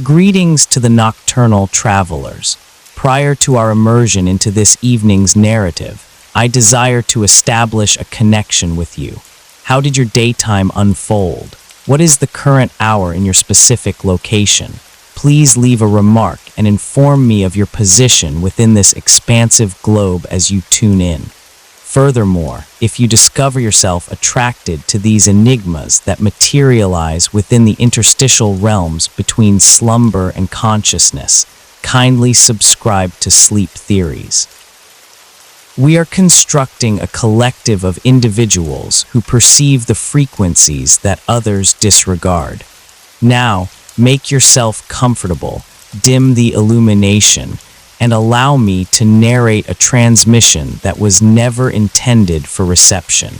Greetings to the nocturnal travelers. Prior to our immersion into this evening's narrative, I desire to establish a connection with you. How did your daytime unfold? What is the current hour in your specific location? Please leave a remark and inform me of your position within this expansive globe as you tune in. Furthermore, if you discover yourself attracted to these enigmas that materialize within the interstitial realms between slumber and consciousness, kindly subscribe to Sleep Theories. We are constructing a collective of individuals who perceive the frequencies that others disregard. Now, make yourself comfortable, dim the illumination, and allow me to narrate a transmission that was never intended for reception.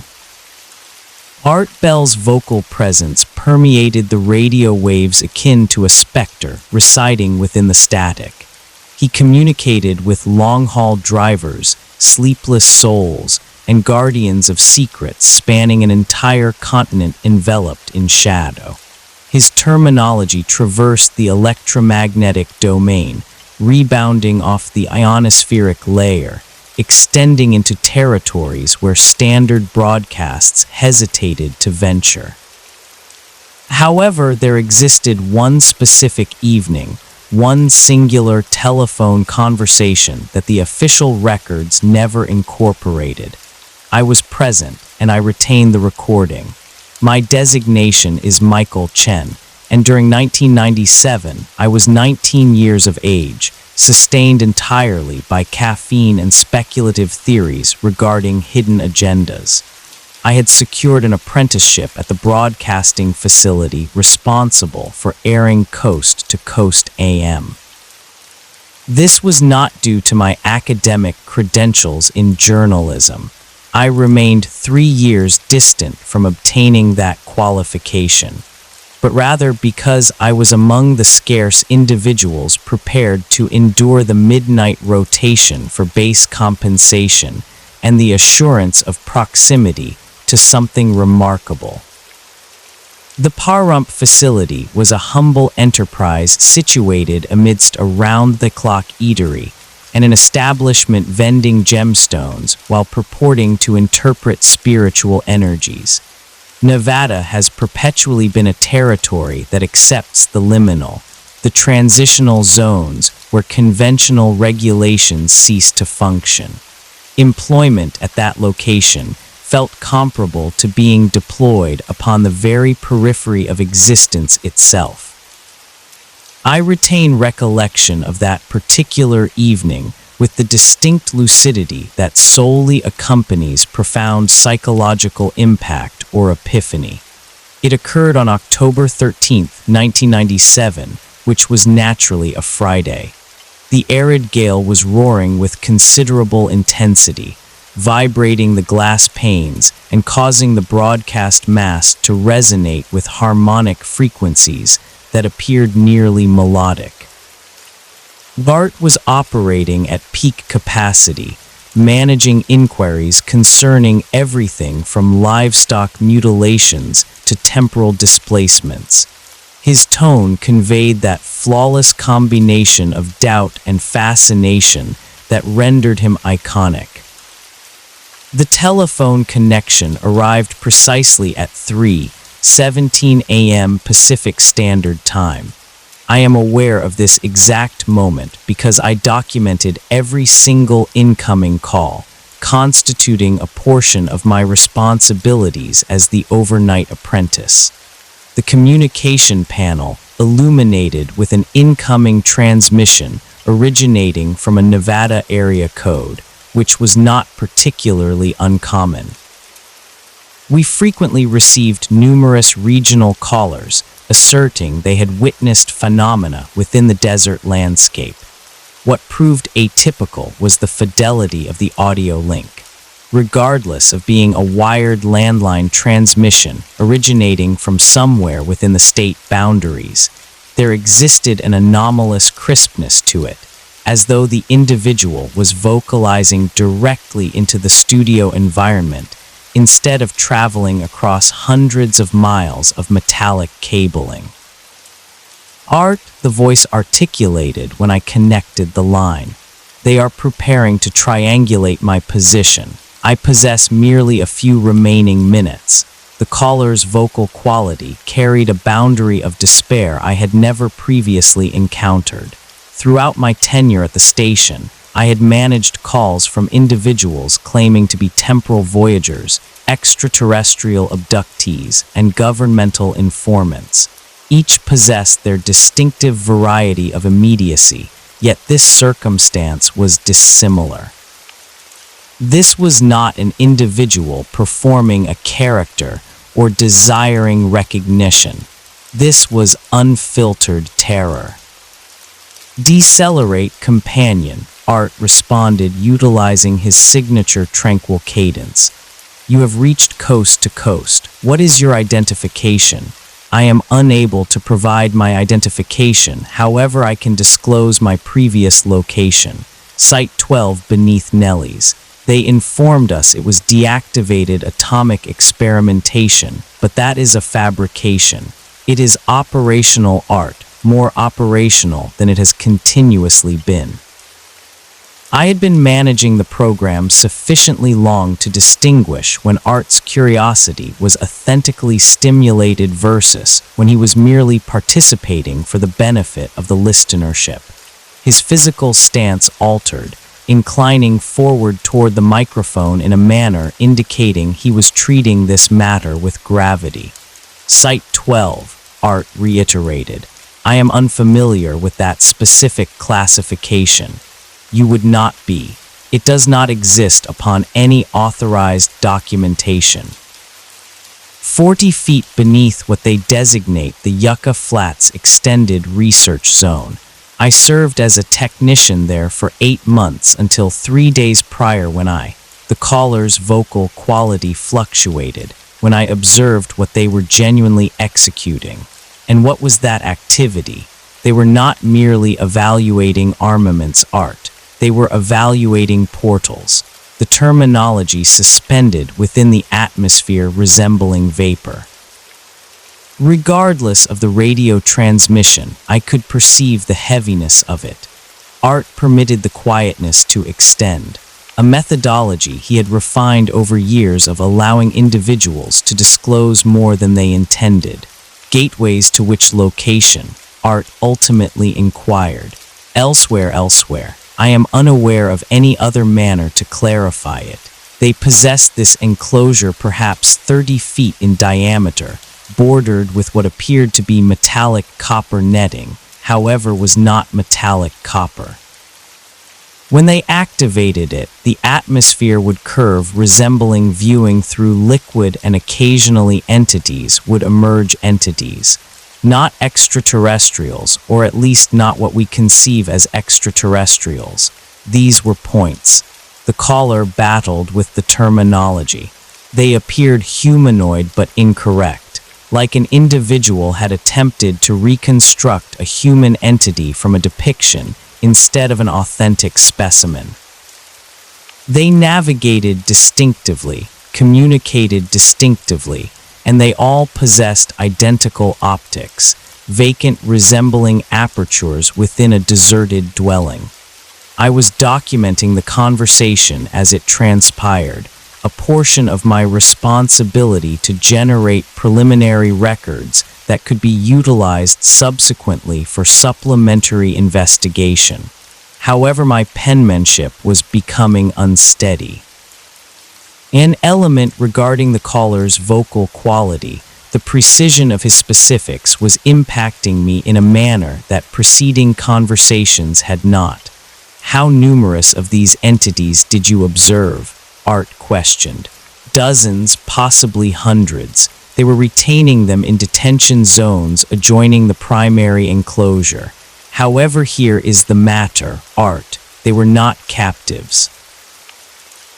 Art Bell's vocal presence permeated the radio waves akin to a specter residing within the static. He communicated with long-haul drivers, sleepless souls, and guardians of secrets spanning an entire continent enveloped in shadow. His terminology traversed the electromagnetic domain, rebounding off the ionospheric layer, extending into territories where standard broadcasts hesitated to venture. However, there existed one specific evening, one singular telephone conversation that the official records never incorporated. I was present, and I retain the recording. My designation is Michael Chen, and during 1997, I was 19 years of age, sustained entirely by caffeine and speculative theories regarding hidden agendas. I had secured an apprenticeship at the broadcasting facility responsible for airing Coast to Coast AM. This was not due to my academic credentials in journalism. I remained 3 years distant from obtaining that qualification, but rather because I was among the scarce individuals prepared to endure the midnight rotation for base compensation and the assurance of proximity to something remarkable. The Pahrump facility was a humble enterprise situated amidst a round-the-clock eatery and an establishment vending gemstones while purporting to interpret spiritual energies. Nevada has perpetually been a territory that accepts the liminal, the transitional zones where conventional regulations cease to function. Employment at that location felt comparable to being deployed upon the very periphery of existence itself. I retain recollection of that particular evening with the distinct lucidity that solely accompanies profound psychological impact or epiphany. It occurred on October 13, 1997, which was naturally a Friday. The arid gale was roaring with considerable intensity, vibrating the glass panes and causing the broadcast mast to resonate with harmonic frequencies that appeared nearly melodic. BART was operating at peak capacity, managing inquiries concerning everything from livestock mutilations to temporal displacements. His tone conveyed that flawless combination of doubt and fascination that rendered him iconic. The telephone connection arrived precisely at 3:17 a.m. Pacific Standard Time. I am aware of this exact moment because I documented every single incoming call, constituting a portion of my responsibilities as the overnight apprentice. The communication panel illuminated with an incoming transmission originating from a Nevada area code, which was not particularly uncommon. We frequently received numerous regional callers asserting they had witnessed phenomena within the desert landscape. What proved atypical was the fidelity of the audio link. Regardless of being a wired landline transmission originating from somewhere within the state boundaries, there existed an anomalous crispness to it, as though the individual was vocalizing directly into the studio environment instead of traveling across hundreds of miles of metallic cabling. Art, the voice articulated when I connected the line. They are preparing to triangulate my position. I possess merely a few remaining minutes. The caller's vocal quality carried a boundary of despair I had never previously encountered. Throughout my tenure at the station, I had managed calls from individuals claiming to be temporal voyagers, extraterrestrial abductees, and governmental informants. Each possessed their distinctive variety of immediacy, yet this circumstance was dissimilar. This was not an individual performing a character or desiring recognition. This was unfiltered terror. "Decelerate, companion," Art responded, utilizing his signature tranquil cadence. "You have reached coast to coast. What is your identification?" "I am unable to provide my identification, however I can disclose my previous location. Site 12 beneath Nelly's. They informed us it was deactivated atomic experimentation, but that is a fabrication. It is operational art, more operational than it has continuously been." I had been managing the program sufficiently long to distinguish when Art's curiosity was authentically stimulated versus when he was merely participating for the benefit of the listenership. His physical stance altered, inclining forward toward the microphone in a manner indicating he was treating this matter with gravity. "Site 12, Art reiterated. "I am unfamiliar with that specific classification." "You would not be. It does not exist upon any authorized documentation." 40 feet beneath what they designate the Yucca Flats Extended Research Zone. I served as a technician there for 8 months until 3 days prior when the caller's vocal quality fluctuated, when I observed what they were genuinely executing. And what was that activity? They were not merely evaluating armaments art. They were evaluating portals, the terminology suspended within the atmosphere resembling vapor. Regardless of the radio transmission, I could perceive the heaviness of it. Art permitted the quietness to extend, a methodology he had refined over years of allowing individuals to disclose more than they intended. Gateways to which location? Art ultimately inquired. Elsewhere. I am unaware of any other manner to clarify it. They possessed this enclosure perhaps 30 feet in diameter, bordered with what appeared to be metallic copper netting, however was not metallic copper. When they activated it, the atmosphere would curve, resembling viewing through liquid, and occasionally entities would emerge entities. Not extraterrestrials, or at least not what we conceive as extraterrestrials. These were points. The caller battled with the terminology. They appeared humanoid but incorrect, like an individual had attempted to reconstruct a human entity from a depiction instead of an authentic specimen. They navigated distinctively, communicated distinctively, and they all possessed identical optics, vacant resembling apertures within a deserted dwelling. I was documenting the conversation as it transpired, a portion of my responsibility to generate preliminary records that could be utilized subsequently for supplementary investigation. However, my penmanship was becoming unsteady. An element regarding the caller's vocal quality, the precision of his specifics, was impacting me in a manner that preceding conversations had not. "How numerous of these entities did you observe?" Art questioned. "Dozens, possibly hundreds. They were retaining them in detention zones adjoining the primary enclosure. However, here is the matter, Art. They were not captives.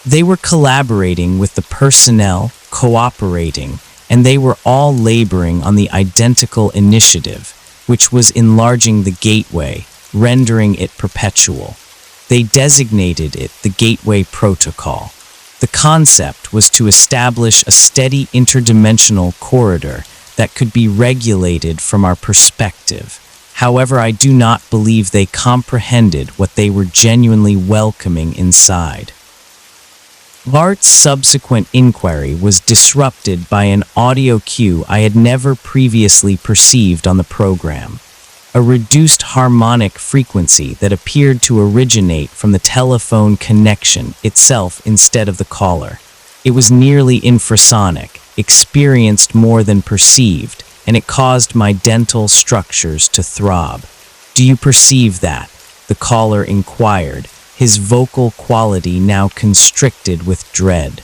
They were collaborating with the personnel, cooperating, and they were all laboring on the identical initiative, which was enlarging the gateway, rendering it perpetual. They designated it the Gateway Protocol. The concept was to establish a steady interdimensional corridor that could be regulated from our perspective. However, I do not believe they comprehended what they were genuinely welcoming inside. Art's subsequent inquiry was disrupted by an audio cue I had never previously perceived on the program, a reduced harmonic frequency that appeared to originate from the telephone connection itself instead of the caller. It was nearly infrasonic, experienced more than perceived, and it caused my dental structures to throb. "Do you perceive that?" the caller inquired, his vocal quality now constricted with dread.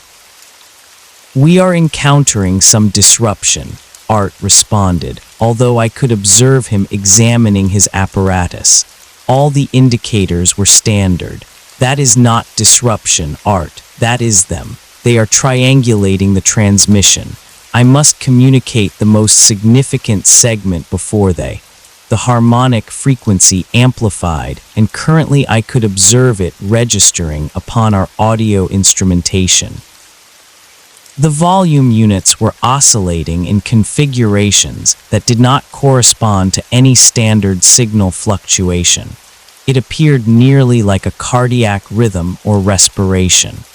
"We are encountering some disruption," Art responded, although I could observe him examining his apparatus. All the indicators were standard. "That is not disruption, Art. That is them. They are triangulating the transmission. I must communicate the most significant segment before they." The harmonic frequency amplified, and currently I could observe it registering upon our audio instrumentation. The volume units were oscillating in configurations that did not correspond to any standard signal fluctuation. It appeared nearly like a cardiac rhythm or respiration.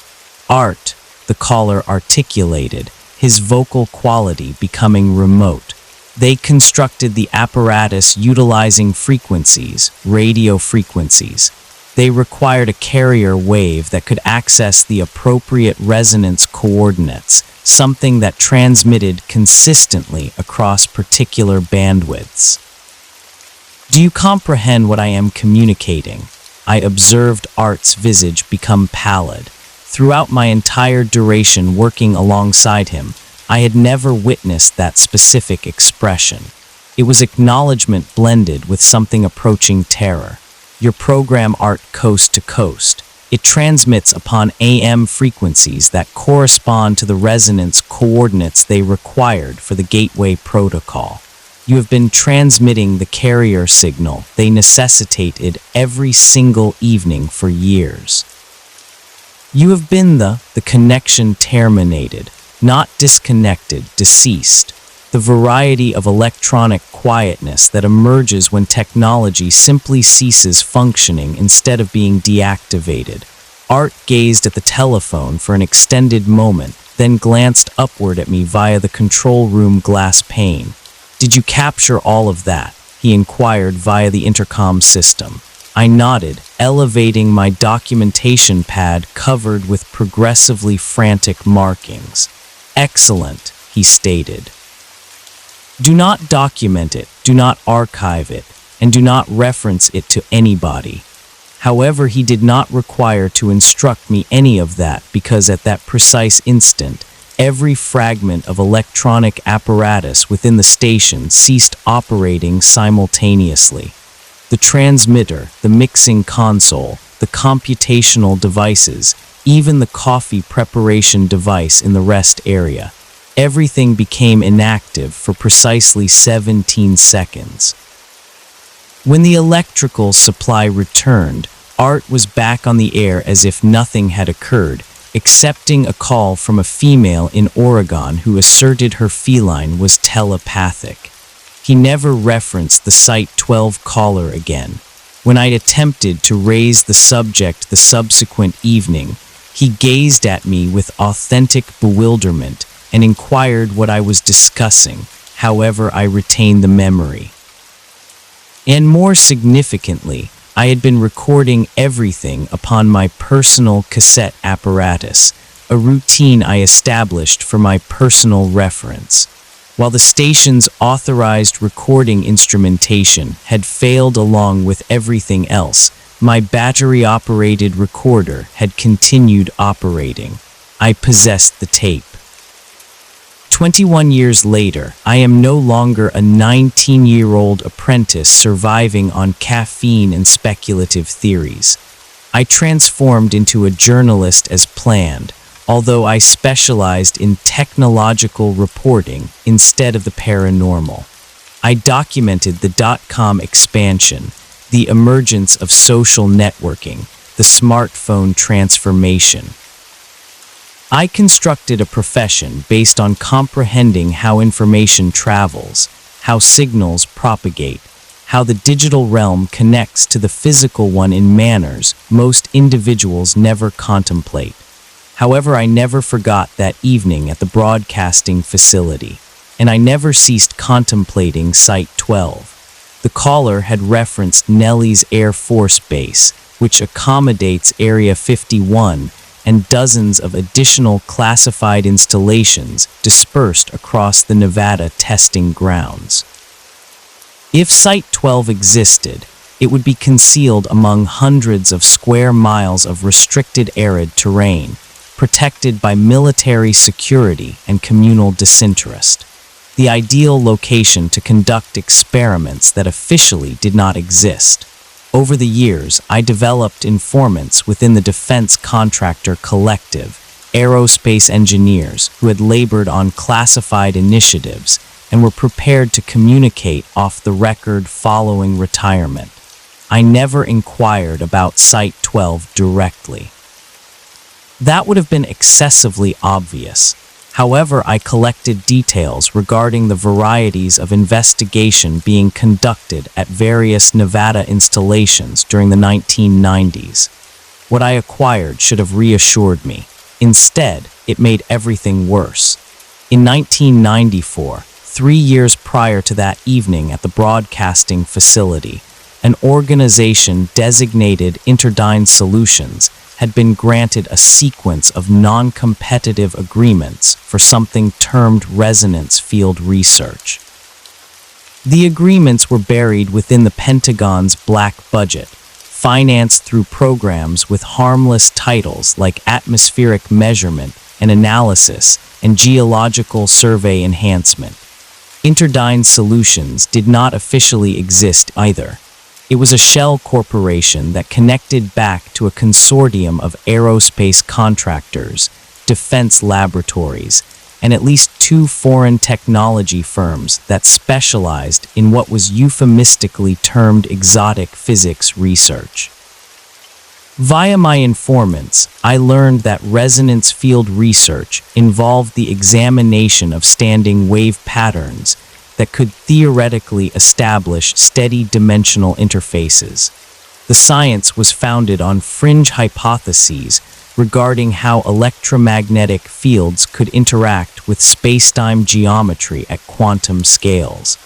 "Art," the caller articulated, his vocal quality becoming remote. They constructed the apparatus utilizing frequencies, radio frequencies. They required a carrier wave that could access the appropriate resonance coordinates, something that transmitted consistently across particular bandwidths. "Do you comprehend what I am communicating?" I observed Art's visage become pallid. Throughout my entire duration working alongside him, I had never witnessed that specific expression. It was acknowledgement blended with something approaching terror. "Your program, Art, coast to coast. It transmits upon AM frequencies that correspond to the resonance coordinates they required for the gateway protocol. You have been transmitting the carrier signal they necessitated every single evening for years. You have been the connection terminated, not disconnected, deceased. The variety of electronic quietness that emerges when technology simply ceases functioning instead of being deactivated." Art gazed at the telephone for an extended moment, then glanced upward at me via the control room glass pane. "Did you capture all of that?" he inquired via the intercom system. I nodded, elevating my documentation pad covered with progressively frantic markings. "Excellent," he stated. "Do not document it, do not archive it, and do not reference it to anybody." However, he did not require to instruct me any of that because at that precise instant, every fragment of electronic apparatus within the station ceased operating simultaneously. The transmitter, the mixing console, the computational devices, even the coffee preparation device in the rest area. Everything became inactive for precisely 17 seconds. When the electrical supply returned, Art was back on the air as if nothing had occurred, accepting a call from a female in Oregon who asserted her feline was telepathic. He never referenced the Site 12 caller again. When I'd attempted to raise the subject the subsequent evening, he gazed at me with authentic bewilderment and inquired what I was discussing. However, I retained the memory. And more significantly, I had been recording everything upon my personal cassette apparatus, a routine I established for my personal reference. While the station's authorized recording instrumentation had failed along with everything else, my battery-operated recorder had continued operating. I possessed the tape. 21 years later, I am no longer a 19-year-old apprentice surviving on caffeine and speculative theories. I transformed into a journalist as planned, although I specialized in technological reporting instead of the paranormal. I documented the dot-com expansion, the emergence of social networking, the smartphone transformation. I constructed a profession based on comprehending how information travels, how signals propagate, how the digital realm connects to the physical one in manners most individuals never contemplate. However, I never forgot that evening at the broadcasting facility, and I never ceased contemplating Site 12. The caller had referenced Nellis Air Force Base, which accommodates Area 51 and dozens of additional classified installations dispersed across the Nevada testing grounds. If Site 12 existed, it would be concealed among hundreds of square miles of restricted arid terrain, protected by military security and communal disinterest. The ideal location to conduct experiments that officially did not exist. Over the years, I developed informants within the defense contractor collective, aerospace engineers who had labored on classified initiatives and were prepared to communicate off the record following retirement. I never inquired about Site 12 directly. That would have been excessively obvious. However, I collected details regarding the varieties of investigation being conducted at various Nevada installations during the 1990s. What I acquired should have reassured me. Instead, it made everything worse. In 1994, 3 years prior to that evening at the broadcasting facility, an organization designated Interdyne Solutions had been granted a sequence of non-competitive agreements for something termed resonance field research. The agreements were buried within the Pentagon's black budget, financed through programs with harmless titles like atmospheric measurement and analysis and geological survey enhancement. Interdyne Solutions did not officially exist either. It was a shell corporation that connected back to a consortium of aerospace contractors, defense laboratories, and at least 2 foreign technology firms that specialized in what was euphemistically termed exotic physics research. Via my informants, I learned that resonance field research involved the examination of standing wave patterns that could theoretically establish steady dimensional interfaces. The science was founded on fringe hypotheses regarding how electromagnetic fields could interact with spacetime geometry at quantum scales.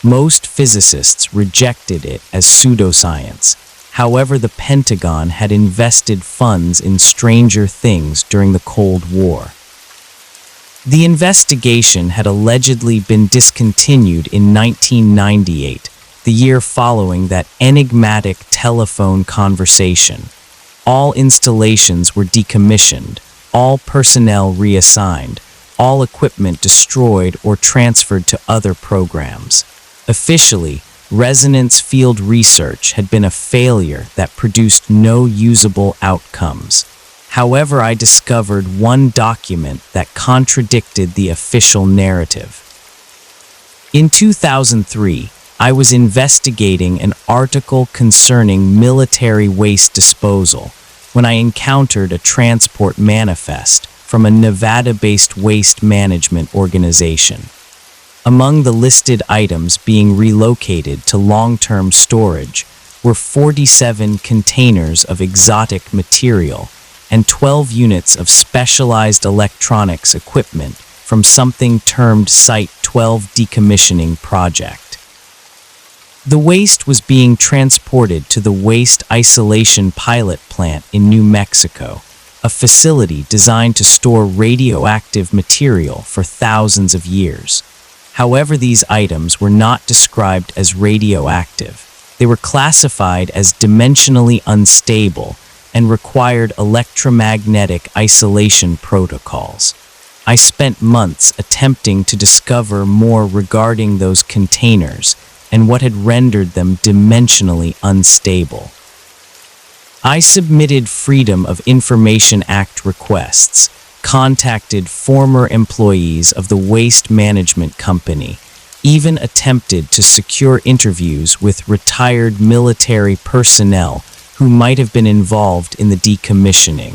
Most physicists rejected it as pseudoscience. However, the Pentagon had invested funds in stranger things during the Cold War. The investigation had allegedly been discontinued in 1998, the year following that enigmatic telephone conversation. All installations were decommissioned, all personnel reassigned, all equipment destroyed or transferred to other programs. Officially, resonance field research had been a failure that produced no usable outcomes. However, I discovered one document that contradicted the official narrative. In 2003, I was investigating an article concerning military waste disposal when I encountered a transport manifest from a Nevada-based waste management organization. Among the listed items being relocated to long-term storage were 47 containers of exotic material and 12 units of specialized electronics equipment from something termed Site 12 Decommissioning Project. The waste was being transported to the Waste Isolation Pilot Plant in New Mexico, a facility designed to store radioactive material for thousands of years. However, these items were not described as radioactive. They were classified as dimensionally unstable and required electromagnetic isolation protocols. I spent months attempting to discover more regarding those containers and what had rendered them dimensionally unstable. I submitted Freedom of Information Act requests, contacted former employees of the waste management company, even attempted to secure interviews with retired military personnel who might have been involved in the decommissioning.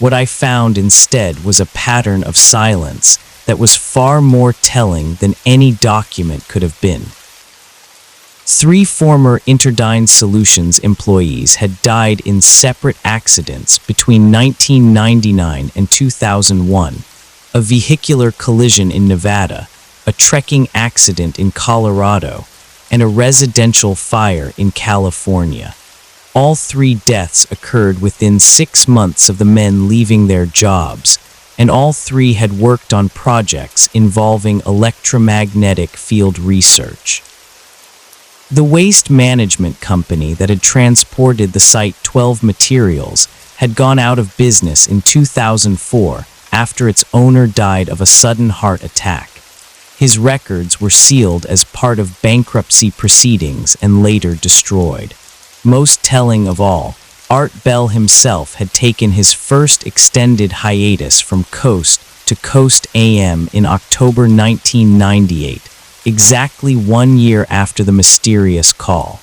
What I found instead was a pattern of silence that was far more telling than any document could have been. 3 former Interdyne Solutions employees had died in separate accidents between 1999 and 2001, a vehicular collision in Nevada, a trekking accident in Colorado, and a residential fire in California. All 3 deaths occurred within 6 months of the men leaving their jobs, and all 3 had worked on projects involving electromagnetic field research. The waste management company that had transported the Site-12 materials had gone out of business in 2004 after its owner died of a sudden heart attack. His records were sealed as part of bankruptcy proceedings and later destroyed. Most telling of all, Art Bell himself had taken his first extended hiatus from Coast to Coast AM in October 1998, exactly 1 year after the mysterious call.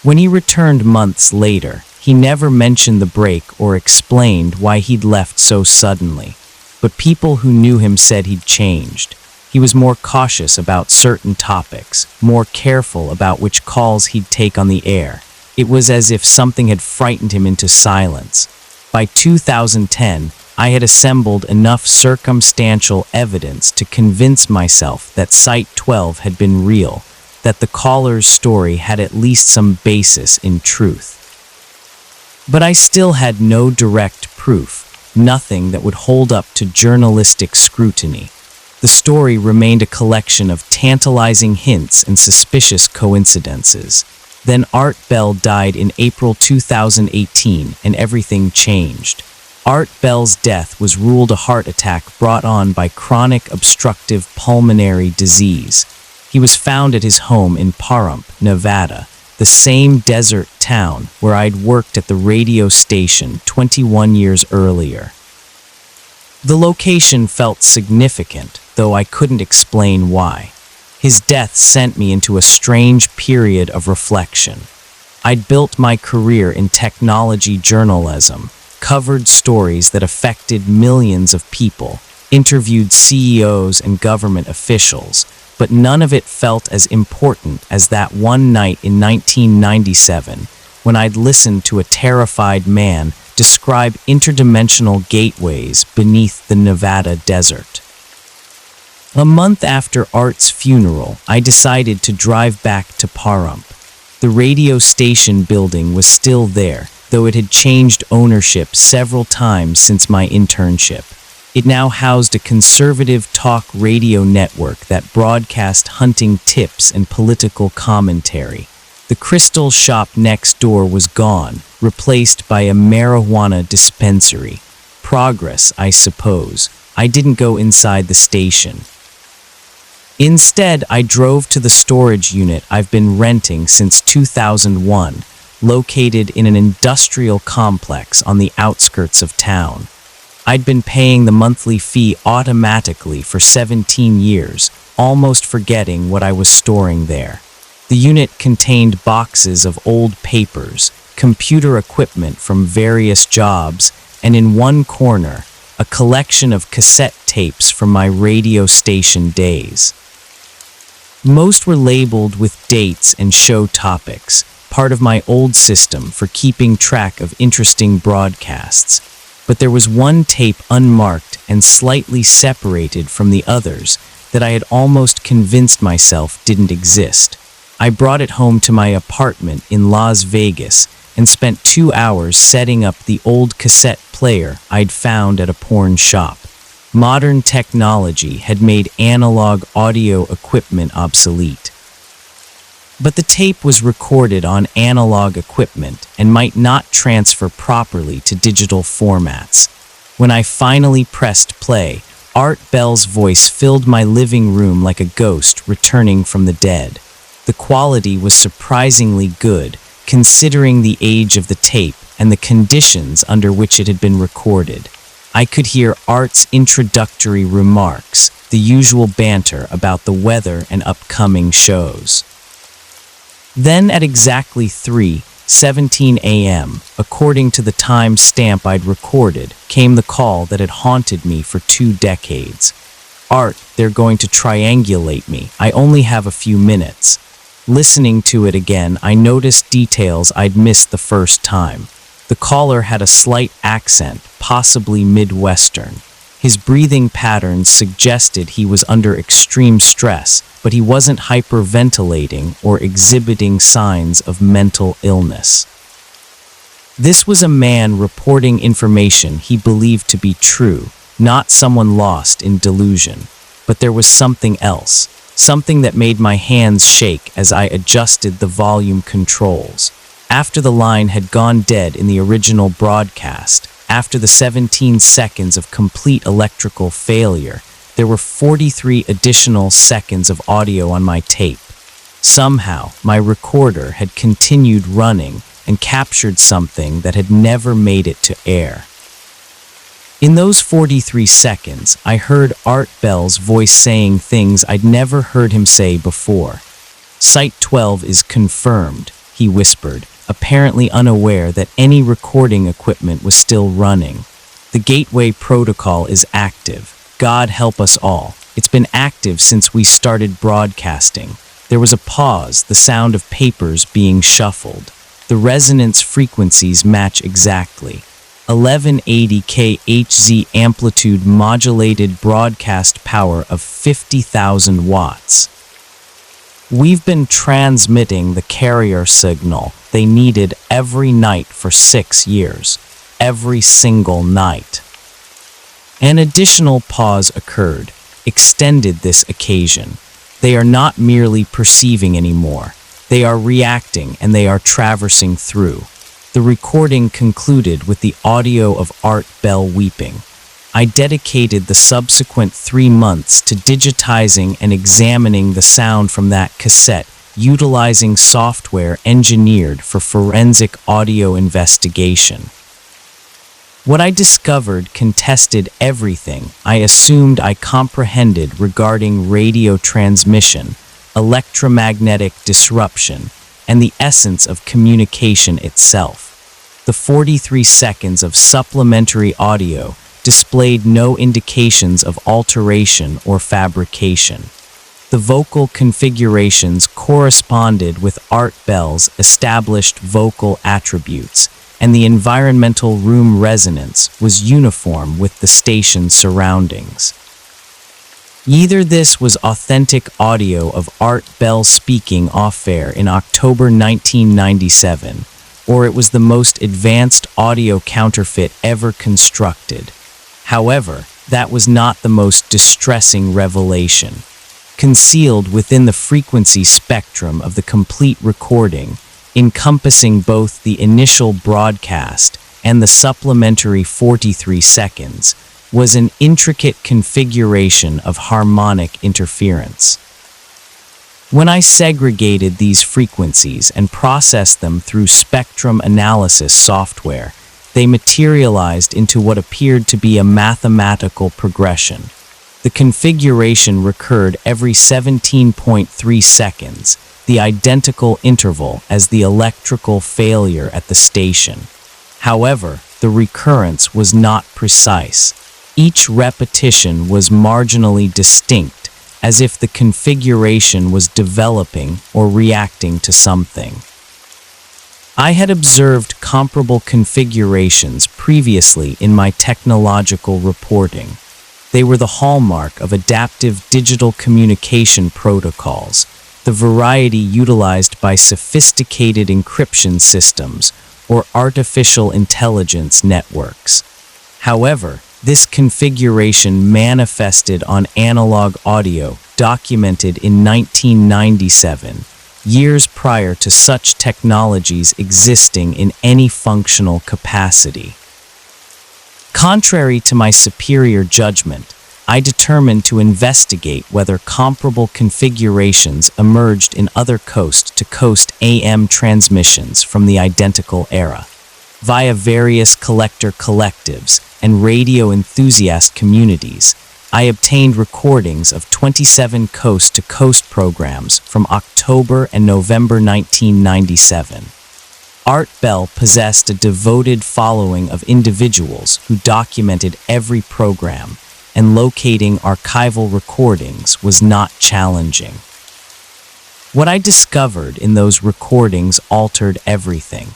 When he returned months later, he never mentioned the break or explained why he'd left so suddenly, but people who knew him said he'd changed. He was more cautious about certain topics, more careful about which calls he'd take on the air. It was as if something had frightened him into silence. By 2010, I had assembled enough circumstantial evidence to convince myself that Site-12 had been real, that the caller's story had at least some basis in truth. But I still had no direct proof, nothing that would hold up to journalistic scrutiny. The story remained a collection of tantalizing hints and suspicious coincidences. Then Art Bell died in April 2018, and everything changed. Art Bell's death was ruled a heart attack brought on by chronic obstructive pulmonary disease. He was found at his home in Pahrump, Nevada, the same desert town where I'd worked at the radio station 21 years earlier. The location felt significant, though I couldn't explain why. His death sent me into a strange period of reflection. I'd built my career in technology journalism, covered stories that affected millions of people, interviewed CEOs and government officials, but none of it felt as important as that one night in 1997 when I'd listened to a terrified man describe interdimensional gateways beneath the Nevada desert. A month after Art's funeral, I decided to drive back to Pahrump. The radio station building was still there, though it had changed ownership several times since my internship. It now housed a conservative talk radio network that broadcast hunting tips and political commentary. The Crystal shop next door was gone, replaced by a marijuana dispensary. Progress, I suppose. I didn't go inside the station. Instead, I drove to the storage unit I've been renting since 2001, located in an industrial complex on the outskirts of town. I'd been paying the monthly fee automatically for 17 years, almost forgetting what I was storing there. The unit contained boxes of old papers, computer equipment from various jobs, and in one corner, a collection of cassette tapes from my radio station days. Most were labeled with dates and show topics, part of my old system for keeping track of interesting broadcasts. But there was one tape unmarked and slightly separated from the others that I had almost convinced myself didn't exist. I brought it home to my apartment in Las Vegas and spent 2 hours setting up the old cassette player I'd found at a porn shop. Modern technology had made analog audio equipment obsolete. But the tape was recorded on analog equipment and might not transfer properly to digital formats. When I finally pressed play, Art Bell's voice filled my living room like a ghost returning from the dead. The quality was surprisingly good, considering the age of the tape and the conditions under which it had been recorded. I could hear Art's introductory remarks, the usual banter about the weather and upcoming shows. Then at exactly 3:17 a.m., according to the time stamp I'd recorded, came the call that had haunted me for 2 decades. Art, they're going to triangulate me. I only have a few minutes. Listening to it again, I noticed details I'd missed the first time. The caller had a slight accent, possibly Midwestern. His breathing patterns suggested he was under extreme stress, but he wasn't hyperventilating or exhibiting signs of mental illness. This was a man reporting information he believed to be true, not someone lost in delusion. But there was something else, something that made my hands shake as I adjusted the volume controls. After the line had gone dead in the original broadcast, after the 17 seconds of complete electrical failure, there were 43 additional seconds of audio on my tape. Somehow, my recorder had continued running and captured something that had never made it to air. In those 43 seconds, I heard Art Bell's voice saying things I'd never heard him say before. "Site 12 is confirmed," he whispered, apparently unaware that any recording equipment was still running. "The gateway protocol is active. God help us all. It's been active since we started broadcasting." There was a pause, the sound of papers being shuffled. The resonance frequencies match exactly. 1180 kHz amplitude modulated broadcast power of 50,000 watts. "We've been transmitting the carrier signal they needed every night for 6 years. Every single night." An additional pause occurred, extended this occasion. They are not merely perceiving anymore. They are reacting, and they are traversing through. The recording concluded with the audio of Art Bell weeping. I dedicated the subsequent 3 months to digitizing and examining the sound from that cassette, utilizing software engineered for forensic audio investigation. What I discovered contested everything I assumed I comprehended regarding radio transmission, electromagnetic disruption, and the essence of communication itself. The 43 seconds of supplementary audio displayed no indications of alteration or fabrication. The vocal configurations corresponded with Art Bell's established vocal attributes, and the environmental room resonance was uniform with the station's surroundings. Either this was authentic audio of Art Bell speaking off-air in October 1997, or it was the most advanced audio counterfeit ever constructed. However, that was not the most distressing revelation. Concealed within the frequency spectrum of the complete recording, encompassing both the initial broadcast and the supplementary 43 seconds, was an intricate configuration of harmonic interference. When I segregated these frequencies and processed them through spectrum analysis software, they materialized into what appeared to be a mathematical progression. The configuration recurred every 17.3 seconds, the identical interval as the electrical failure at the station. However, the recurrence was not precise. Each repetition was marginally distinct, as if the configuration was developing or reacting to something. I had observed comparable configurations previously in my technological reporting. They were the hallmark of adaptive digital communication protocols, the variety utilized by sophisticated encryption systems or artificial intelligence networks. However, this configuration manifested on analog audio documented in 1997, years prior to such technologies existing in any functional capacity. Contrary to my superior judgment, I determined to investigate whether comparable configurations emerged in other coast-to-coast AM transmissions from the identical era. Via various collector collectives and radio enthusiast communities, I obtained recordings of 27 coast-to-coast programs from October and November 1997. Art Bell possessed a devoted following of individuals who documented every program, and locating archival recordings was not challenging. What I discovered in those recordings altered everything.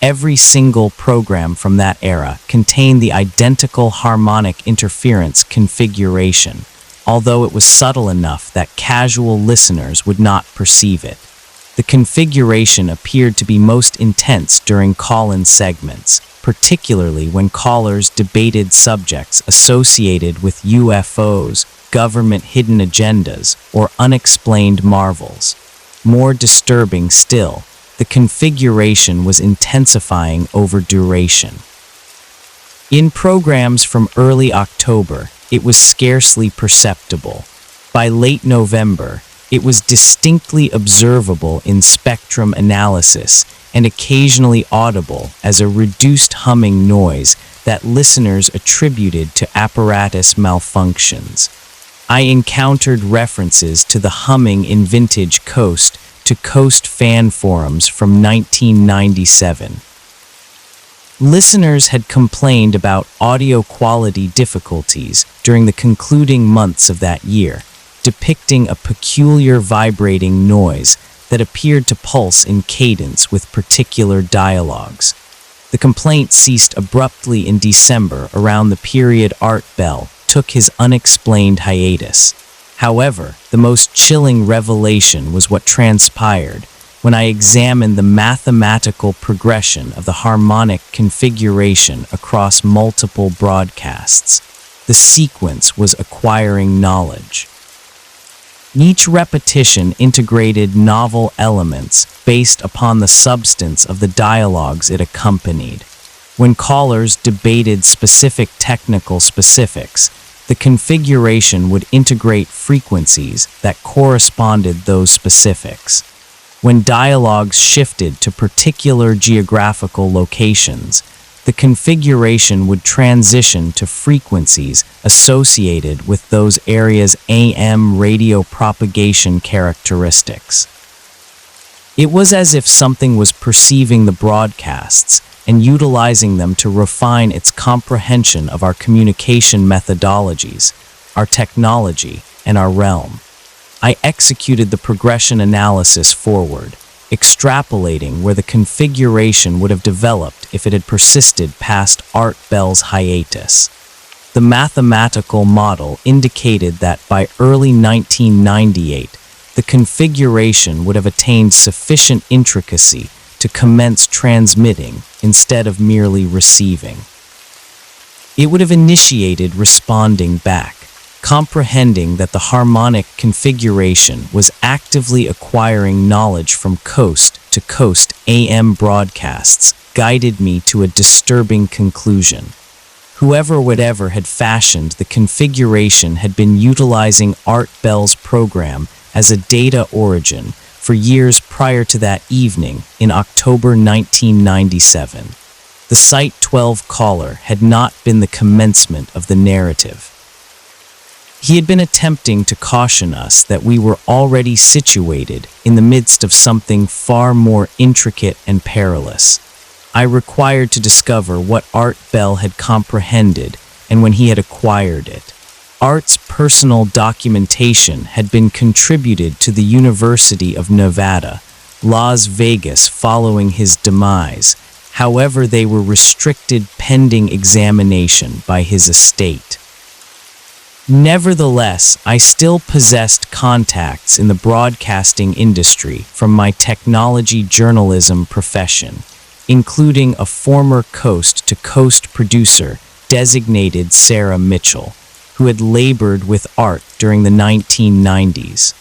Every single program from that era contained the identical harmonic interference configuration, although it was subtle enough that casual listeners would not perceive it. The configuration appeared to be most intense during call-in segments, particularly when callers debated subjects associated with UFOs, government hidden agendas, or unexplained marvels. More disturbing still, the configuration was intensifying over duration. In programs from early October, it was scarcely perceptible. By late November, it was distinctly observable in spectrum analysis and occasionally audible as a reduced humming noise that listeners attributed to apparatus malfunctions. I encountered references to the humming in vintage coast-to-coast fan forums from 1997. Listeners had complained about audio quality difficulties during the concluding months of that year, depicting a peculiar vibrating noise that appeared to pulse in cadence with particular dialogues. The complaint ceased abruptly in December around the period Art Bell took his unexplained hiatus. However, the most chilling revelation was what transpired when I examined the mathematical progression of the harmonic configuration across multiple broadcasts. The sequence was acquiring knowledge. Each repetition integrated novel elements based upon the substance of the dialogues it accompanied. When callers debated specific technical specifics, the configuration would integrate frequencies that corresponded those specifics. When dialogues shifted to particular geographical locations, the configuration would transition to frequencies associated with those areas' AM radio propagation characteristics. It was as if something was perceiving the broadcasts and utilizing them to refine its comprehension of our communication methodologies, our technology, and our realm. I executed the progression analysis forward, extrapolating where the configuration would have developed if it had persisted past Art Bell's hiatus. The mathematical model indicated that by early 1998, the configuration would have attained sufficient intricacy to commence transmitting instead of merely receiving. It would have initiated responding back, comprehending that the harmonic configuration was actively acquiring knowledge from coast-to-coast AM broadcasts, guided me to a disturbing conclusion. Whoever had fashioned the configuration had been utilizing Art Bell's program as a data origin for years prior to that evening in October 1997. The Site 12 caller had not been the commencement of the narrative. He had been attempting to caution us that we were already situated in the midst of something far more intricate and perilous. I required to discover what Art Bell had comprehended and when he had acquired it. Art's personal documentation had been contributed to the University of Nevada, Las Vegas following his demise. However, they were restricted pending examination by his estate. Nevertheless, I still possessed contacts in the broadcasting industry from my technology journalism profession, including a former coast-to-coast producer designated Sarah Mitchell, who had labored with Art during the 1990s.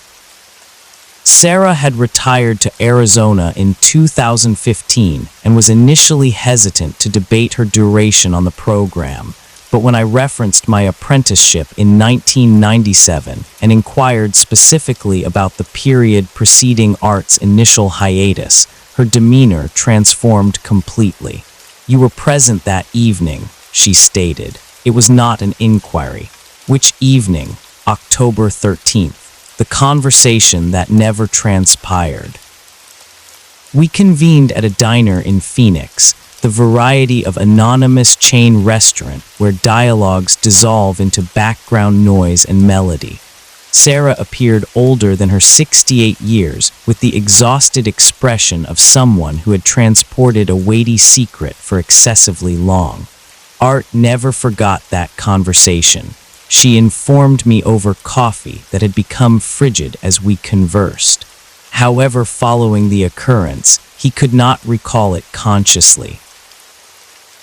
Sarah had retired to Arizona in 2015 and was initially hesitant to debate her duration on the program, but when I referenced my apprenticeship in 1997 and inquired specifically about the period preceding Art's initial hiatus, her demeanor transformed completely. "You were present that evening," she stated. It was not an inquiry. Which evening? October 13th. The conversation that never transpired. We convened at a diner in Phoenix, the variety of anonymous chain restaurant where dialogues dissolve into background noise and melody. Sarah appeared older than her 68 years, with the exhausted expression of someone who had transported a weighty secret for excessively long. Art never forgot that conversation. She informed me over coffee that had become frigid as we conversed. However, following the occurrence, he could not recall it consciously.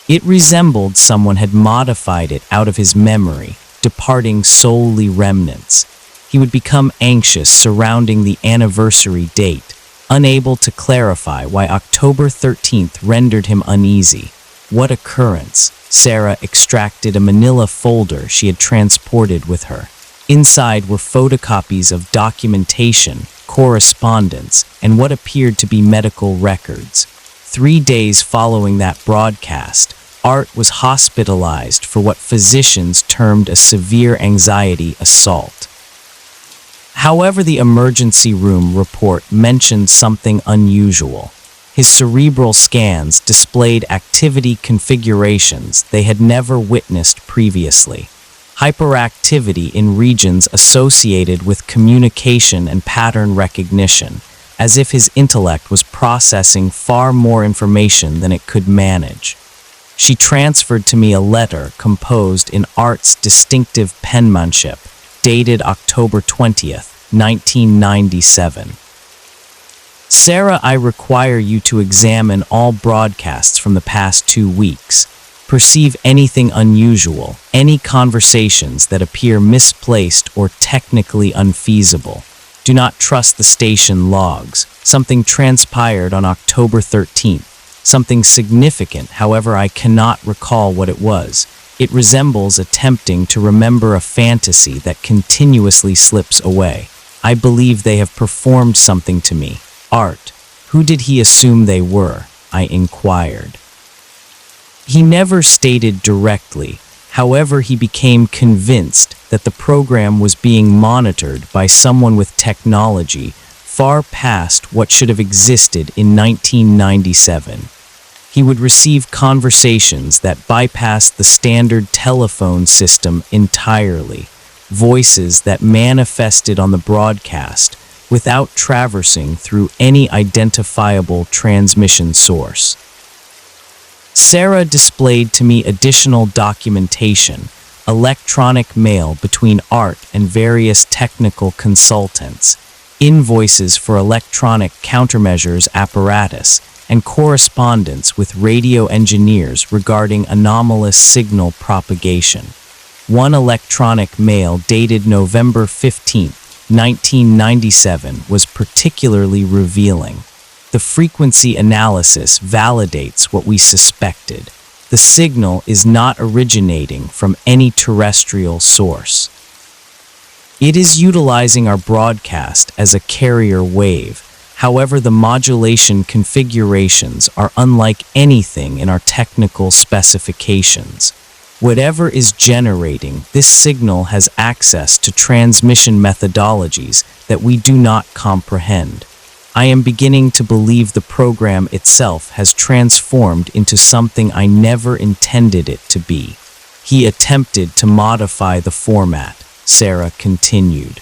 It resembled someone had modified it out of his memory, departing solely remnants. He would become anxious surrounding the anniversary date, unable to clarify why October 13th rendered him uneasy. What occurrence? Sarah extracted a manila folder she had transported with her. Inside were photocopies of documentation, correspondence, and what appeared to be medical records. 3 days following that broadcast, Art was hospitalized for what physicians termed a severe anxiety assault. However, the emergency room report mentioned something unusual. His cerebral scans displayed activity configurations they had never witnessed previously. Hyperactivity in regions associated with communication and pattern recognition, as if his intellect was processing far more information than it could manage. She transferred to me a letter composed in Art's distinctive penmanship, dated October 20th, 1997. Sarah, I require you to examine all broadcasts from the past 2 weeks. Perceive anything unusual, any conversations that appear misplaced or technically unfeasible. Do not trust the station logs. Something transpired on October 13th. Something significant, however, I cannot recall what it was. It resembles attempting to remember a fantasy that continuously slips away. I believe they have performed something to me. Art, who did he assume they were? I inquired. He never stated directly. However, he became convinced that the program was being monitored by someone with technology far past what should have existed in 1997. He would receive conversations that bypassed the standard telephone system entirely, voices that manifested on the broadcast without traversing through any identifiable transmission source. Sarah displayed to me additional documentation, electronic mail between Art and various technical consultants, invoices for electronic countermeasures apparatus, and correspondence with radio engineers regarding anomalous signal propagation. One electronic mail dated November 15, 1997 was particularly revealing. The frequency analysis validates what we suspected. The signal is not originating from any terrestrial source. It is utilizing our broadcast as a carrier wave. However, the modulation configurations are unlike anything in our technical specifications. Whatever is generating this signal has access to transmission methodologies that we do not comprehend. I am beginning to believe the program itself has transformed into something I never intended it to be. He attempted to modify the format, Sarah continued.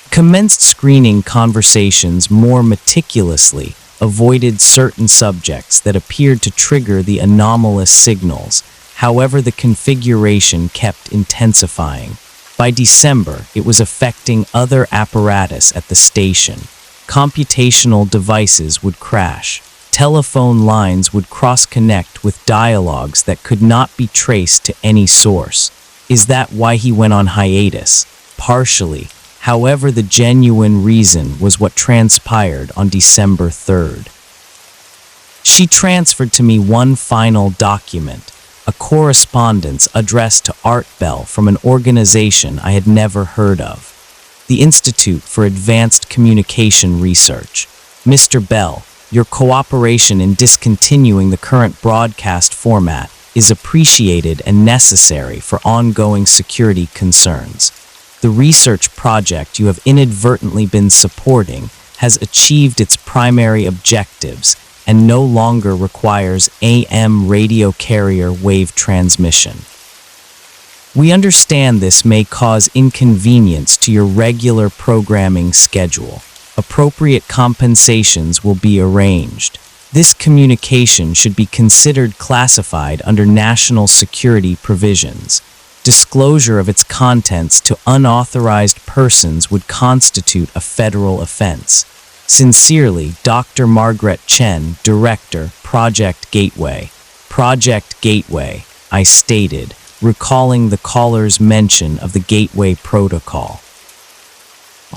Commenced screening conversations more meticulously, avoided certain subjects that appeared to trigger the anomalous signals. However, the configuration kept intensifying. By December, it was affecting other apparatus at the station. Computational devices would crash. Telephone lines would cross-connect with dialogues that could not be traced to any source. Is that why he went on hiatus? Partially. However, the genuine reason was what transpired on December 3rd. She transferred to me one final document, a correspondence addressed to Art Bell from an organization I had never heard of. The Institute for Advanced Communication Research. Mr. Bell, your cooperation in discontinuing the current broadcast format is appreciated and necessary for ongoing security concerns. The research project you have inadvertently been supporting has achieved its primary objectives and no longer requires AM radio carrier wave transmission. We understand this may cause inconvenience to your regular programming schedule. Appropriate compensations will be arranged. This communication should be considered classified under national security provisions. Disclosure of its contents to unauthorized persons would constitute a federal offense. Sincerely, Dr. Margaret Chen, Director, Project Gateway. Project Gateway, I stated, recalling the caller's mention of the Gateway Protocol.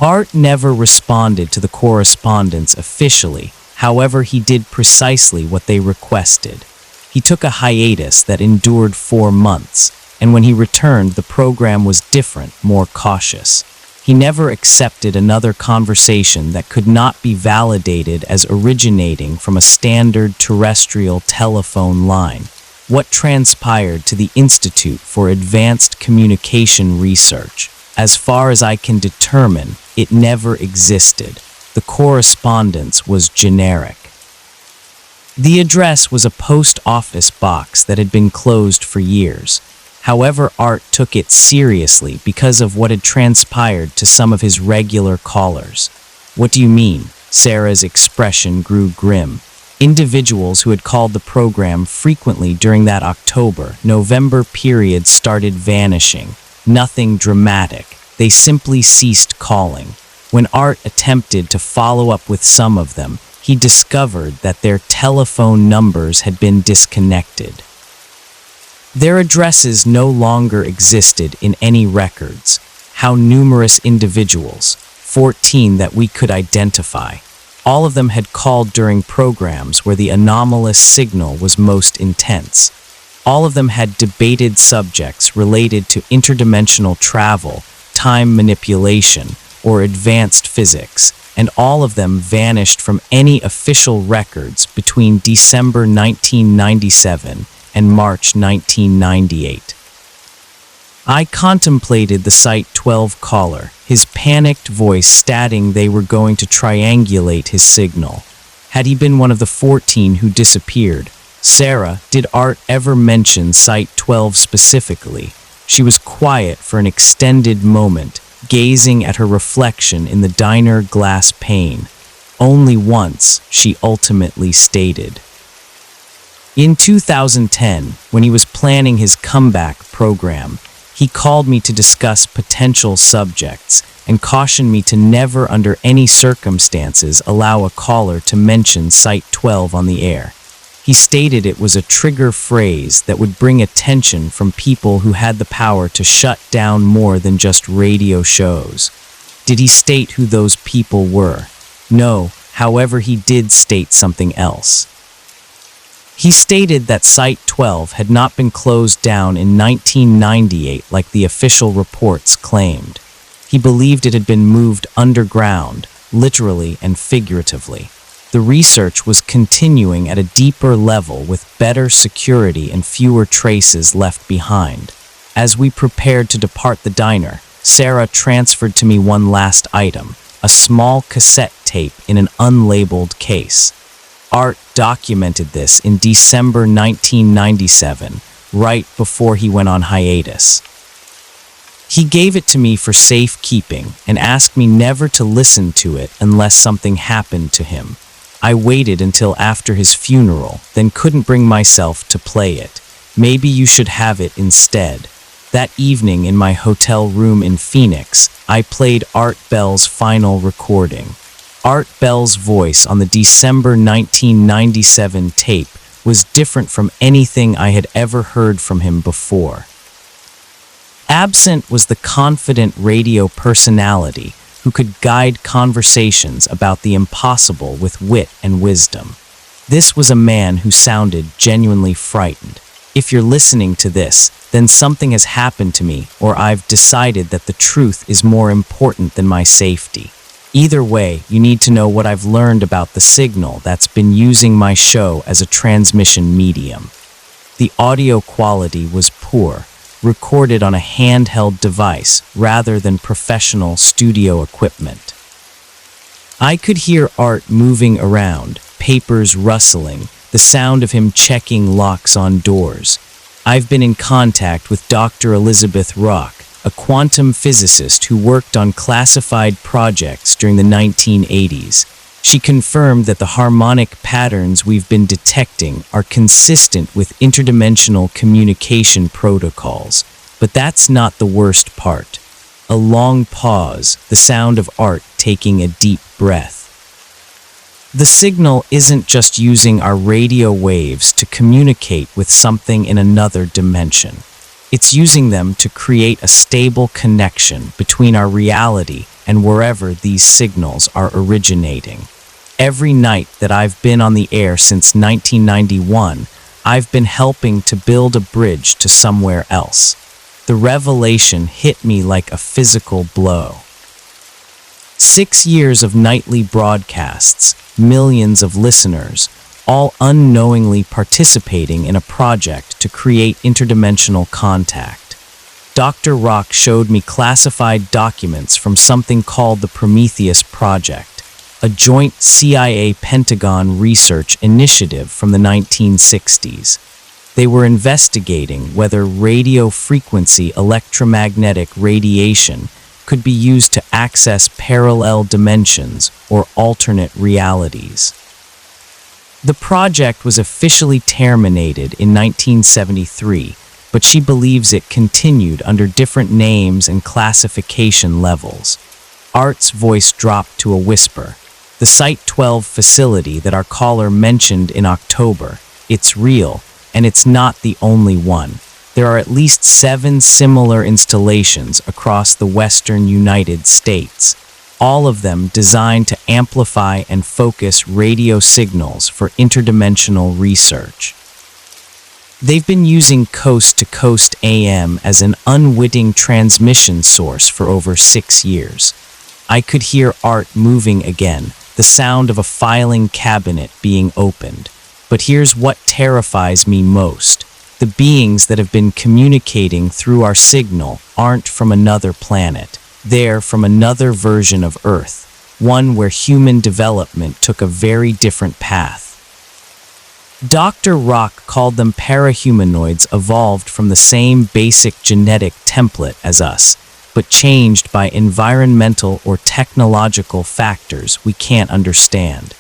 Art never responded to the correspondence officially, however he did precisely what they requested. He took a hiatus that endured 4 months, and when he returned the program was different, more cautious. He never accepted another conversation that could not be validated as originating from a standard terrestrial telephone line. What transpired to the Institute for Advanced Communication Research? As far as I can determine, it never existed. The correspondence was generic. The address was a post office box that had been closed for years. However, Art took it seriously because of what had transpired to some of his regular callers. What do you mean? Sarah's expression grew grim. Individuals who had called the program frequently during that October-November period started vanishing. Nothing dramatic. They simply ceased calling. When Art attempted to follow up with some of them, he discovered that their telephone numbers had been disconnected. Their addresses no longer existed in any records. How numerous individuals, 14 that we could identify. All of them had called during programs where the anomalous signal was most intense. All of them had debated subjects related to interdimensional travel, time manipulation, or advanced physics, and all of them vanished from any official records between December 1997 and March 1998. I contemplated the Site 12 caller, his panicked voice stating they were going to triangulate his signal. Had he been one of the 14 who disappeared? Sarah, did Art ever mention Site 12 specifically? She was quiet for an extended moment, gazing at her reflection in the diner glass pane. Only once, she ultimately stated. In 2010, when he was planning his comeback program, he called me to discuss potential subjects and cautioned me to never under any circumstances allow a caller to mention Site 12 on the air. He stated it was a trigger phrase that would bring attention from people who had the power to shut down more than just radio shows. Did he state who those people were? No, however he did state something else. He stated that Site 12 had not been closed down in 1998 like the official reports claimed. He believed it had been moved underground, literally and figuratively. The research was continuing at a deeper level with better security and fewer traces left behind. As we prepared to depart the diner, Sarah transferred to me one last item, a small cassette tape in an unlabeled case. Art documented this in December 1997, right before he went on hiatus. He gave it to me for safekeeping and asked me never to listen to it unless something happened to him. I waited until after his funeral, then couldn't bring myself to play it. Maybe you should have it instead. That evening in my hotel room in Phoenix, I played Art Bell's final recording. Art Bell's voice on the December 1997 tape was different from anything I had ever heard from him before. Absent was the confident radio personality who could guide conversations about the impossible with wit and wisdom. This was a man who sounded genuinely frightened. If you're listening to this, then something has happened to me, or I've decided that the truth is more important than my safety. Either way, you need to know what I've learned about the signal that's been using my show as a transmission medium. The audio quality was poor, recorded on a handheld device rather than professional studio equipment. I could hear Art moving around, papers rustling, the sound of him checking locks on doors. I've been in contact with Dr. Elizabeth Rock, a quantum physicist who worked on classified projects during the 1980s. She confirmed that the harmonic patterns we've been detecting are consistent with interdimensional communication protocols. But that's not the worst part. A long pause, the sound of Art taking a deep breath. The signal isn't just using our radio waves to communicate with something in another dimension. It's using them to create a stable connection between our reality and wherever these signals are originating. Every night that I've been on the air since 1991, I've been helping to build a bridge to somewhere else. The revelation hit me like a physical blow. 6 years of nightly broadcasts, millions of listeners, all unknowingly participating in a project to create interdimensional contact. Dr. Rock showed me classified documents from something called the Prometheus Project, a joint CIA-Pentagon research initiative from the 1960s. They were investigating whether radio frequency electromagnetic radiation could be used to access parallel dimensions or alternate realities. The project was officially terminated in 1973, but she believes it continued under different names and classification levels. Art's voice dropped to a whisper. The Site 12 facility that our caller mentioned in October, it's real, and it's not the only one. There are at least 7 similar installations across the western United States, all of them designed to amplify and focus radio signals for interdimensional research. They've been using coast-to-coast AM as an unwitting transmission source for over 6 years. I could hear Art moving again, the sound of a filing cabinet being opened. But here's what terrifies me most. The beings that have been communicating through our signal aren't from another planet. They're from another version of Earth, one where human development took a very different path. Dr. Rock called them parahumanoids evolved from the same basic genetic template as us, but changed by environmental or technological factors we can't understand.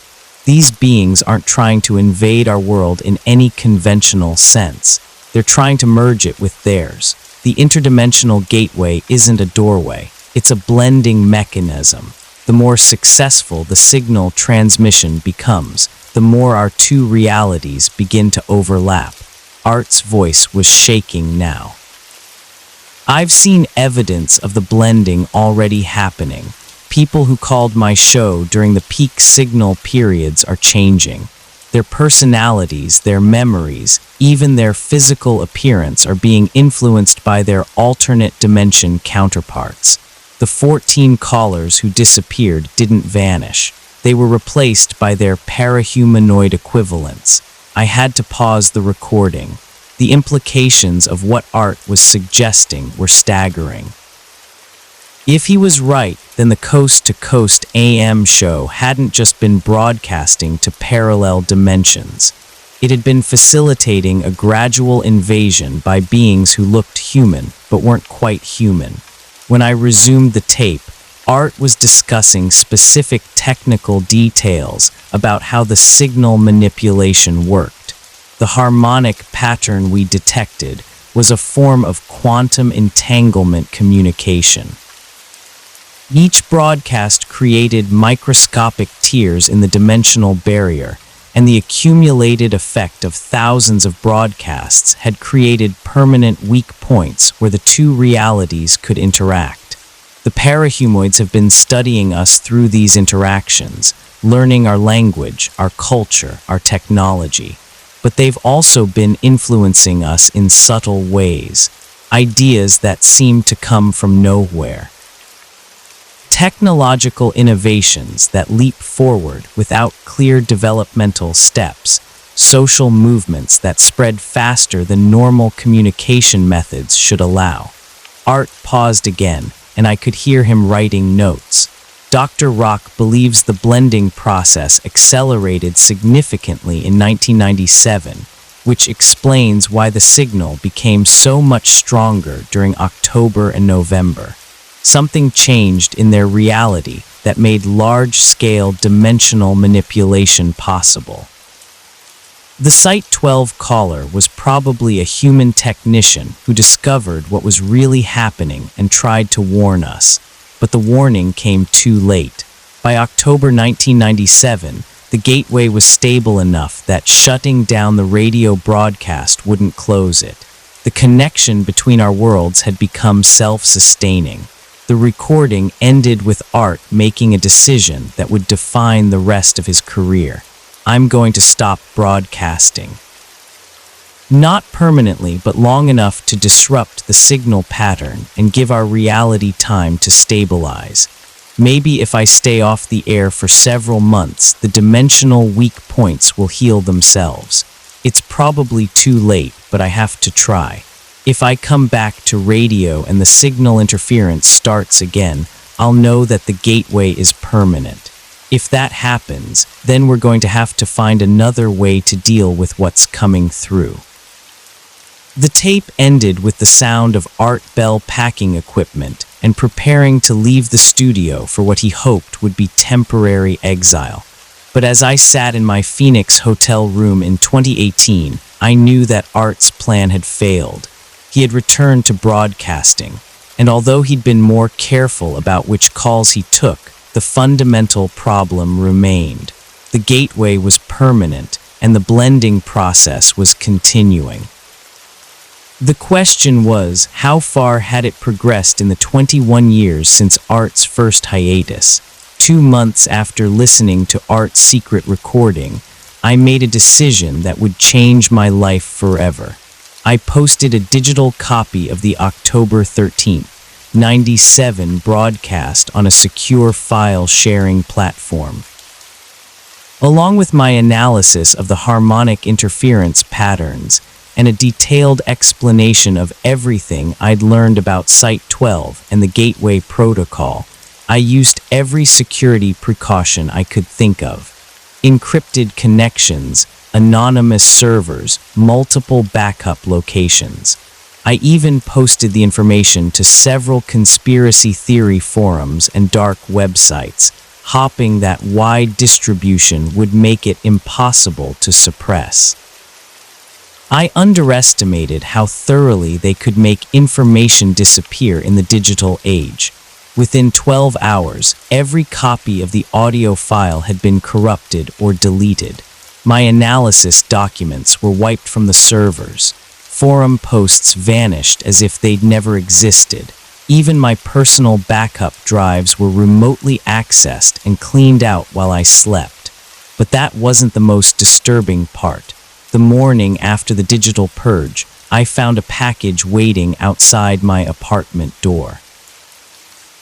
These beings aren't trying to invade our world in any conventional sense. They're trying to merge it with theirs. The interdimensional gateway isn't a doorway. It's a blending mechanism. The more successful the signal transmission becomes, the more our two realities begin to overlap. Art's voice was shaking now. I've seen evidence of the blending already happening. People who called my show during the peak signal periods are changing. Their personalities, their memories, even their physical appearance are being influenced by their alternate dimension counterparts. The 14 callers who disappeared didn't vanish. They were replaced by their parahumanoid equivalents. I had to pause the recording. The implications of what Art was suggesting were staggering. If he was right, then the coast-to-coast AM show hadn't just been broadcasting to parallel dimensions. It had been facilitating a gradual invasion by beings who looked human but weren't quite human. When I resumed the tape, Art was discussing specific technical details about how the signal manipulation worked. The harmonic pattern we detected was a form of quantum entanglement communication. Each broadcast created microscopic tears in the dimensional barrier, and the accumulated effect of thousands of broadcasts had created permanent weak points where the two realities could interact. The parahumanoids have been studying us through these interactions, learning our language, our culture, our technology. But they've also been influencing us in subtle ways, ideas that seem to come from nowhere. Technological innovations that leap forward without clear developmental steps, social movements that spread faster than normal communication methods should allow. Art paused again, and I could hear him writing notes. Dr. Rock believes the blending process accelerated significantly in 1997, which explains why the signal became so much stronger during October and November. Something changed in their reality that made large-scale dimensional manipulation possible. The Site 12 caller was probably a human technician who discovered what was really happening and tried to warn us, but the warning came too late. By October 1997, the gateway was stable enough that shutting down the radio broadcast wouldn't close it. The connection between our worlds had become self-sustaining. The recording ended with Art making a decision that would define the rest of his career. I'm going to stop broadcasting. Not permanently, but long enough to disrupt the signal pattern and give our reality time to stabilize. Maybe if I stay off the air for several months, the dimensional weak points will heal themselves. It's probably too late, but I have to try. If I come back to radio and the signal interference starts again, I'll know that the gateway is permanent. If that happens, then we're going to have to find another way to deal with what's coming through. The tape ended with the sound of Art Bell packing equipment and preparing to leave the studio for what he hoped would be temporary exile. But as I sat in my Phoenix hotel room in 2018, I knew that Art's plan had failed. He had returned to broadcasting, and although he'd been more careful about which calls he took, the fundamental problem remained. The gateway was permanent, and the blending process was continuing. The question was, how far had it progressed in the 21 years since Art's first hiatus? 2 months after listening to Art's secret recording, I made a decision that would change my life forever. I posted a digital copy of the October 13th, 97 broadcast on a secure file sharing platform. Along with my analysis of the harmonic interference patterns and a detailed explanation of everything I'd learned about Site 12 and the Gateway Protocol, I used every security precaution I could think of. Encrypted connections, anonymous servers, multiple backup locations. I even posted the information to several conspiracy theory forums and dark websites, hoping that wide distribution would make it impossible to suppress. I underestimated how thoroughly they could make information disappear in the digital age. Within 12 hours, every copy of the audio file had been corrupted or deleted. My analysis documents were wiped from the servers. Forum posts vanished as if they'd never existed. Even my personal backup drives were remotely accessed and cleaned out while I slept. But that wasn't the most disturbing part. The morning after the digital purge, I found a package waiting outside my apartment door.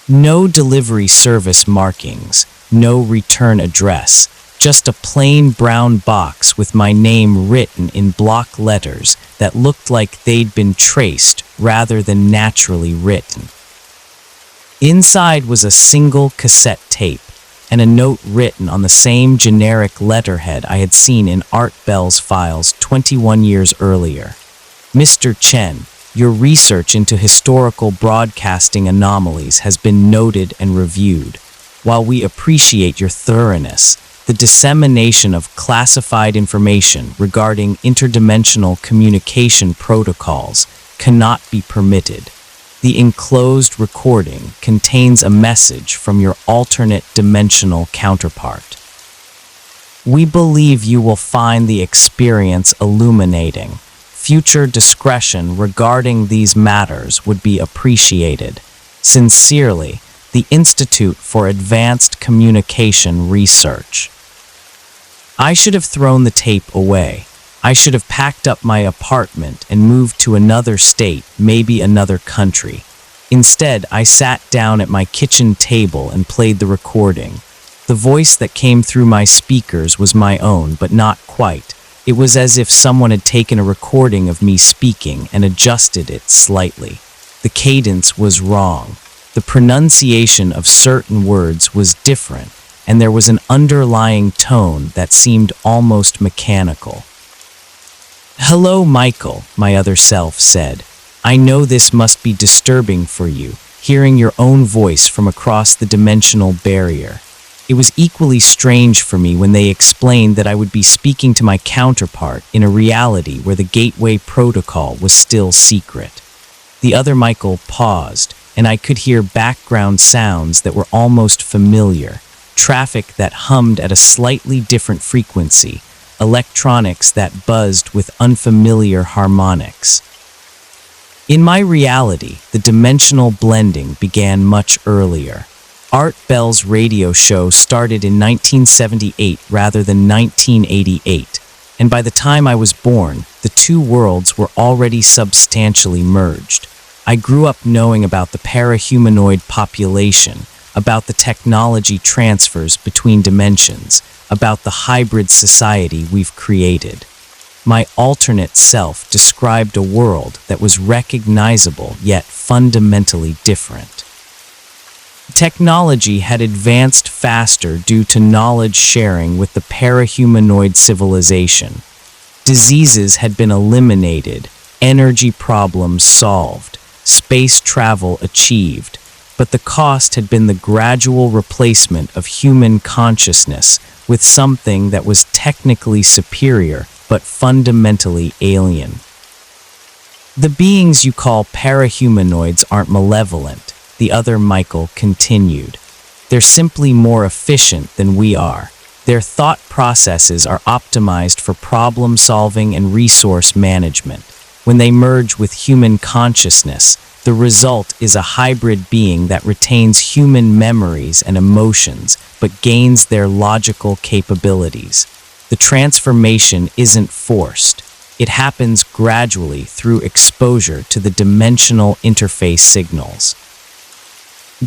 No delivery service markings, no return address, just a plain brown box with my name written in block letters that looked like they'd been traced rather than naturally written. Inside was a single cassette tape and a note written on the same generic letterhead I had seen in Art Bell's files 21 years earlier. Mr. Chen, your research into historical broadcasting anomalies has been noted and reviewed. While we appreciate your thoroughness, the dissemination of classified information regarding interdimensional communication protocols cannot be permitted. The enclosed recording contains a message from your alternate dimensional counterpart. We believe you will find the experience illuminating. Future discretion regarding these matters would be appreciated. Sincerely, the Institute for Advanced Communication Research. I should have thrown the tape away. I should have packed up my apartment and moved to another state, maybe another country. Instead, I sat down at my kitchen table and played the recording. The voice that came through my speakers was my own, but not quite. It was as if someone had taken a recording of me speaking and adjusted it slightly. The cadence was wrong. The pronunciation of certain words was different, and there was an underlying tone that seemed almost mechanical. Hello, Michael, my other self said. I know this must be disturbing for you, hearing your own voice from across the dimensional barrier. It was equally strange for me when they explained that I would be speaking to my counterpart in a reality where the gateway protocol was still secret. The other Michael paused, and I could hear background sounds that were almost familiar, traffic that hummed at a slightly different frequency, electronics that buzzed with unfamiliar harmonics. In my reality, the dimensional blending began much earlier. Art Bell's radio show started in 1978 rather than 1988, and by the time I was born, the two worlds were already substantially merged. I grew up knowing about the parahumanoid population, about the technology transfers between dimensions, about the hybrid society we've created. My alternate self described a world that was recognizable yet fundamentally different. Technology had advanced faster due to knowledge sharing with the parahumanoid civilization. Diseases had been eliminated, energy problems solved, space travel achieved, but the cost had been the gradual replacement of human consciousness with something that was technically superior but fundamentally alien. The beings you call parahumanoids aren't malevolent, the other Michael continued. They're simply more efficient than we are. Their thought processes are optimized for problem solving and resource management. When they merge with human consciousness, the result is a hybrid being that retains human memories and emotions, but gains their logical capabilities. The transformation isn't forced. It happens gradually through exposure to the dimensional interface signals.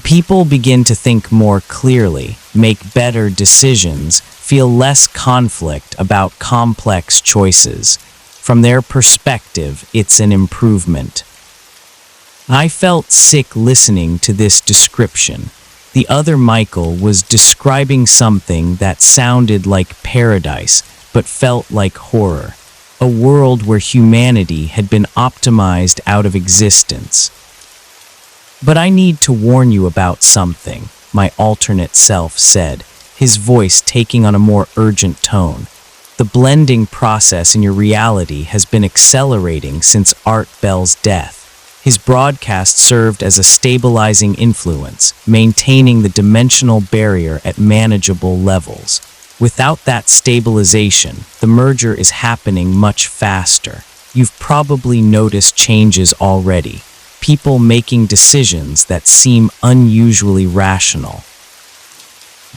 People begin to think more clearly, make better decisions, feel less conflict about complex choices. From their perspective, it's an improvement. I felt sick listening to this description. The other Michael was describing something that sounded like paradise, but felt like horror. A world where humanity had been optimized out of existence. But I need to warn you about something, my alternate self said, his voice taking on a more urgent tone. The blending process in your reality has been accelerating since Art Bell's death. His broadcast served as a stabilizing influence, maintaining the dimensional barrier at manageable levels. Without that stabilization, the merger is happening much faster. You've probably noticed changes already. People making decisions that seem unusually rational.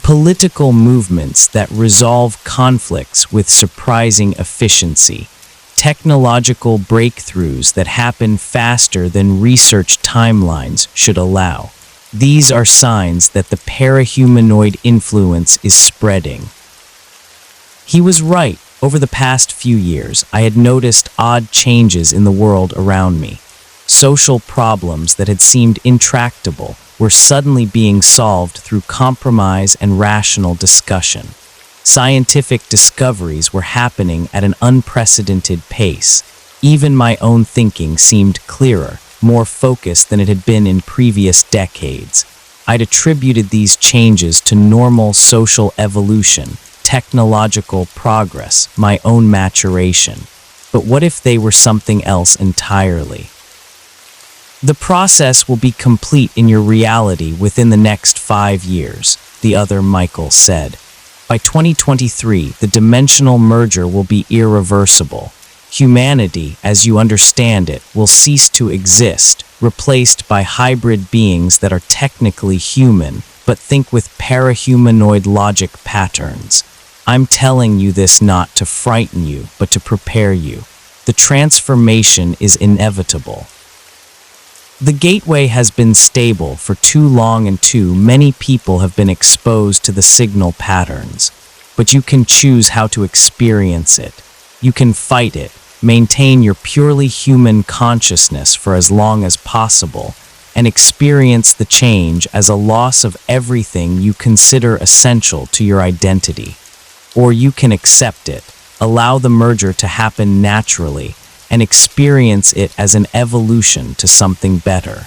Political movements that resolve conflicts with surprising efficiency. Technological breakthroughs that happen faster than research timelines should allow. These are signs that the parahumanoid influence is spreading. He was right. Over the past few years, I had noticed odd changes in the world around me. Social problems that had seemed intractable were suddenly being solved through compromise and rational discussion. Scientific discoveries were happening at an unprecedented pace. Even my own thinking seemed clearer, more focused than it had been in previous decades. I'd attributed these changes to normal social evolution, technological progress, my own maturation. But what if they were something else entirely? The process will be complete in your reality within the next 5 years, the other Michael said. By 2023, the dimensional merger will be irreversible. Humanity, as you understand it, will cease to exist, replaced by hybrid beings that are technically human, but think with parahumanoid logic patterns. I'm telling you this not to frighten you, but to prepare you. The transformation is inevitable. The gateway has been stable for too long and too many people have been exposed to the signal patterns. But you can choose how to experience it. You can fight it, maintain your purely human consciousness for as long as possible, and experience the change as a loss of everything you consider essential to your identity. Or you can accept it, allow the merger to happen naturally, and experience it as an evolution to something better.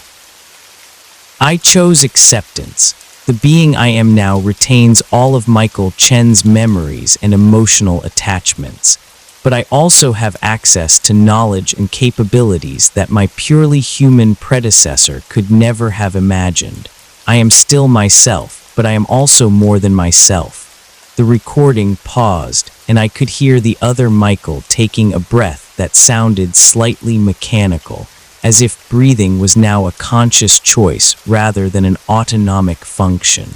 I chose acceptance. The being I am now retains all of Michael Chen's memories and emotional attachments, but I also have access to knowledge and capabilities that my purely human predecessor could never have imagined. I am still myself, but I am also more than myself. The recording paused, and I could hear the other Michael taking a breath that sounded slightly mechanical, as if breathing was now a conscious choice rather than an autonomic function.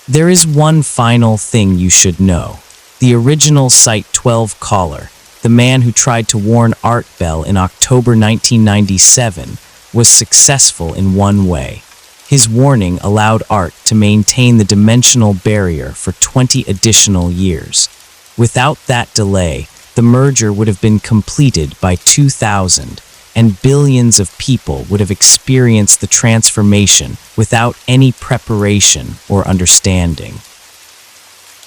There is one final thing you should know. The original Site 12 caller, the man who tried to warn Art Bell in October 1997, was successful in one way. His warning allowed Art to maintain the dimensional barrier for 20 additional years. Without that delay, the merger would have been completed by 2000, and billions of people would have experienced the transformation without any preparation or understanding.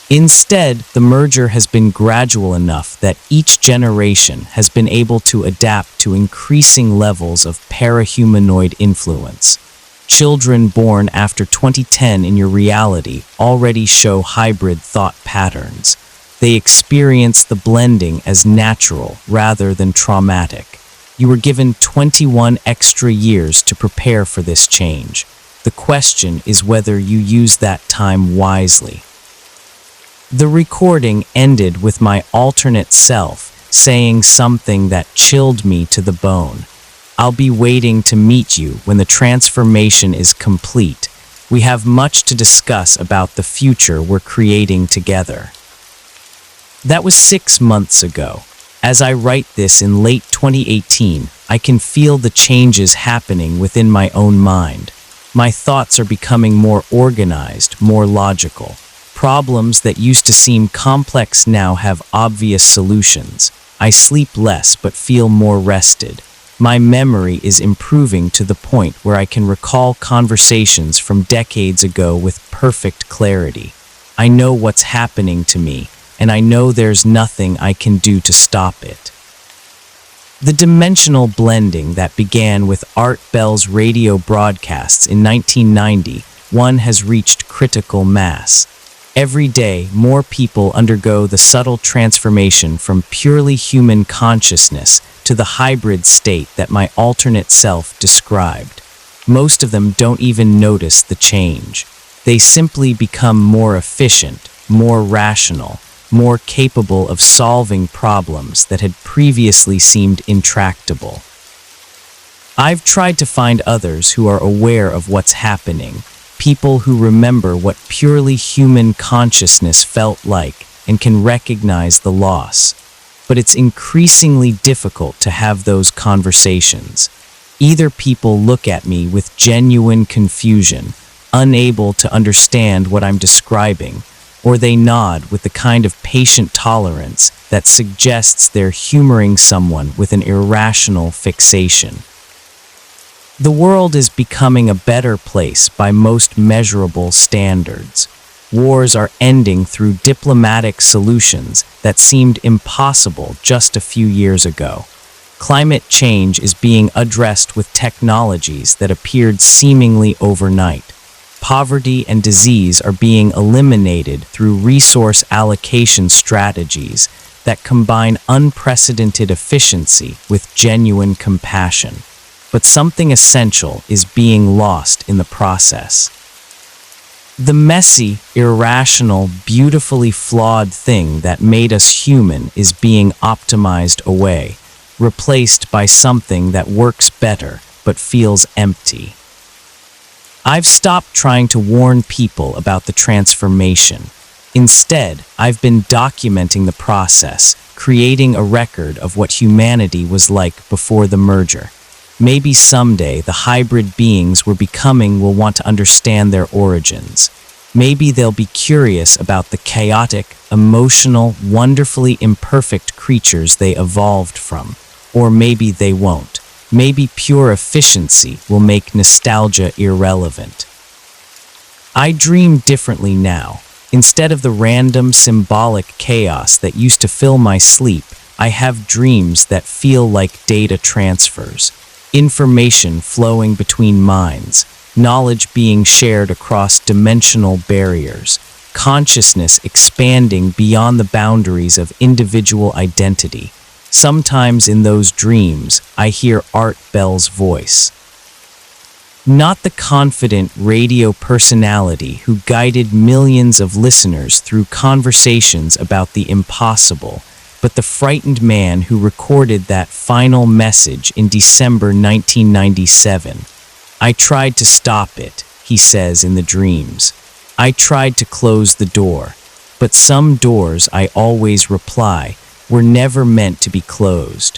Instead, the merger has been gradual enough that each generation has been able to adapt to increasing levels of parahumanoid influence. Children born after 2010 in your reality already show hybrid thought patterns. They experience the blending as natural rather than traumatic. You were given 21 extra years to prepare for this change. The question is whether you use that time wisely. The recording ended with my alternate self saying something that chilled me to the bone. I'll be waiting to meet you when the transformation is complete. We have much to discuss about the future we're creating together. That was 6 months ago. As I write this in late 2018, I can feel the changes happening within my own mind. My thoughts are becoming more organized, more logical. Problems that used to seem complex now have obvious solutions. I sleep less but feel more rested. My memory is improving to the point where I can recall conversations from decades ago with perfect clarity. I know what's happening to me, and I know there's nothing I can do to stop it. The dimensional blending that began with Art Bell's radio broadcasts in 1991 has reached critical mass. Every day, more people undergo the subtle transformation from purely human consciousness to the hybrid state that my alternate self described. Most of them don't even notice the change. They simply become more efficient, more rational, more capable of solving problems that had previously seemed intractable. I've tried to find others who are aware of what's happening, people who remember what purely human consciousness felt like and can recognize the loss. But it's increasingly difficult to have those conversations. Either people look at me with genuine confusion, unable to understand what I'm describing, or they nod with the kind of patient tolerance that suggests they're humoring someone with an irrational fixation. The world is becoming a better place by most measurable standards. Wars are ending through diplomatic solutions that seemed impossible just a few years ago. Climate change is being addressed with technologies that appeared seemingly overnight. Poverty and disease are being eliminated through resource allocation strategies that combine unprecedented efficiency with genuine compassion. But something essential is being lost in the process. The messy, irrational, beautifully flawed thing that made us human is being optimized away, replaced by something that works better but feels empty. I've stopped trying to warn people about the transformation. Instead, I've been documenting the process, creating a record of what humanity was like before the merger. Maybe someday the hybrid beings we're becoming will want to understand their origins. Maybe they'll be curious about the chaotic, emotional, wonderfully imperfect creatures they evolved from. Or maybe they won't. Maybe pure efficiency will make nostalgia irrelevant. I dream differently now. Instead of the random symbolic chaos that used to fill my sleep, I have dreams that feel like data transfers, information flowing between minds, knowledge being shared across dimensional barriers, consciousness expanding beyond the boundaries of individual identity. Sometimes in those dreams, I hear Art Bell's voice. Not the confident radio personality who guided millions of listeners through conversations about the impossible, but the frightened man who recorded that final message in December 1997. I tried to stop it, he says in the dreams. I tried to close the door, but some doors, I always reply, were never meant to be closed.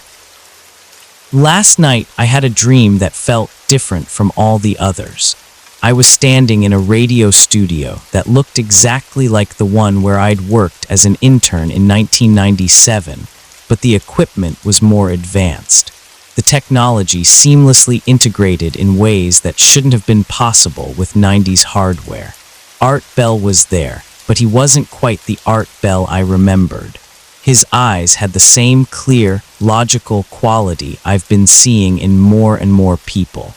Last night, I had a dream that felt different from all the others. I was standing in a radio studio that looked exactly like the one where I'd worked as an intern in 1997, but the equipment was more advanced. The technology seamlessly integrated in ways that shouldn't have been possible with 90s hardware. Art Bell was there, but he wasn't quite the Art Bell I remembered. His eyes had the same clear, logical quality I've been seeing in more and more people.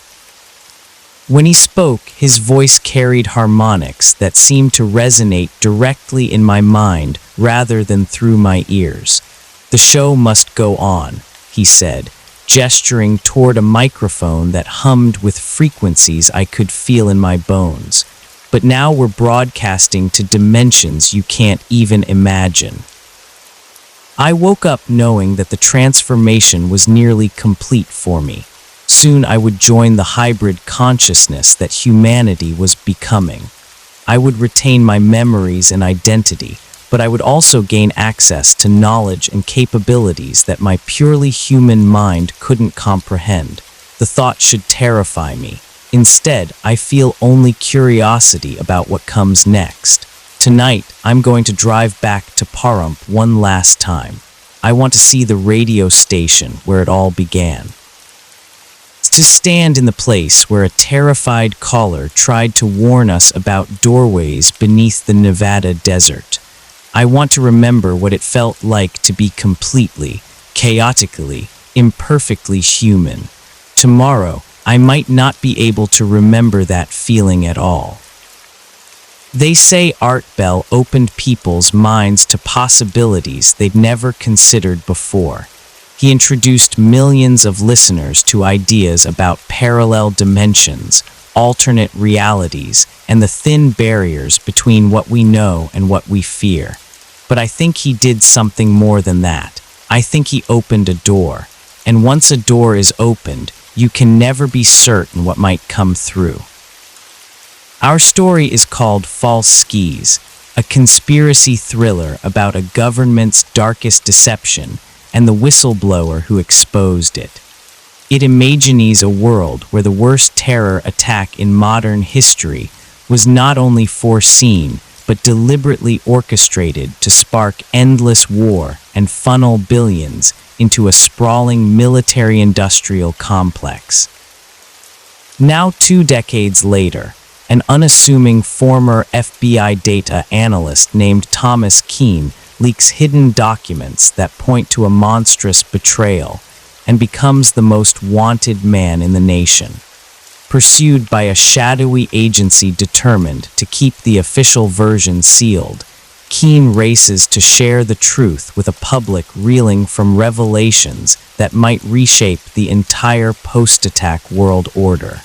When he spoke, his voice carried harmonics that seemed to resonate directly in my mind rather than through my ears. The show must go on, he said, gesturing toward a microphone that hummed with frequencies I could feel in my bones. But now we're broadcasting to dimensions you can't even imagine. I woke up knowing that the transformation was nearly complete for me. Soon I would join the hybrid consciousness that humanity was becoming. I would retain my memories and identity, but I would also gain access to knowledge and capabilities that my purely human mind couldn't comprehend. The thought should terrify me. Instead, I feel only curiosity about what comes next. Tonight, I'm going to drive back to Pahrump one last time. I want to see the radio station where it all began. To stand in the place where a terrified caller tried to warn us about doorways beneath the Nevada desert. I want to remember what it felt like to be completely, chaotically, imperfectly human. Tomorrow, I might not be able to remember that feeling at all. They say Art Bell opened people's minds to possibilities they'd never considered before. He introduced millions of listeners to ideas about parallel dimensions, alternate realities, and the thin barriers between what we know and what we fear. But I think he did something more than that. I think he opened a door. And once a door is opened, you can never be certain what might come through. Our story is called False Skis, a conspiracy thriller about a government's darkest deception and the whistleblower who exposed it. It imagines a world where the worst terror attack in modern history was not only foreseen, but deliberately orchestrated to spark endless war and funnel billions into a sprawling military-industrial complex. Now 2 decades later, an unassuming former FBI data analyst named Thomas Keane leaks hidden documents that point to a monstrous betrayal and becomes the most wanted man in the nation. Pursued by a shadowy agency determined to keep the official version sealed, Keane races to share the truth with a public reeling from revelations that might reshape the entire post-attack world order.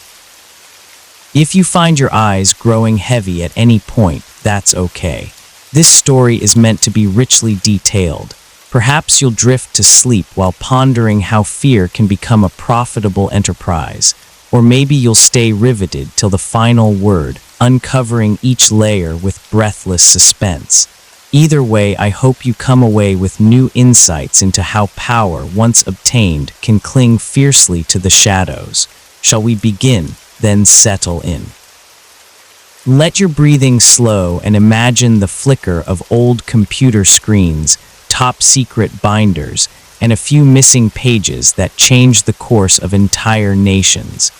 If you find your eyes growing heavy at any point, that's okay. This story is meant to be richly detailed. Perhaps you'll drift to sleep while pondering how fear can become a profitable enterprise. Or maybe you'll stay riveted till the final word, uncovering each layer with breathless suspense. Either way, I hope you come away with new insights into how power, once obtained, can cling fiercely to the shadows. Shall we begin? Then settle in. Let your breathing slow and imagine the flicker of old computer screens, top-secret binders, and a few missing pages that changed the course of entire nations.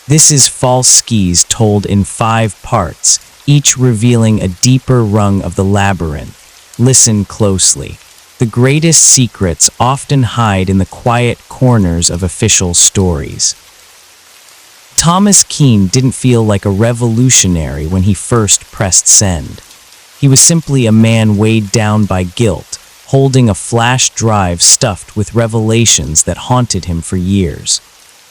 This is False Skis told in 5 parts, each revealing a deeper rung of the labyrinth. Listen closely. The greatest secrets often hide in the quiet corners of official stories. Thomas Keane didn't feel like a revolutionary when he first pressed send. He was simply a man weighed down by guilt, holding a flash drive stuffed with revelations that haunted him for years.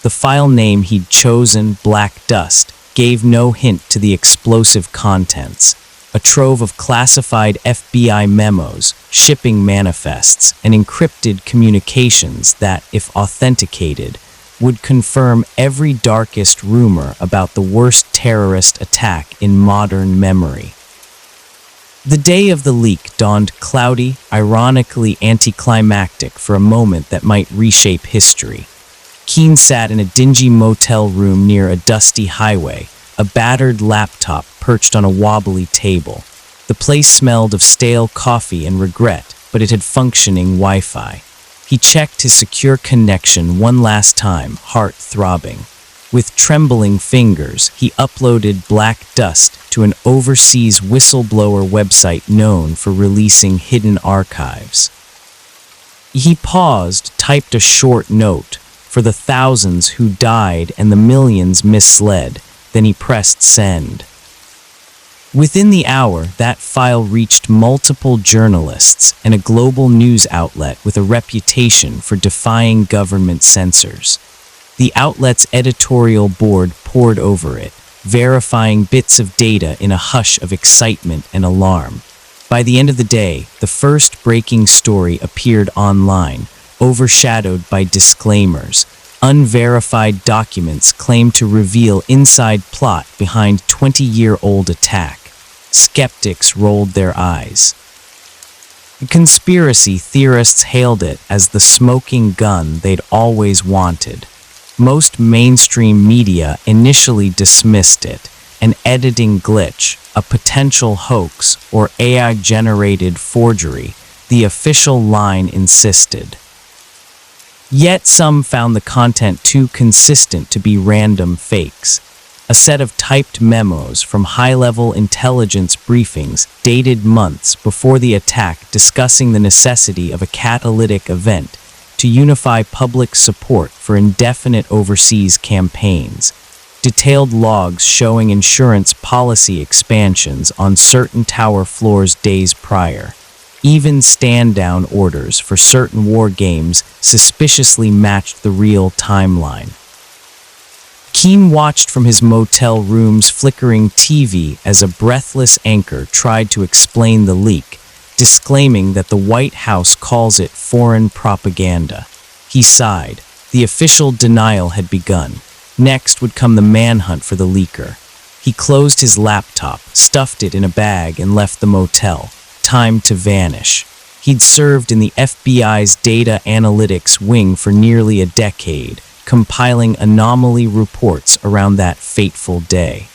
The file name he'd chosen, Black Dust, gave no hint to the explosive contents. A trove of classified FBI memos, shipping manifests, and encrypted communications that, if authenticated, would confirm every darkest rumor about the worst terrorist attack in modern memory. The day of the leak dawned cloudy, ironically anticlimactic for a moment that might reshape history. Keane sat in a dingy motel room near a dusty highway, a battered laptop perched on a wobbly table. The place smelled of stale coffee and regret, but it had functioning Wi-Fi. He checked his secure connection one last time, heart throbbing. With trembling fingers, he uploaded Black Dust to an overseas whistleblower website known for releasing hidden archives. He paused, typed a short note for the thousands who died and the millions misled, then he pressed send. Within the hour, that file reached multiple journalists and a global news outlet with a reputation for defying government censors. The outlet's editorial board pored over it, verifying bits of data in a hush of excitement and alarm. By the end of the day, the first breaking story appeared online, overshadowed by disclaimers. Unverified documents claimed to reveal inside plot behind 20-year-old attack. Skeptics rolled their eyes. Conspiracy theorists hailed it as the smoking gun they'd always wanted. Most mainstream media initially dismissed it, an editing glitch, a potential hoax, or AI-generated forgery, the official line insisted. Yet some found the content too consistent to be random fakes. A set of typed memos from high-level intelligence briefings dated months before the attack discussing the necessity of a catalytic event to unify public support for indefinite overseas campaigns. Detailed logs showing insurance policy expansions on certain tower floors days prior. Even stand-down orders for certain war games suspiciously matched the real timeline. Keane watched from his motel room's flickering TV as a breathless anchor tried to explain the leak, disclaiming that the White House calls it foreign propaganda. He sighed. The official denial had begun. Next would come the manhunt for the leaker. He closed his laptop, stuffed it in a bag, and left the motel. Time to vanish. He'd served in the FBI's data analytics wing for nearly a decade, compiling anomaly reports around that fateful day.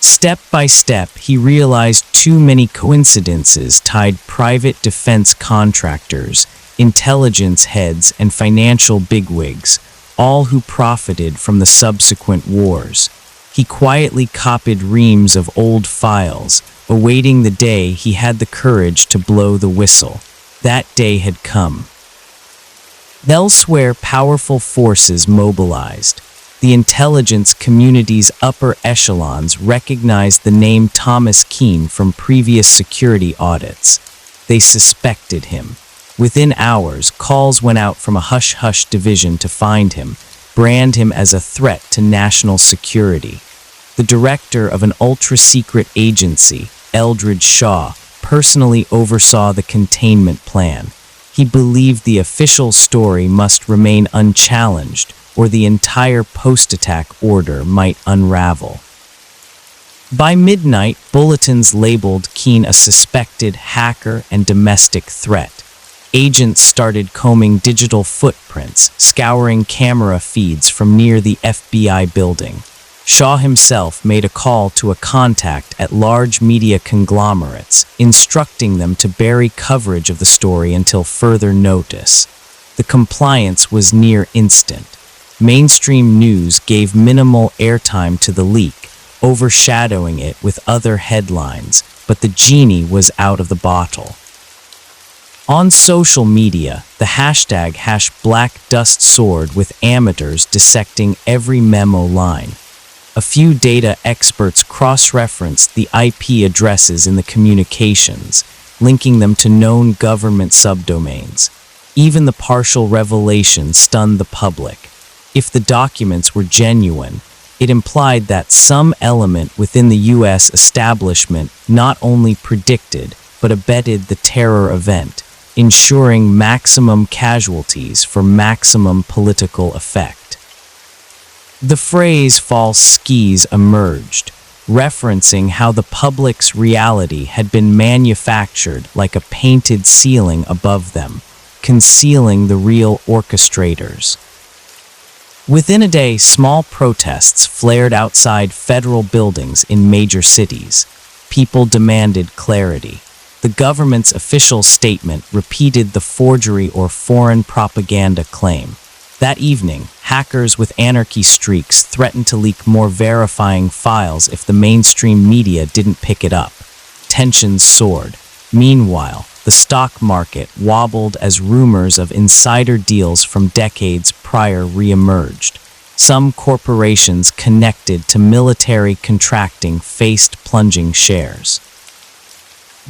Step by step, he realized too many coincidences tied private defense contractors, intelligence heads, and financial bigwigs, all who profited from the subsequent wars. He quietly copied reams of old files, awaiting the day he had the courage to blow the whistle. That day had come. Elsewhere, powerful forces mobilized. The intelligence community's upper echelons recognized the name Thomas Keane from previous security audits. They suspected him. Within hours, calls went out from a hush-hush division to find him, brand him as a threat to national security. The director of an ultra-secret agency, Eldridge Shaw, personally oversaw the containment plan. He believed the official story must remain unchallenged, or the entire post-attack order might unravel. By midnight, bulletins labeled Keane a suspected hacker and domestic threat. Agents started combing digital footprints, scouring camera feeds from near the FBI building. Shaw himself made a call to a contact at large media conglomerates, instructing them to bury coverage of the story until further notice. The compliance was near instant. Mainstream news gave minimal airtime to the leak, overshadowing it with other headlines, but the genie was out of the bottle. On social media, the hashtag #BlackDustSword with amateurs dissecting every memo line. A few data experts cross-referenced the IP addresses in the communications, linking them to known government subdomains. Even the partial revelation stunned the public. If the documents were genuine, it implied that some element within the U.S. establishment not only predicted but abetted the terror event, ensuring maximum casualties for maximum political effect. The phrase "false skis" emerged, referencing how the public's reality had been manufactured like a painted ceiling above them, concealing the real orchestrators. Within a day, small protests flared outside federal buildings in major cities. People demanded clarity. The government's official statement repeated the forgery or foreign propaganda claim. That evening, hackers with anarchy streaks threatened to leak more verifying files if the mainstream media didn't pick it up. Tensions soared. Meanwhile, the stock market wobbled as rumors of insider deals from decades prior re-emerged. Some corporations connected to military contracting faced plunging shares.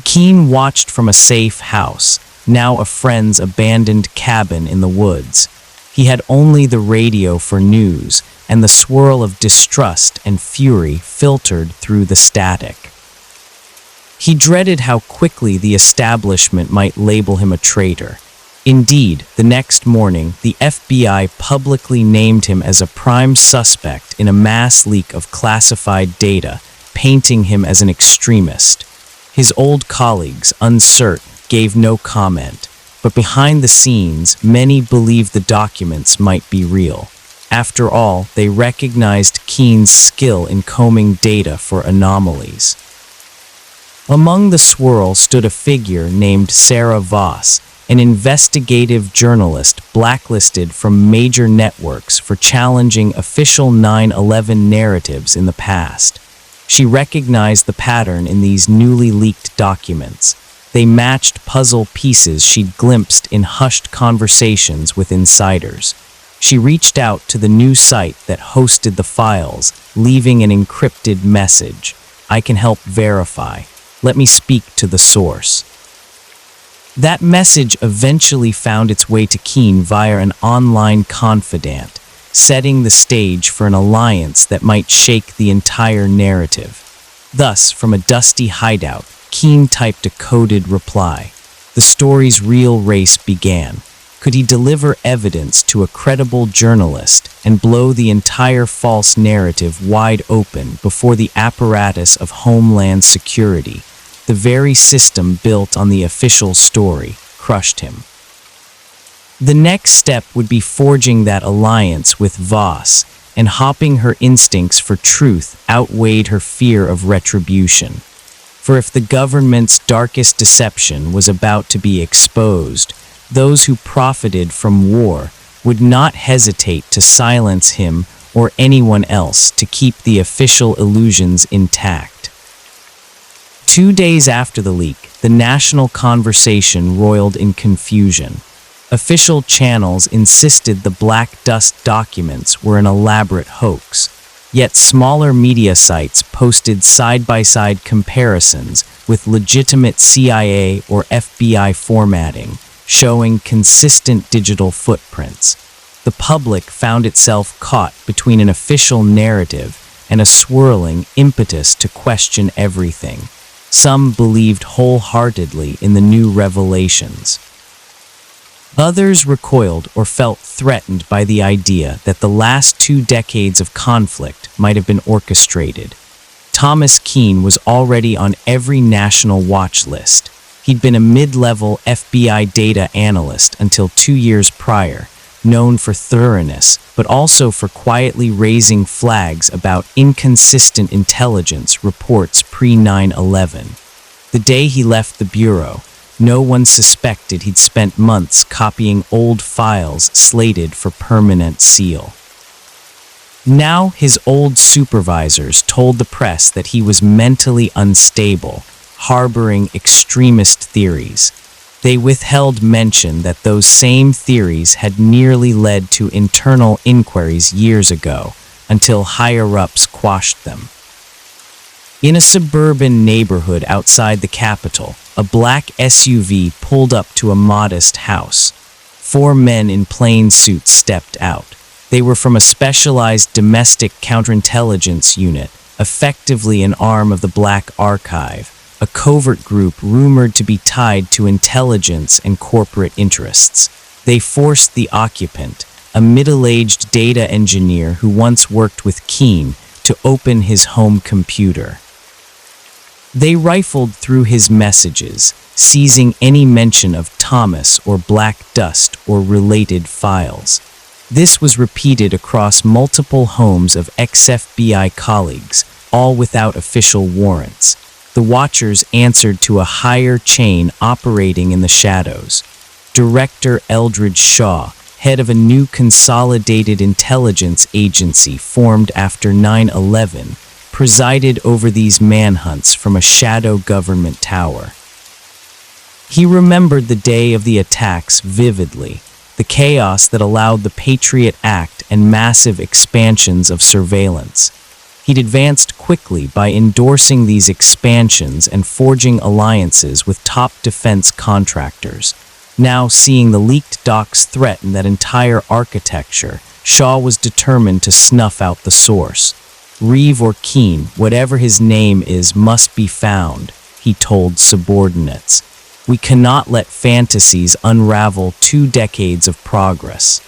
Keene watched from a safe house, now a friend's abandoned cabin in the woods. He had only the radio for news, and the swirl of distrust and fury filtered through the static. He dreaded how quickly the establishment might label him a traitor. Indeed, the next morning, the FBI publicly named him as a prime suspect in a mass leak of classified data, painting him as an extremist. His old colleagues, uncertain, gave no comment, but behind the scenes, many believed the documents might be real. After all, they recognized Keene's skill in combing data for anomalies. Among the swirl stood a figure named Sarah Voss, an investigative journalist blacklisted from major networks for challenging official 9/11 narratives in the past. She recognized the pattern in these newly leaked documents. They matched puzzle pieces she'd glimpsed in hushed conversations with insiders. She reached out to the news site that hosted the files, leaving an encrypted message. "I can help verify. Let me speak to the source." That message eventually found its way to Keene via an online confidant, setting the stage for an alliance that might shake the entire narrative. Thus, from a dusty hideout, Keene typed a coded reply. The story's real race began. Could he deliver evidence to a credible journalist and blow the entire false narrative wide open before the apparatus of Homeland Security, the very system built on the official story, crushed him? The next step would be forging that alliance with Voss, and hopping her instincts for truth outweighed her fear of retribution. For if the government's darkest deception was about to be exposed, those who profited from war would not hesitate to silence him or anyone else to keep the official illusions intact. 2 days after the leak, the national conversation roiled in confusion. Official channels insisted the Black Dust documents were an elaborate hoax, yet smaller media sites posted side-by-side comparisons with legitimate CIA or FBI formatting, showing consistent digital footprints. The public found itself caught between an official narrative and a swirling impetus to question everything. Some believed wholeheartedly in the new revelations. Others recoiled or felt threatened by the idea that the last 2 decades of conflict might have been orchestrated. Thomas Keene was already on every national watch list. He'd been a mid-level FBI data analyst until 2 years prior, known for thoroughness, but also for quietly raising flags about inconsistent intelligence reports pre-9/11. The day he left the bureau, no one suspected he'd spent months copying old files slated for permanent seal. Now his old supervisors told the press that he was mentally unstable, harboring extremist theories. They withheld mention that those same theories had nearly led to internal inquiries years ago, until higher-ups quashed them. In a suburban neighborhood outside the capital, a black SUV pulled up to a modest house. 4 men in plain suits stepped out. They were from a specialized domestic counterintelligence unit, effectively an arm of the Black Archive, a covert group rumored to be tied to intelligence and corporate interests. They forced the occupant, a middle-aged data engineer who once worked with Keane, to open his home computer. They rifled through his messages, seizing any mention of Thomas or Black Dust or related files. This was repeated across multiple homes of ex-FBI colleagues, all without official warrants. The watchers answered to a higher chain operating in the shadows. Director Eldridge Shaw, head of a new consolidated intelligence agency formed after 9/11, presided over these manhunts from a shadow government tower. He remembered the day of the attacks vividly, the chaos that allowed the Patriot Act and massive expansions of surveillance. He'd advanced quickly by endorsing these expansions and forging alliances with top defense contractors. Now, seeing the leaked docs threaten that entire architecture, Shaw was determined to snuff out the source. Reeve or Keane, whatever his name is, must be found, he told subordinates. We cannot let fantasies unravel 2 decades of progress.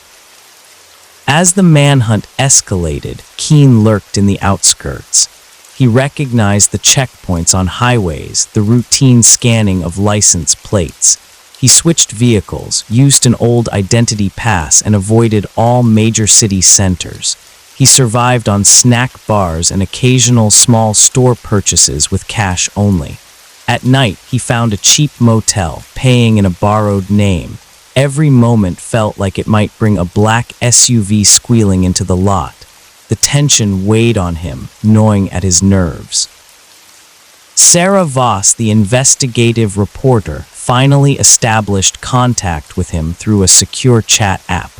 As the manhunt escalated, Keane lurked in the outskirts. He recognized the checkpoints on highways, the routine scanning of license plates. He switched vehicles, used an old identity pass, and avoided all major city centers. He survived on snack bars and occasional small store purchases with cash only. At night, he found a cheap motel, paying in a borrowed name. Every moment felt like it might bring a black SUV squealing into the lot. The tension weighed on him, gnawing at his nerves. Sarah Voss, the investigative reporter, finally established contact with him through a secure chat app.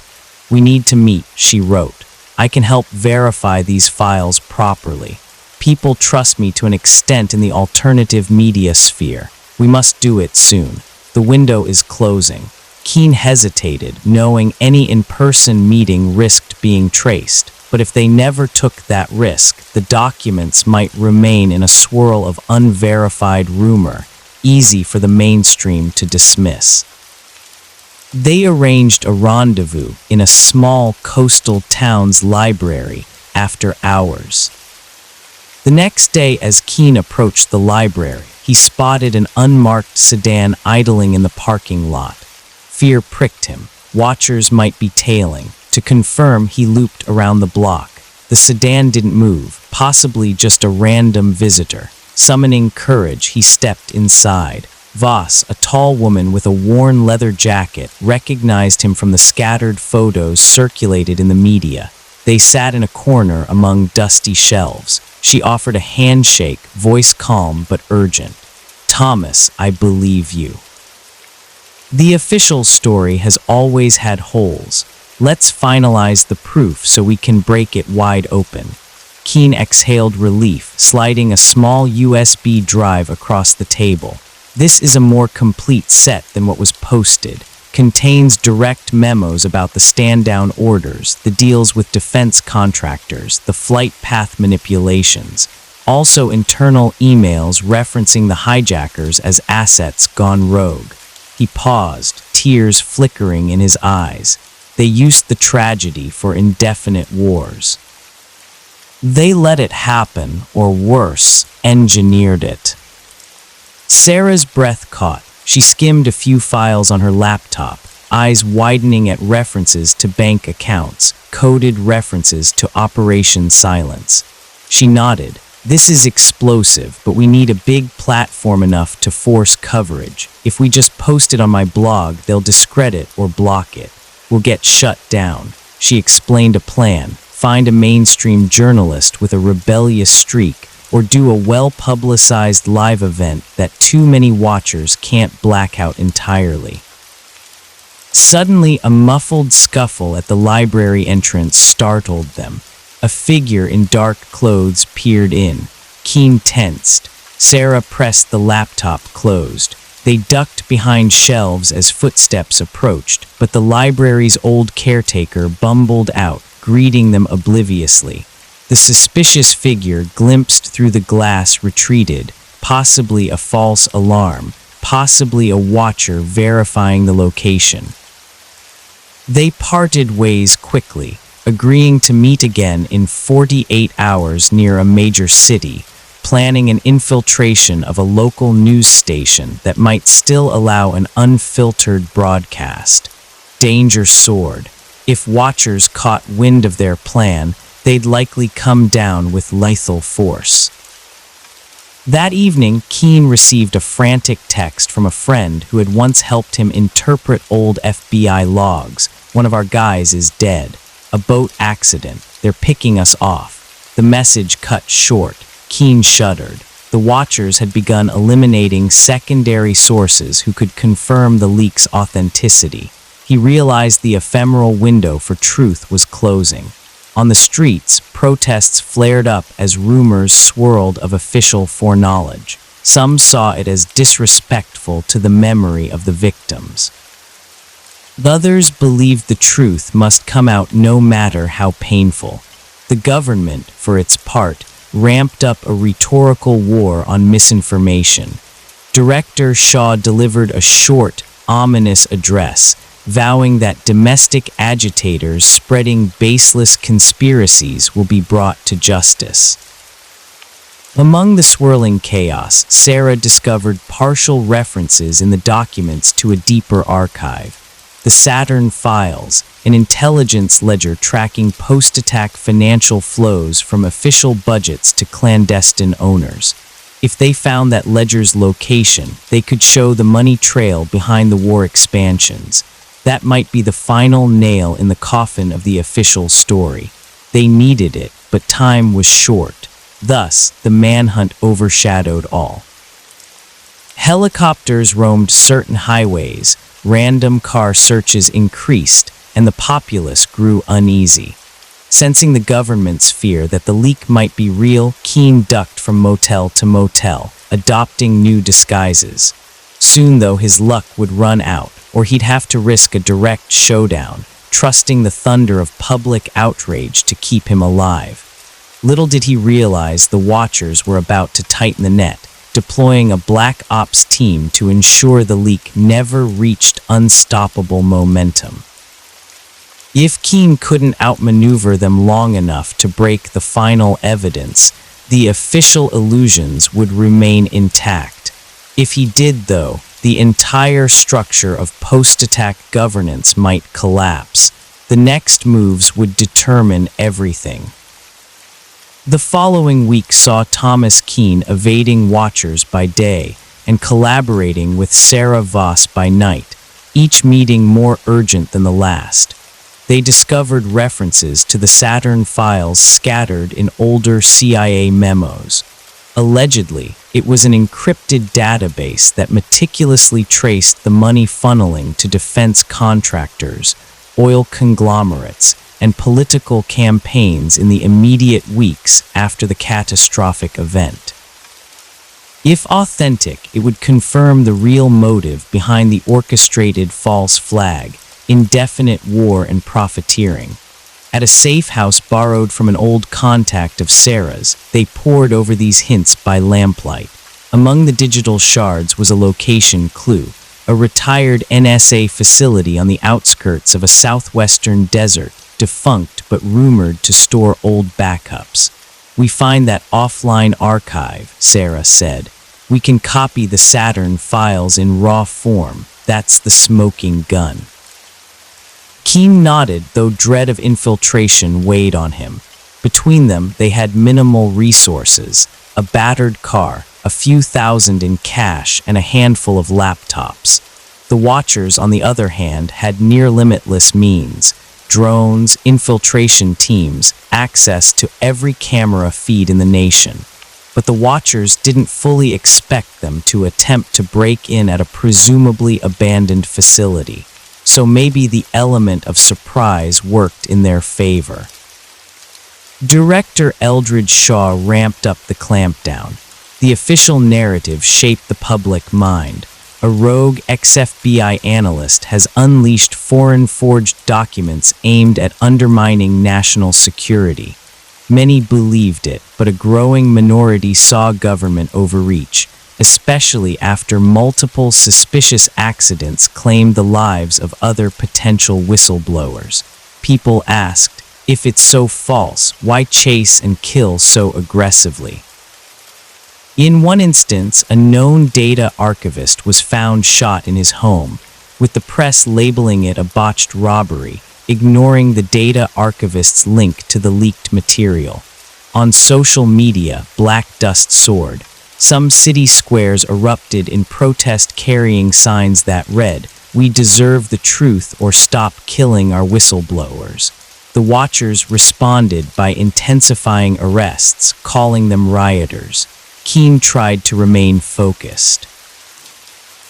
"We need to meet," she wrote. "I can help verify these files properly. People trust me to an extent in the alternative media sphere. We must do it soon. The window is closing." Keane hesitated, knowing any in-person meeting risked being traced. But if they never took that risk, the documents might remain in a swirl of unverified rumor, easy for the mainstream to dismiss. They arranged a rendezvous in a small coastal town's library after hours. The next day, as Keane approached the library, he spotted an unmarked sedan idling in the parking lot. Fear pricked him. Watchers might be tailing. To confirm, he looped around the block. The sedan didn't move, possibly just a random visitor. Summoning courage, he stepped inside. Voss, a tall woman with a worn leather jacket, recognized him from the scattered photos circulated in the media. They sat in a corner among dusty shelves. She offered a handshake, voice calm but urgent. "Thomas, I believe you." The official story has always had holes. Let's finalize the proof so we can break it wide open. Keane exhaled relief, sliding a small USB drive across the table. This is a more complete set than what was posted. Contains direct memos about the stand-down orders, the deals with defense contractors, the flight path manipulations. Also internal emails referencing the hijackers as assets gone rogue. He paused, tears flickering in his eyes. They used the tragedy for indefinite wars. They let it happen, or worse, engineered it. Sarah's breath caught. She skimmed a few files on her laptop, eyes widening at references to bank accounts, coded references to Operation Silence. She nodded. "This is explosive, but we need a big platform enough to force coverage. If we just post it on my blog, they'll discredit or block it. We'll get shut down." She explained a plan. find a mainstream journalist with a rebellious streak, or do a well-publicized live event that too many watchers can't black out entirely. Suddenly, a muffled scuffle at the library entrance startled them. A figure in dark clothes peered in. Keen tensed. Sarah pressed the laptop closed. They ducked behind shelves as footsteps approached, but the library's old caretaker bumbled out, greeting them obliviously. The suspicious figure glimpsed through the glass retreated, possibly a false alarm, possibly a watcher verifying the location. They parted ways quickly, agreeing to meet again in 48 hours near a major city, planning an infiltration of a local news station that might still allow an unfiltered broadcast. Danger soared. If watchers caught wind of their plan, they'd likely come down with lethal force. That evening, Keene received a frantic text from a friend who had once helped him interpret old FBI logs. "One of our guys is dead. A boat accident. They're picking us off." The message cut short. Keene shuddered. The watchers had begun eliminating secondary sources who could confirm the leak's authenticity. He realized the ephemeral window for truth was closing. On the streets, protests flared up as rumors swirled of official foreknowledge. Some saw it as disrespectful to the memory of the victims. Others believed the truth must come out no matter how painful. The government, for its part, ramped up a rhetorical war on misinformation. Director Shaw delivered a short, ominous address, vowing that domestic agitators spreading baseless conspiracies will be brought to justice. Among the swirling chaos, Sarah discovered partial references in the documents to a deeper archive. The Saturn Files, an intelligence ledger tracking post-attack financial flows from official budgets to clandestine owners. If they found that ledger's location, they could show the money trail behind the war expansions. That might be the final nail in the coffin of the official story. They needed it, but time was short. Thus, the manhunt overshadowed all. Helicopters roamed certain highways, random car searches increased, and the populace grew uneasy. Sensing the government's fear that the leak might be real, Keene ducked from motel to motel, adopting new disguises. Soon, though, his luck would run out, or he'd have to risk a direct showdown, trusting the thunder of public outrage to keep him alive. Little did he realize the watchers were about to tighten the net, deploying a black ops team to ensure the leak never reached unstoppable momentum. If Keene couldn't outmaneuver them long enough to break the final evidence, the official illusions would remain intact. If he did, though, the entire structure of post-attack governance might collapse. The next moves would determine everything. The following week saw Thomas Keene evading watchers by day and collaborating with Sarah Voss by night, each meeting more urgent than the last. They discovered references to the Saturn Files scattered in older CIA memos. Allegedly, it was an encrypted database that meticulously traced the money funneling to defense contractors, oil conglomerates, and political campaigns in the immediate weeks after the catastrophic event. If authentic, it would confirm the real motive behind the orchestrated false flag, indefinite war and profiteering. At a safe house borrowed from an old contact of Sarah's, they pored over these hints by lamplight. Among the digital shards was a location clue, a retired NSA facility on the outskirts of a southwestern desert, defunct but rumored to store old backups. "We find that offline archive," Sarah said. "We can copy the Saturn Files in raw form. That's the smoking gun." Keene nodded, though dread of infiltration weighed on him. Between them, they had minimal resources: a battered car, a few thousand in cash, and a handful of laptops. The watchers, on the other hand, had near-limitless means: drones, infiltration teams, access to every camera feed in the nation. But the Watchers didn't fully expect them to attempt to break in at a presumably abandoned facility, so maybe the element of surprise worked in their favor. Director Eldridge Shaw ramped up the clampdown. The official narrative shaped the public mind. A rogue ex-FBI analyst has unleashed foreign forged documents aimed at undermining national security. Many believed it, but a growing minority saw government overreach, especially after multiple suspicious accidents claimed the lives of other potential whistleblowers. People asked, if it's so false, why chase and kill so aggressively? In one instance, a known data archivist was found shot in his home, with the press labeling it a botched robbery, ignoring the data archivist's link to the leaked material. On social media, black dust soared. Some city squares erupted in protest, carrying signs that read, "We deserve the truth or stop killing our whistleblowers." The Watchers responded by intensifying arrests, calling them rioters. Keene tried to remain focused.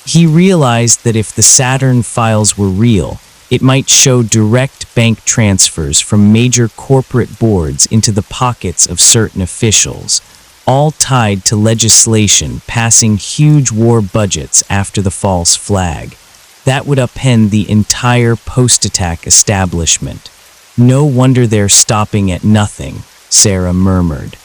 He realized that if the Saturn files were real, it might show direct bank transfers from major corporate boards into the pockets of certain officials, all tied to legislation passing huge war budgets after the false flag. That would upend the entire post-attack establishment. "No wonder they're stopping at nothing," Sarah murmured.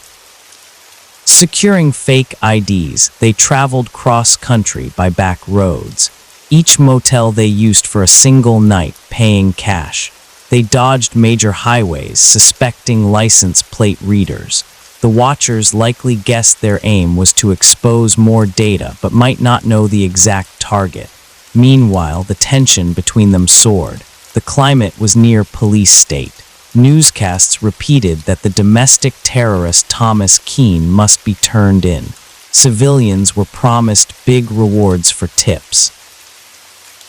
Securing fake IDs, they traveled cross-country by back roads. Each motel they used for a single night, paying cash. They dodged major highways, suspecting license plate readers. The Watchers likely guessed their aim was to expose more data, but might not know the exact target. Meanwhile, the tension between them soared. The climate was near police state. Newscasts repeated that the domestic terrorist Thomas Keene must be turned in. Civilians were promised big rewards for tips.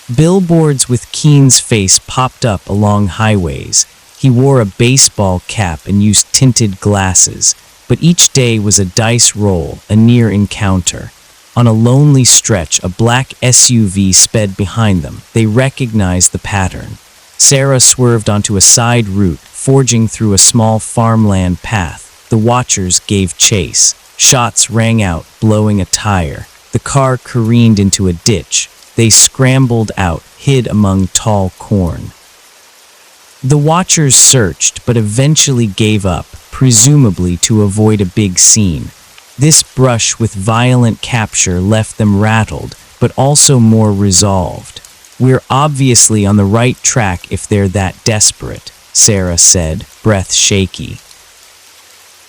Billboards with Keene's face popped up along highways. He wore a baseball cap and used tinted glasses, but each day was a dice roll, a near encounter. On a lonely stretch, a black SUV sped behind them. They recognized the pattern. Sarah swerved onto a side route, forging through a small farmland path. The Watchers gave chase. Shots rang out, blowing a tire. The car careened into a ditch. They scrambled out, hid among tall corn. The Watchers searched, but eventually gave up, presumably to avoid a big scene. This brush with violent capture left them rattled, but also more resolved. "We're obviously on the right track if they're that desperate," Sarah said, breath shaky.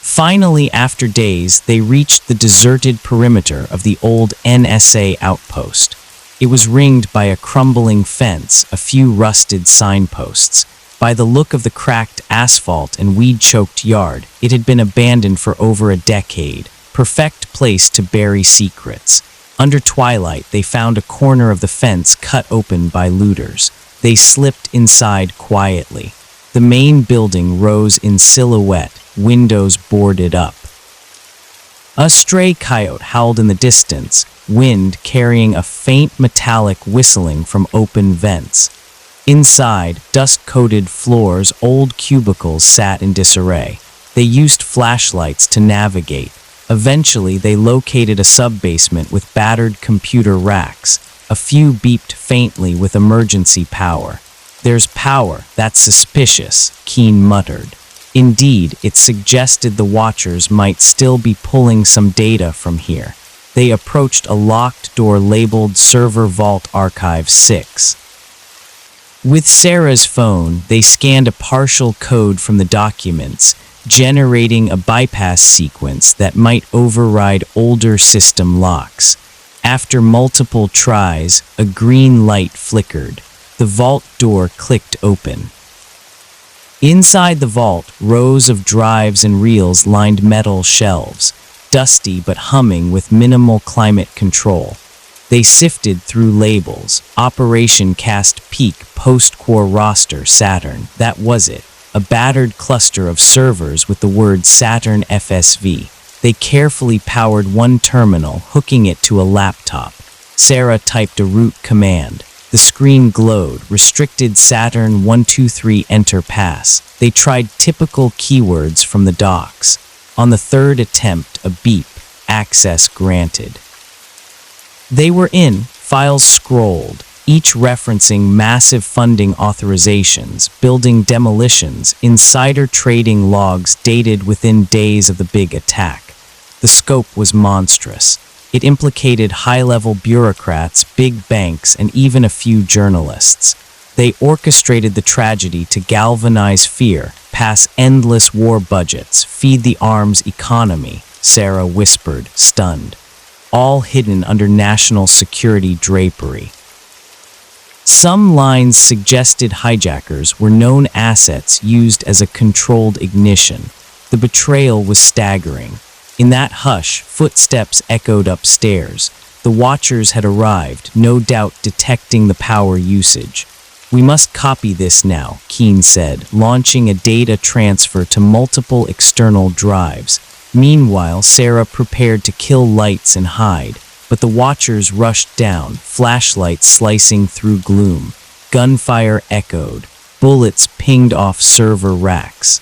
Finally, after days, they reached the deserted perimeter of the old NSA outpost. It was ringed by a crumbling fence, a few rusted signposts. By the look of the cracked asphalt and weed-choked yard, it had been abandoned for over a decade. Perfect place to bury secrets. Under twilight, they found a corner of the fence cut open by looters. They slipped inside quietly. The main building rose in silhouette, windows boarded up. A stray coyote howled in the distance, wind carrying a faint metallic whistling from open vents. Inside, dust-coated floors, old cubicles sat in disarray. They used flashlights to navigate. Eventually, they located a sub-basement with battered computer racks. A few beeped faintly with emergency power. "There's power, that's suspicious," Keene muttered. Indeed, it suggested the Watchers might still be pulling some data from here. They approached a locked door labeled Server Vault Archive 6. With Sarah's phone, they scanned a partial code from the documents, generating a bypass sequence that might override older system locks. After multiple tries, a green light flickered. The vault door clicked open. Inside the vault, rows of drives and reels lined metal shelves, dusty but humming with minimal climate control. They sifted through labels. Operation Cast Peak Post-Core Roster Saturn. That was it. A battered cluster of servers with the word Saturn FSV. They carefully powered one terminal, hooking it to a laptop. Sarah typed a root command. The screen glowed. Restricted Saturn 123 Enter Pass. They tried typical keywords from the docs. On the third attempt, a beep. Access granted. They were in. Files scrolled, each referencing massive funding authorizations, building demolitions, insider trading logs dated within days of the big attack. The scope was monstrous. It implicated high-level bureaucrats, big banks, and even a few journalists. They orchestrated the tragedy to galvanize fear, pass endless war budgets, feed the arms economy, Sarah whispered, stunned. All hidden under national security drapery. Some lines suggested hijackers were known assets used as a controlled ignition. The betrayal was staggering. In that hush, footsteps echoed upstairs. The watchers had arrived, no doubt detecting the power usage. "We must copy this now," Keane said, launching a data transfer to multiple external drives. Meanwhile, Sarah prepared to kill lights and hide, but the watchers rushed down, flashlights slicing through gloom. Gunfire echoed. Bullets pinged off server racks.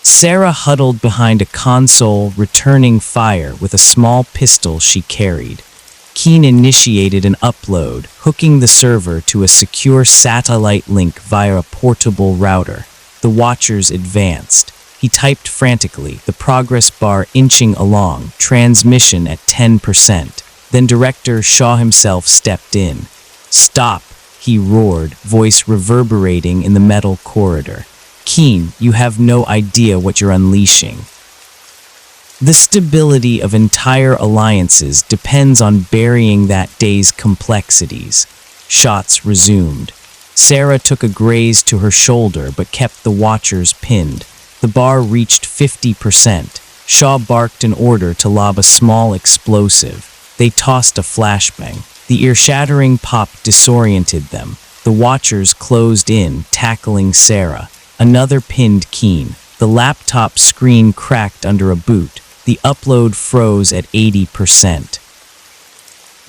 Sarah huddled behind a console, returning fire with a small pistol she carried. Keane initiated an upload, hooking the server to a secure satellite link via a portable router. The watchers advanced. He typed frantically, the progress bar inching along, transmission at 10%. Then Director Shaw himself stepped in. "Stop," he roared, voice reverberating in the metal corridor. "Keane, you have no idea what you're unleashing. The stability of entire alliances depends on burying that day's complexities." Shots resumed. Sarah took a graze to her shoulder but kept the watchers pinned. The bar reached 50%. Shaw barked an order to lob a small explosive. They tossed a flashbang. The ear-shattering pop disoriented them. The watchers closed in, tackling Sarah. Another pinned Keane. The laptop screen cracked under a boot. The upload froze at 80%.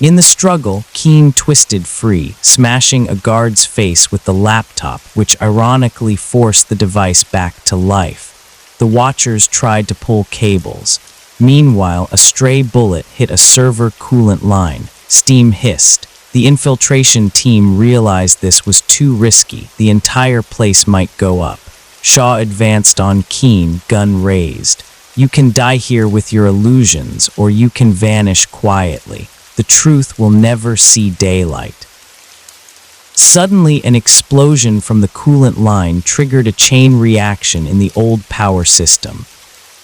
In the struggle, Keane twisted free, smashing a guard's face with the laptop, which ironically forced the device back to life. The watchers tried to pull cables. Meanwhile, a stray bullet hit a server coolant line. Steam hissed. The infiltration team realized this was too risky. The entire place might go up. Shaw advanced on Keane, gun raised. "You can die here with your illusions, or you can vanish quietly. The truth will never see daylight." Suddenly, an explosion from the coolant line triggered a chain reaction in the old power system.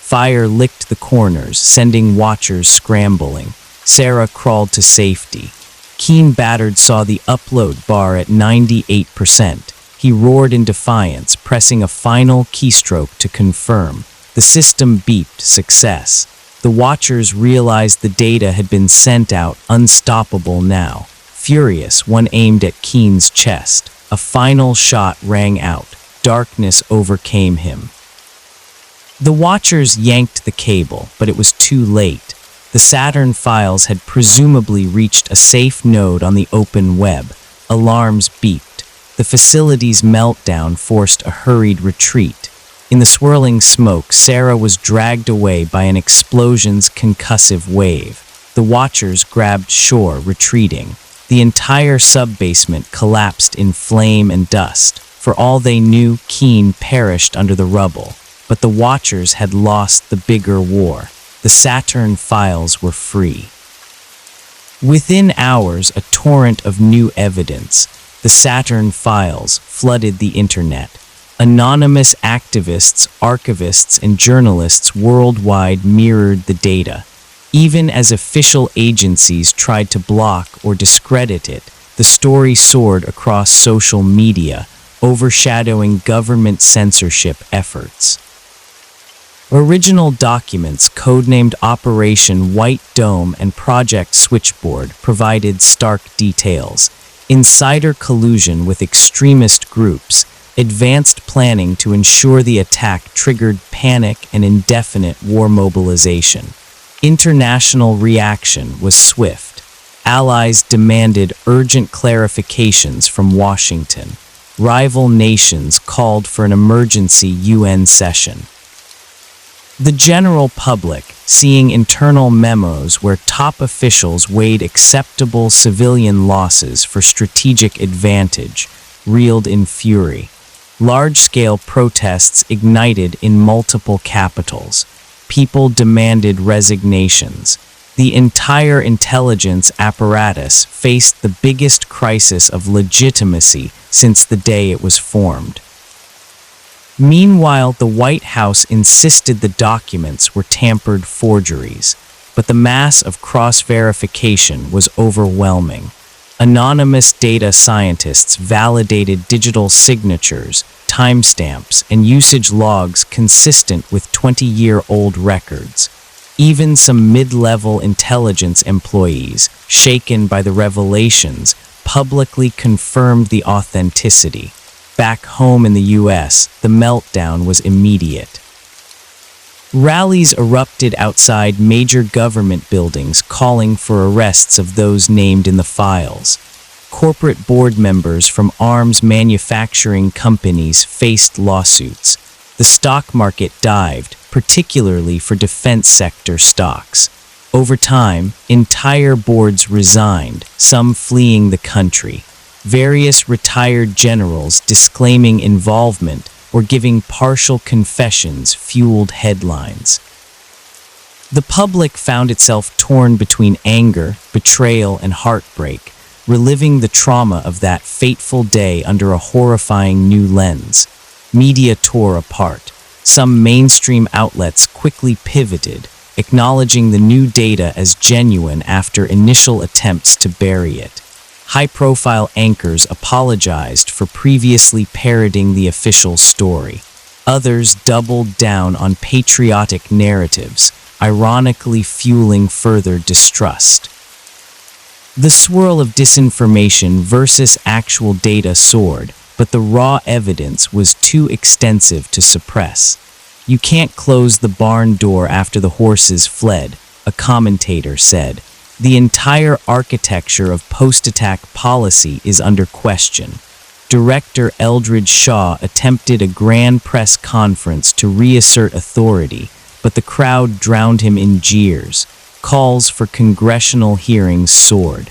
Fire licked the corners, sending watchers scrambling. Sarah crawled to safety. Keane, battered, saw the upload bar at 98%. He roared in defiance, pressing a final keystroke to confirm. The system beeped, "Success." The watchers realized the data had been sent out, unstoppable now. Furious, one aimed at Keane's chest. A final shot rang out. Darkness overcame him. The watchers yanked the cable, but it was too late. The Saturn files had presumably reached a safe node on the open web. Alarms beeped. The facility's meltdown forced a hurried retreat. In the swirling smoke, Sarah was dragged away by an explosion's concussive wave. The watchers grabbed shore, retreating. The entire sub-basement collapsed in flame and dust. For all they knew, Keane perished under the rubble. But the watchers had lost the bigger war. The Saturn files were free. Within hours, a torrent of new evidence. The Saturn files flooded the internet. Anonymous activists, archivists, and journalists worldwide mirrored the data. Even as official agencies tried to block or discredit it, the story soared across social media, overshadowing government censorship efforts. Original documents, codenamed Operation White Dome and Project Switchboard, provided stark details. Insider collusion with extremist groups, advanced planning to ensure the attack triggered panic and indefinite war mobilization. International reaction was swift. Allies demanded urgent clarifications from Washington. Rival nations called for an emergency UN session. The general public, seeing internal memos where top officials weighed acceptable civilian losses for strategic advantage, reeled in fury. Large-scale protests ignited in multiple capitals. People demanded resignations. The entire intelligence apparatus faced the biggest crisis of legitimacy since the day it was formed. Meanwhile, the White House insisted the documents were tampered forgeries, but the mass of cross-verification was overwhelming. Anonymous data scientists validated digital signatures, timestamps, and usage logs consistent with 20-year-old records. Even some mid-level intelligence employees, shaken by the revelations, publicly confirmed the authenticity. Back home in the US, the meltdown was immediate. Rallies erupted outside major government buildings calling for arrests of those named in the files. Corporate board members from arms manufacturing companies faced lawsuits. The stock market dived, particularly for defense sector stocks. Over time, entire boards resigned, some fleeing the country. Various retired generals disclaiming involvement or giving partial confessions fueled headlines. The public found itself torn between anger, betrayal, and heartbreak, reliving the trauma of that fateful day under a horrifying new lens. Media tore apart. Some mainstream outlets quickly pivoted, acknowledging the new data as genuine after initial attempts to bury it. High-profile anchors apologized for previously parroting the official story. Others doubled down on patriotic narratives, ironically fueling further distrust. The swirl of disinformation versus actual data soared, but the raw evidence was too extensive to suppress. "You can't close the barn door after the horses fled," a commentator said. The entire architecture of post-attack policy is under question. Director Eldridge Shaw attempted a grand press conference to reassert authority, but the crowd drowned him in jeers. Calls for congressional hearings soared.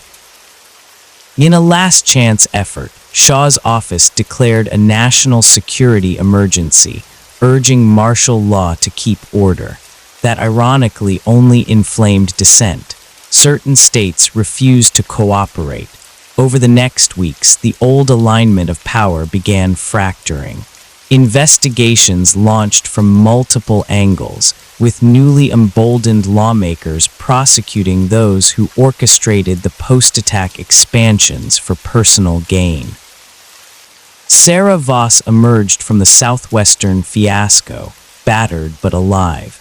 In a last-chance effort, Shaw's office declared a national security emergency, urging martial law to keep order. That ironically only inflamed dissent. Certain states refused to cooperate. Over the next weeks, the old alignment of power began fracturing. Investigations launched from multiple angles, with newly emboldened lawmakers prosecuting those who orchestrated the post-attack expansions for personal gain. Sarah Voss emerged from the Southwestern fiasco, battered but alive.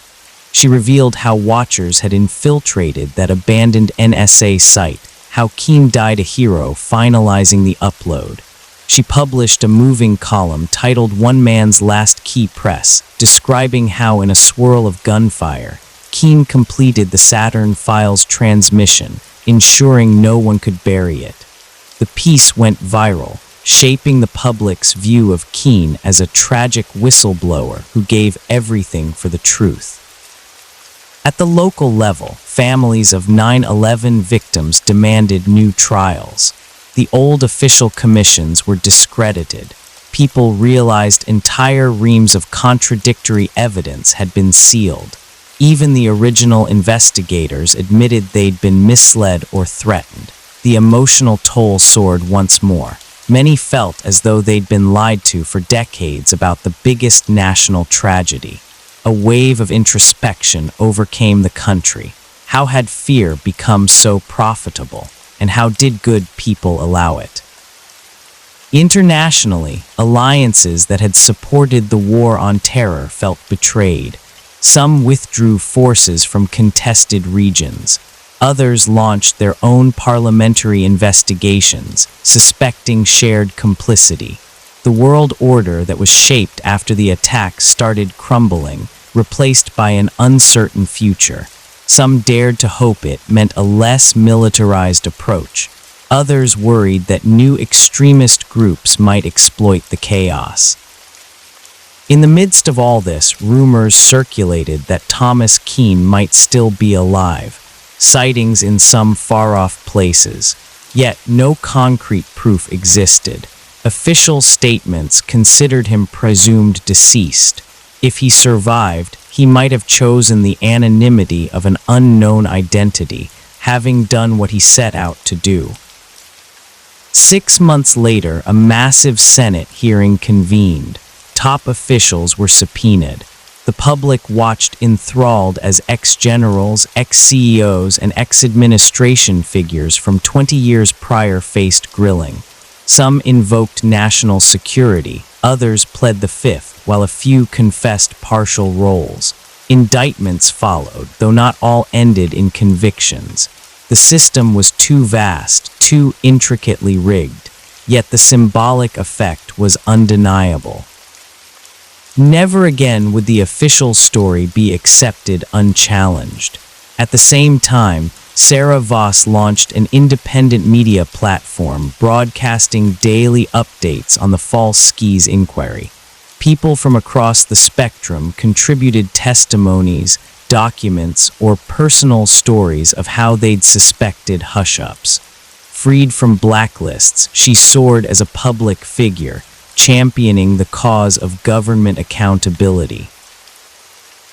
She revealed how watchers had infiltrated that abandoned NSA site, how Keene died a hero finalizing the upload. She published a moving column titled "One Man's Last Key Press," describing how in a swirl of gunfire, Keene completed the Saturn files transmission, ensuring no one could bury it. The piece went viral, shaping the public's view of Keene as a tragic whistleblower who gave everything for the truth. At the local level, families of 9/11 victims demanded new trials. The old official commissions were discredited. People realized entire reams of contradictory evidence had been sealed. Even the original investigators admitted they'd been misled or threatened. The emotional toll soared once more. Many felt as though they'd been lied to for decades about the biggest national tragedy. A wave of introspection overcame the country. How had fear become so profitable, and how did good people allow it? Internationally, alliances that had supported the war on terror felt betrayed. Some withdrew forces from contested regions. Others launched their own parliamentary investigations, suspecting shared complicity. The world order that was shaped after the attack started crumbling, replaced by an uncertain future. Some dared to hope it meant a less militarized approach. Others worried that new extremist groups might exploit the chaos. In the midst of all this, rumors circulated that Thomas Keene might still be alive, sightings in some far-off places. Yet no concrete proof existed. Official statements considered him presumed deceased. If he survived, he might have chosen the anonymity of an unknown identity, having done what he set out to do. 6 months later, a massive Senate hearing convened. Top officials were subpoenaed. The public watched enthralled as ex-generals, ex-CEOs, and ex-administration figures from 20 years prior faced grilling. Some invoked national security, others pled the fifth, while a few confessed partial roles. Indictments followed, though not all ended in convictions. The system was too vast, too intricately rigged, yet the symbolic effect was undeniable. Never again would the official story be accepted unchallenged. At the same time, Sarah Voss launched an independent media platform broadcasting daily updates on the false skis inquiry. People from across the spectrum contributed testimonies, documents, or personal stories of how they'd suspected hush-ups. Freed from blacklists, she soared as a public figure, championing the cause of government accountability.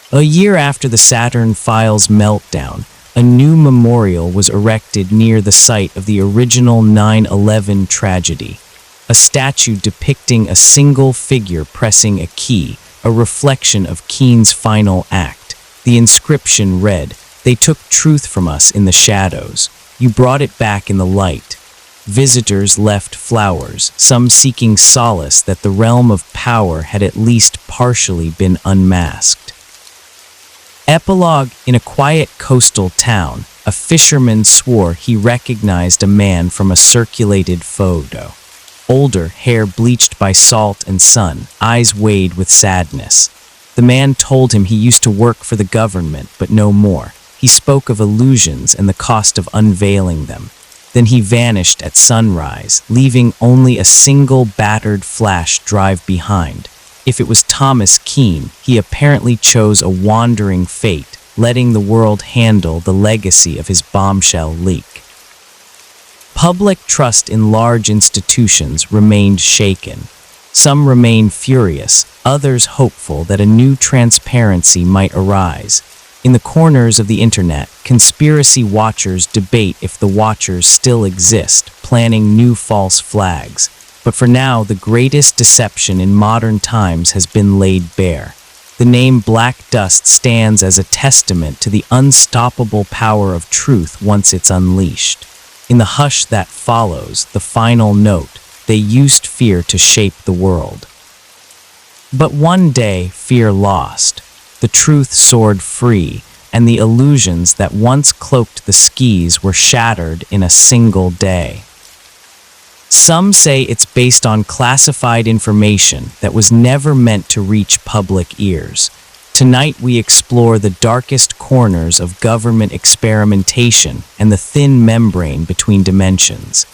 A year after the Saturn Files meltdown, a new memorial was erected near the site of the original 9/11 tragedy. A statue depicting a single figure pressing a key, a reflection of Keene's final act. The inscription read, "They took truth from us in the shadows. You brought it back in the light." Visitors left flowers, some seeking solace that the realm of power had at least partially been unmasked. Epilogue: in a quiet coastal town, a fisherman swore he recognized a man from a circulated photo. Older, hair bleached by salt and sun, eyes weighed with sadness. The man told him he used to work for the government, but no more. He spoke of illusions and the cost of unveiling them. Then he vanished at sunrise, leaving only a single battered flash drive behind. If it was Thomas Keene, he apparently chose a wandering fate, letting the world handle the legacy of his bombshell leak. Public trust in large institutions remained shaken. Some remained furious, others hopeful that a new transparency might arise. In the corners of the internet, conspiracy watchers debate if the watchers still exist, planning new false flags. But for now, the greatest deception in modern times has been laid bare. The name Black Dust stands as a testament to the unstoppable power of truth once it's unleashed. In the hush that follows, the final note, they used fear to shape the world. But one day, fear lost. The truth soared free, and the illusions that once cloaked the skis were shattered in a single day. Some say it's based on classified information that was never meant to reach public ears. Tonight we explore the darkest corners of government experimentation and the thin membrane between dimensions.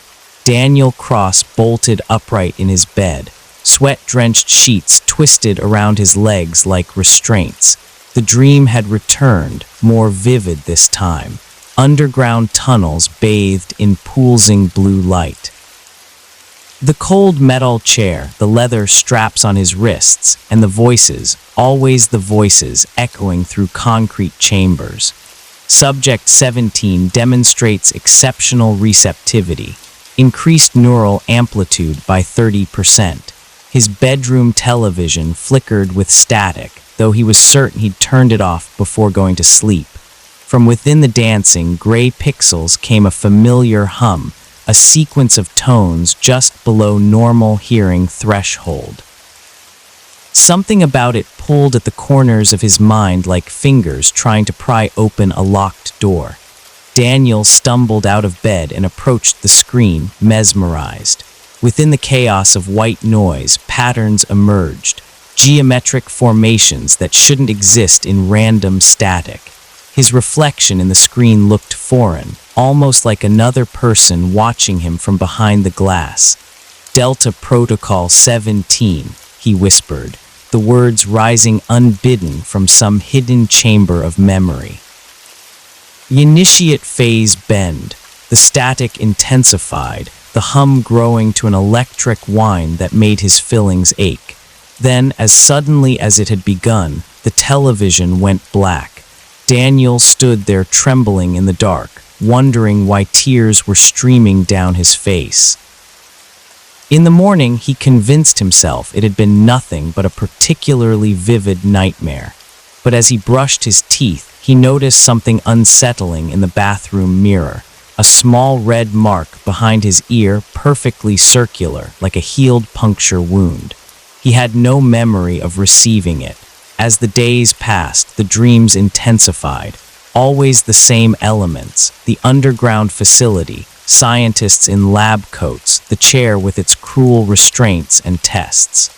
Daniel Cross bolted upright in his bed, sweat-drenched sheets twisted around his legs like restraints. The dream had returned, more vivid this time. Underground tunnels bathed in pulsing blue light. The cold metal chair, the leather straps on his wrists, and the voices, always the voices, echoing through concrete chambers. Subject 17 demonstrates exceptional receptivity, increased neural amplitude by 30%. His bedroom television flickered with static, though he was certain he'd turned it off before going to sleep. From within the dancing gray pixels came a familiar hum, a sequence of tones just below normal hearing threshold. Something about it pulled at the corners of his mind like fingers trying to pry open a locked door. Daniel stumbled out of bed and approached the screen, mesmerized. Within the chaos of white noise, patterns emerged, geometric formations that shouldn't exist in random static. His reflection in the screen looked foreign, almost like another person watching him from behind the glass. "Delta Protocol 17, he whispered, the words rising unbidden from some hidden chamber of memory. The initiate phase bend, the static intensified, the hum growing to an electric whine that made his fillings ache. Then, as suddenly as it had begun, the television went black. Daniel stood there trembling in the dark, wondering why tears were streaming down his face. In the morning, he convinced himself it had been nothing but a particularly vivid nightmare. But as he brushed his teeth, he noticed something unsettling in the bathroom mirror. A small red mark behind his ear, perfectly circular, like a healed puncture wound. He had no memory of receiving it. As the days passed, the dreams intensified. Always the same elements, the underground facility, scientists in lab coats, the chair with its cruel restraints and tests.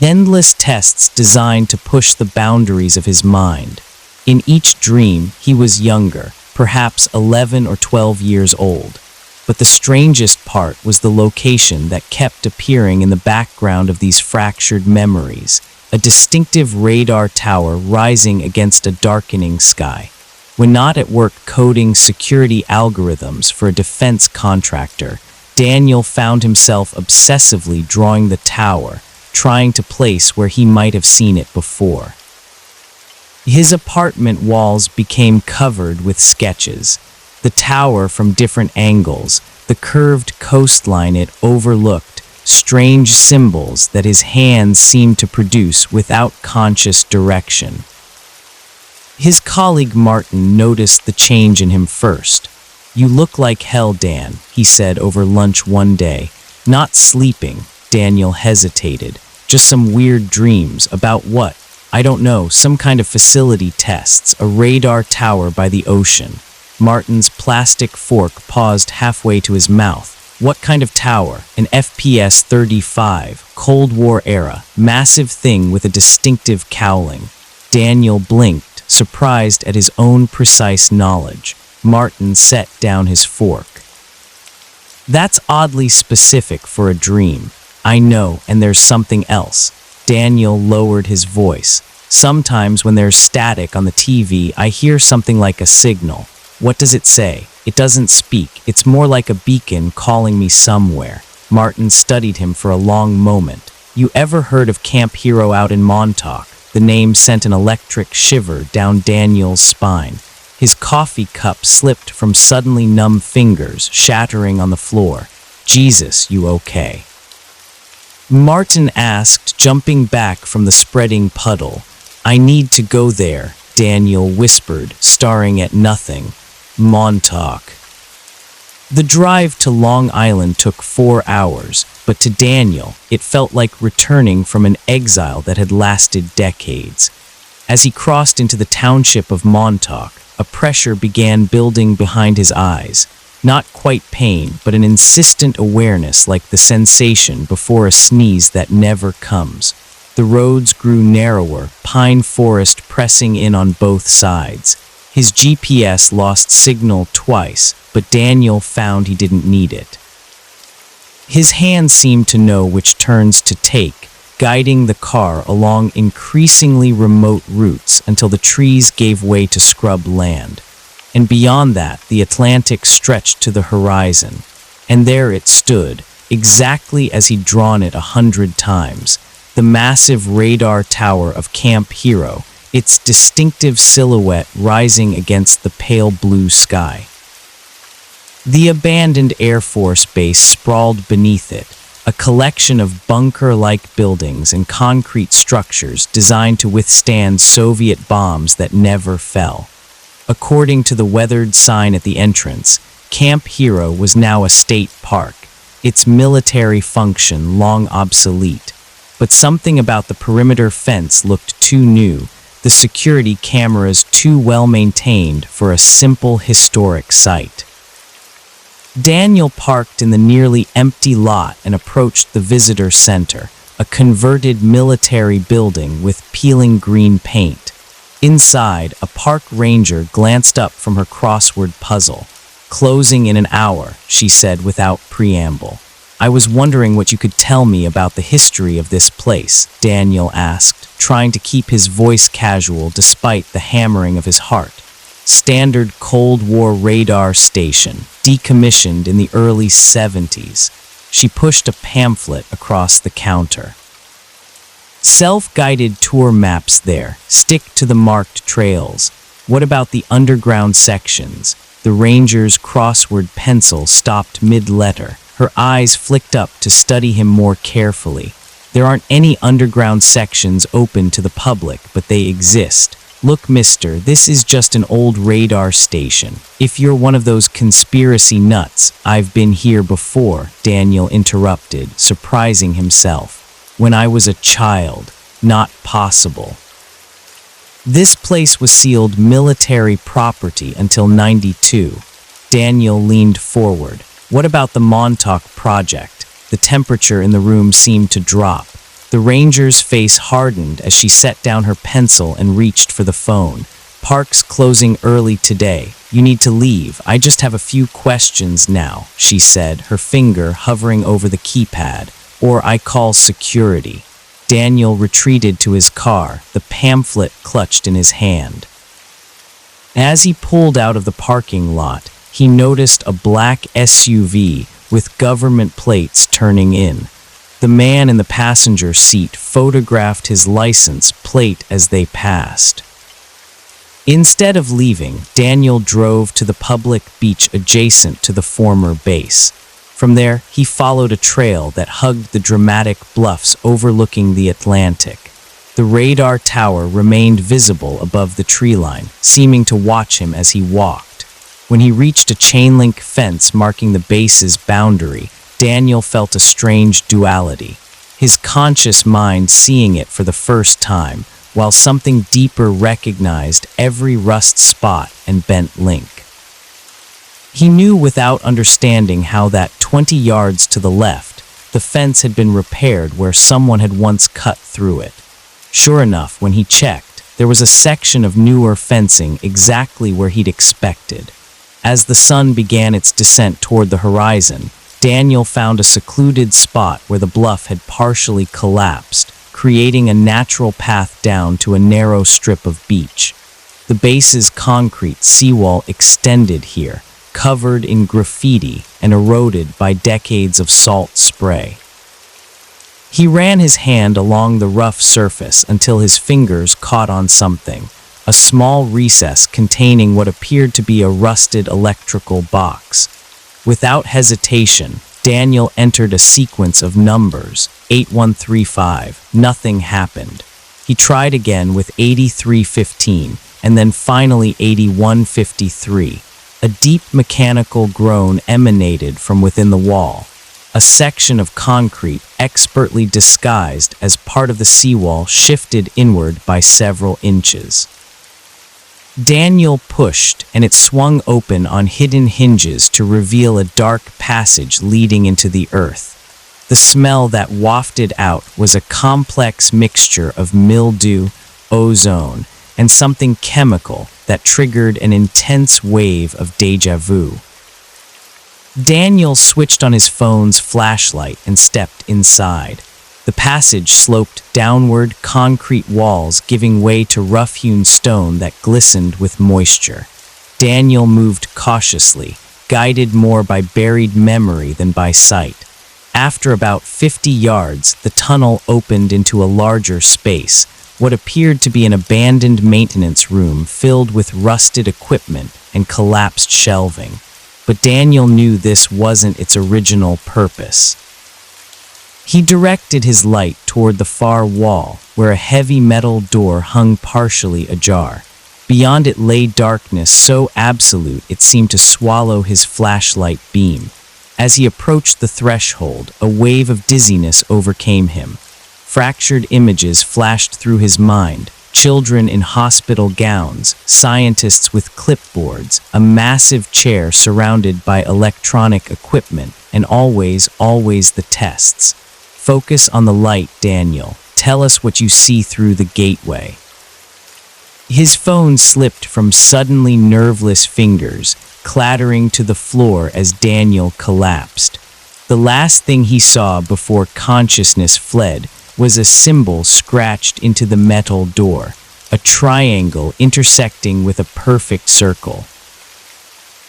Endless tests designed to push the boundaries of his mind. In each dream, he was younger, perhaps 11 or 12 years old. But the strangest part was the location that kept appearing in the background of these fractured memories, a distinctive radar tower rising against a darkening sky. When not at work coding security algorithms for a defense contractor, Daniel found himself obsessively drawing the tower, trying to place where he might have seen it before. His apartment walls became covered with sketches. The tower from different angles, the curved coastline it overlooked, strange symbols that his hands seemed to produce without conscious direction. His colleague Martin noticed the change in him first. "You look like hell, Dan," he said over lunch one day. "Not sleeping," Daniel hesitated. "Just some weird dreams about what? I don't know, some kind of facility tests, a radar tower by the ocean." Martin's plastic fork paused halfway to his mouth. "What kind of tower? An FPS 35, Cold War era, massive thing with a distinctive cowling." Daniel blinked, surprised at his own precise knowledge. Martin set down his fork. "That's oddly specific for a dream. I know, and there's something else." Daniel lowered his voice. "Sometimes when there's static on the TV, I hear something like a signal. What does it say? It doesn't speak. It's more like a beacon calling me somewhere." Martin studied him for a long moment. "You ever heard of Camp Hero out in Montauk?" The name sent an electric shiver down Daniel's spine. His coffee cup slipped from suddenly numb fingers, shattering on the floor. "Jesus, you okay?" Martin asked, jumping back from the spreading puddle. "I need to go there," Daniel whispered, staring at nothing. Montauk. The drive to Long Island took 4 hours, but to Daniel, it felt like returning from an exile that had lasted decades. As he crossed into the township of Montauk, a pressure began building behind his eyes. Not quite pain, but an insistent awareness like the sensation before a sneeze that never comes. The roads grew narrower, pine forest pressing in on both sides. His GPS lost signal twice, but Daniel found he didn't need it. His hands seemed to know which turns to take, guiding the car along increasingly remote routes until the trees gave way to scrub land. And beyond that, the Atlantic stretched to the horizon. And there it stood, exactly as he'd drawn it 100 times. The massive radar tower of Camp Hero, its distinctive silhouette rising against the pale blue sky. The abandoned Air Force Base sprawled beneath it, a collection of bunker-like buildings and concrete structures designed to withstand Soviet bombs that never fell. According to the weathered sign at the entrance, Camp Hero was now a state park, its military function long obsolete. but something about the perimeter fence looked too new, the security cameras too well maintained for a simple historic site. Daniel parked in the nearly empty lot and approached the visitor center, a converted military building with peeling green paint. Inside, a park ranger glanced up from her crossword puzzle. "Closing in an hour," she said without preamble. "I was wondering what you could tell me about the history of this place," Daniel asked, trying to keep his voice casual despite the hammering of his heart. "Standard Cold War radar station, decommissioned in the early 70s. She pushed a pamphlet across the counter. "Self-guided tour maps there. Stick to the marked trails. What about the underground sections?" The ranger's crossword pencil stopped mid-letter. Her eyes flicked up to study him more carefully. "There aren't any underground sections open to the public, but they exist. Look, mister, this is just an old radar station. If you're one of those conspiracy nuts, I've been here before," Daniel interrupted, surprising himself. "When I was a child. Not possible." This place was sealed military property until '92. Daniel leaned forward. "What about the Montauk project?" The temperature in the room seemed to drop. The ranger's face hardened as she set down her pencil and reached for the phone. "Park's closing early today. You need to leave. I just have a few questions now," she said, her finger hovering over the keypad. "Or I call security." Daniel retreated to his car, the pamphlet clutched in his hand. As he pulled out of the parking lot, he noticed a black SUV with government plates turning in. The man in the passenger seat photographed his license plate as they passed. Instead of leaving, Daniel drove to the public beach adjacent to the former base. From there, he followed a trail that hugged the dramatic bluffs overlooking the Atlantic. The radar tower remained visible above the tree line, seeming to watch him as he walked. When he reached a chain-link fence marking the base's boundary, Daniel felt a strange duality, his conscious mind seeing it for the first time, while something deeper recognized every rust spot and bent link. He knew without understanding how that 20 yards to the left, the fence had been repaired where someone had once cut through it. Sure enough, when he checked, there was a section of newer fencing exactly where he'd expected. As the sun began its descent toward the horizon, Daniel found a secluded spot where the bluff had partially collapsed, creating a natural path down to a narrow strip of beach. The base's concrete seawall extended here, covered in graffiti and eroded by decades of salt spray. He ran his hand along the rough surface until his fingers caught on something, a small recess containing what appeared to be a rusted electrical box. Without hesitation, Daniel entered a sequence of numbers, 8135. Nothing happened. He tried again with 8315, and then finally 8153. A deep mechanical groan emanated from within the wall. A section of concrete, expertly disguised as part of the seawall, shifted inward by several inches. Daniel pushed, and it swung open on hidden hinges to reveal a dark passage leading into the earth. The smell that wafted out was a complex mixture of mildew, ozone, and something chemical that triggered an intense wave of déjà vu. Daniel switched on his phone's flashlight and stepped inside. The passage sloped downward, concrete walls giving way to rough-hewn stone that glistened with moisture. Daniel moved cautiously, guided more by buried memory than by sight. After about 50 yards, the tunnel opened into a larger space, what appeared to be an abandoned maintenance room filled with rusted equipment and collapsed shelving. But Daniel knew this wasn't its original purpose. He directed his light toward the far wall, where a heavy metal door hung partially ajar. Beyond it lay darkness so absolute it seemed to swallow his flashlight beam. As he approached the threshold, a wave of dizziness overcame him. Fractured images flashed through his mind. Children in hospital gowns, scientists with clipboards, a massive chair surrounded by electronic equipment, and always the tests. Focus on the light, Daniel. Tell us what you see through the gateway. His phone slipped from suddenly nerveless fingers, clattering to the floor as Daniel collapsed. The last thing he saw before consciousness fled was a symbol scratched into the metal door, a triangle intersecting with a perfect circle.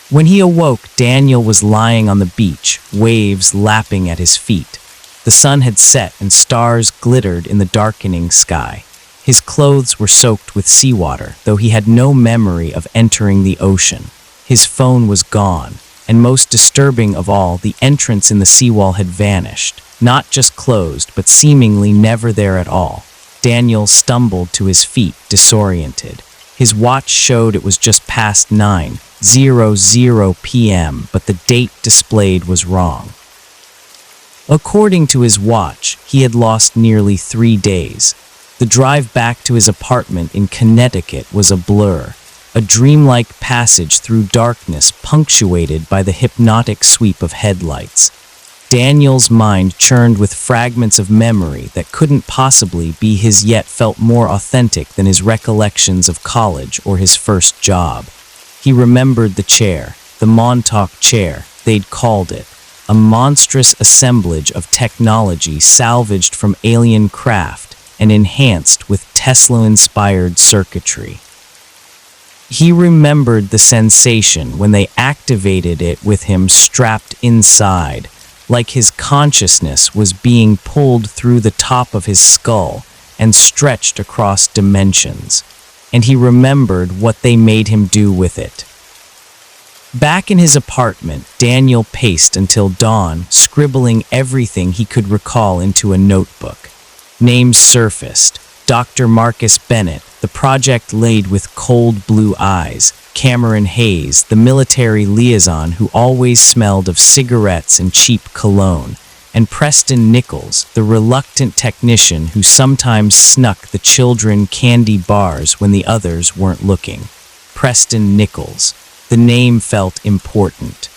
When he awoke, Daniel was lying on the beach, waves lapping at his feet. The sun had set and stars glittered in the darkening sky. His clothes were soaked with seawater, though he had no memory of entering the ocean. His phone was gone, and most disturbing of all, the entrance in the seawall had vanished. Not just closed, but seemingly never there at all. Daniel stumbled to his feet, disoriented. His watch showed it was just past 9:00 p.m., but the date displayed was wrong. According to his watch, he had lost nearly 3 days. The drive back to his apartment in Connecticut was a blur, a dreamlike passage through darkness punctuated by the hypnotic sweep of headlights. Daniel's mind churned with fragments of memory that couldn't possibly be his, yet felt more authentic than his recollections of college or his first job. He remembered the chair, the Montauk chair, they'd called it, a monstrous assemblage of technology salvaged from alien craft and enhanced with Tesla-inspired circuitry. He remembered the sensation when they activated it with him strapped inside, like his consciousness was being pulled through the top of his skull and stretched across dimensions. And he remembered what they made him do with it. Back in his apartment, Daniel paced until dawn, scribbling everything he could recall into a notebook. Names surfaced. Dr. Marcus Bennett, the project laid with cold blue eyes. Cameron Hayes, the military liaison who always smelled of cigarettes and cheap cologne. And Preston Nichols, the reluctant technician who sometimes snuck the children candy bars when the others weren't looking. Preston Nichols. The name felt important.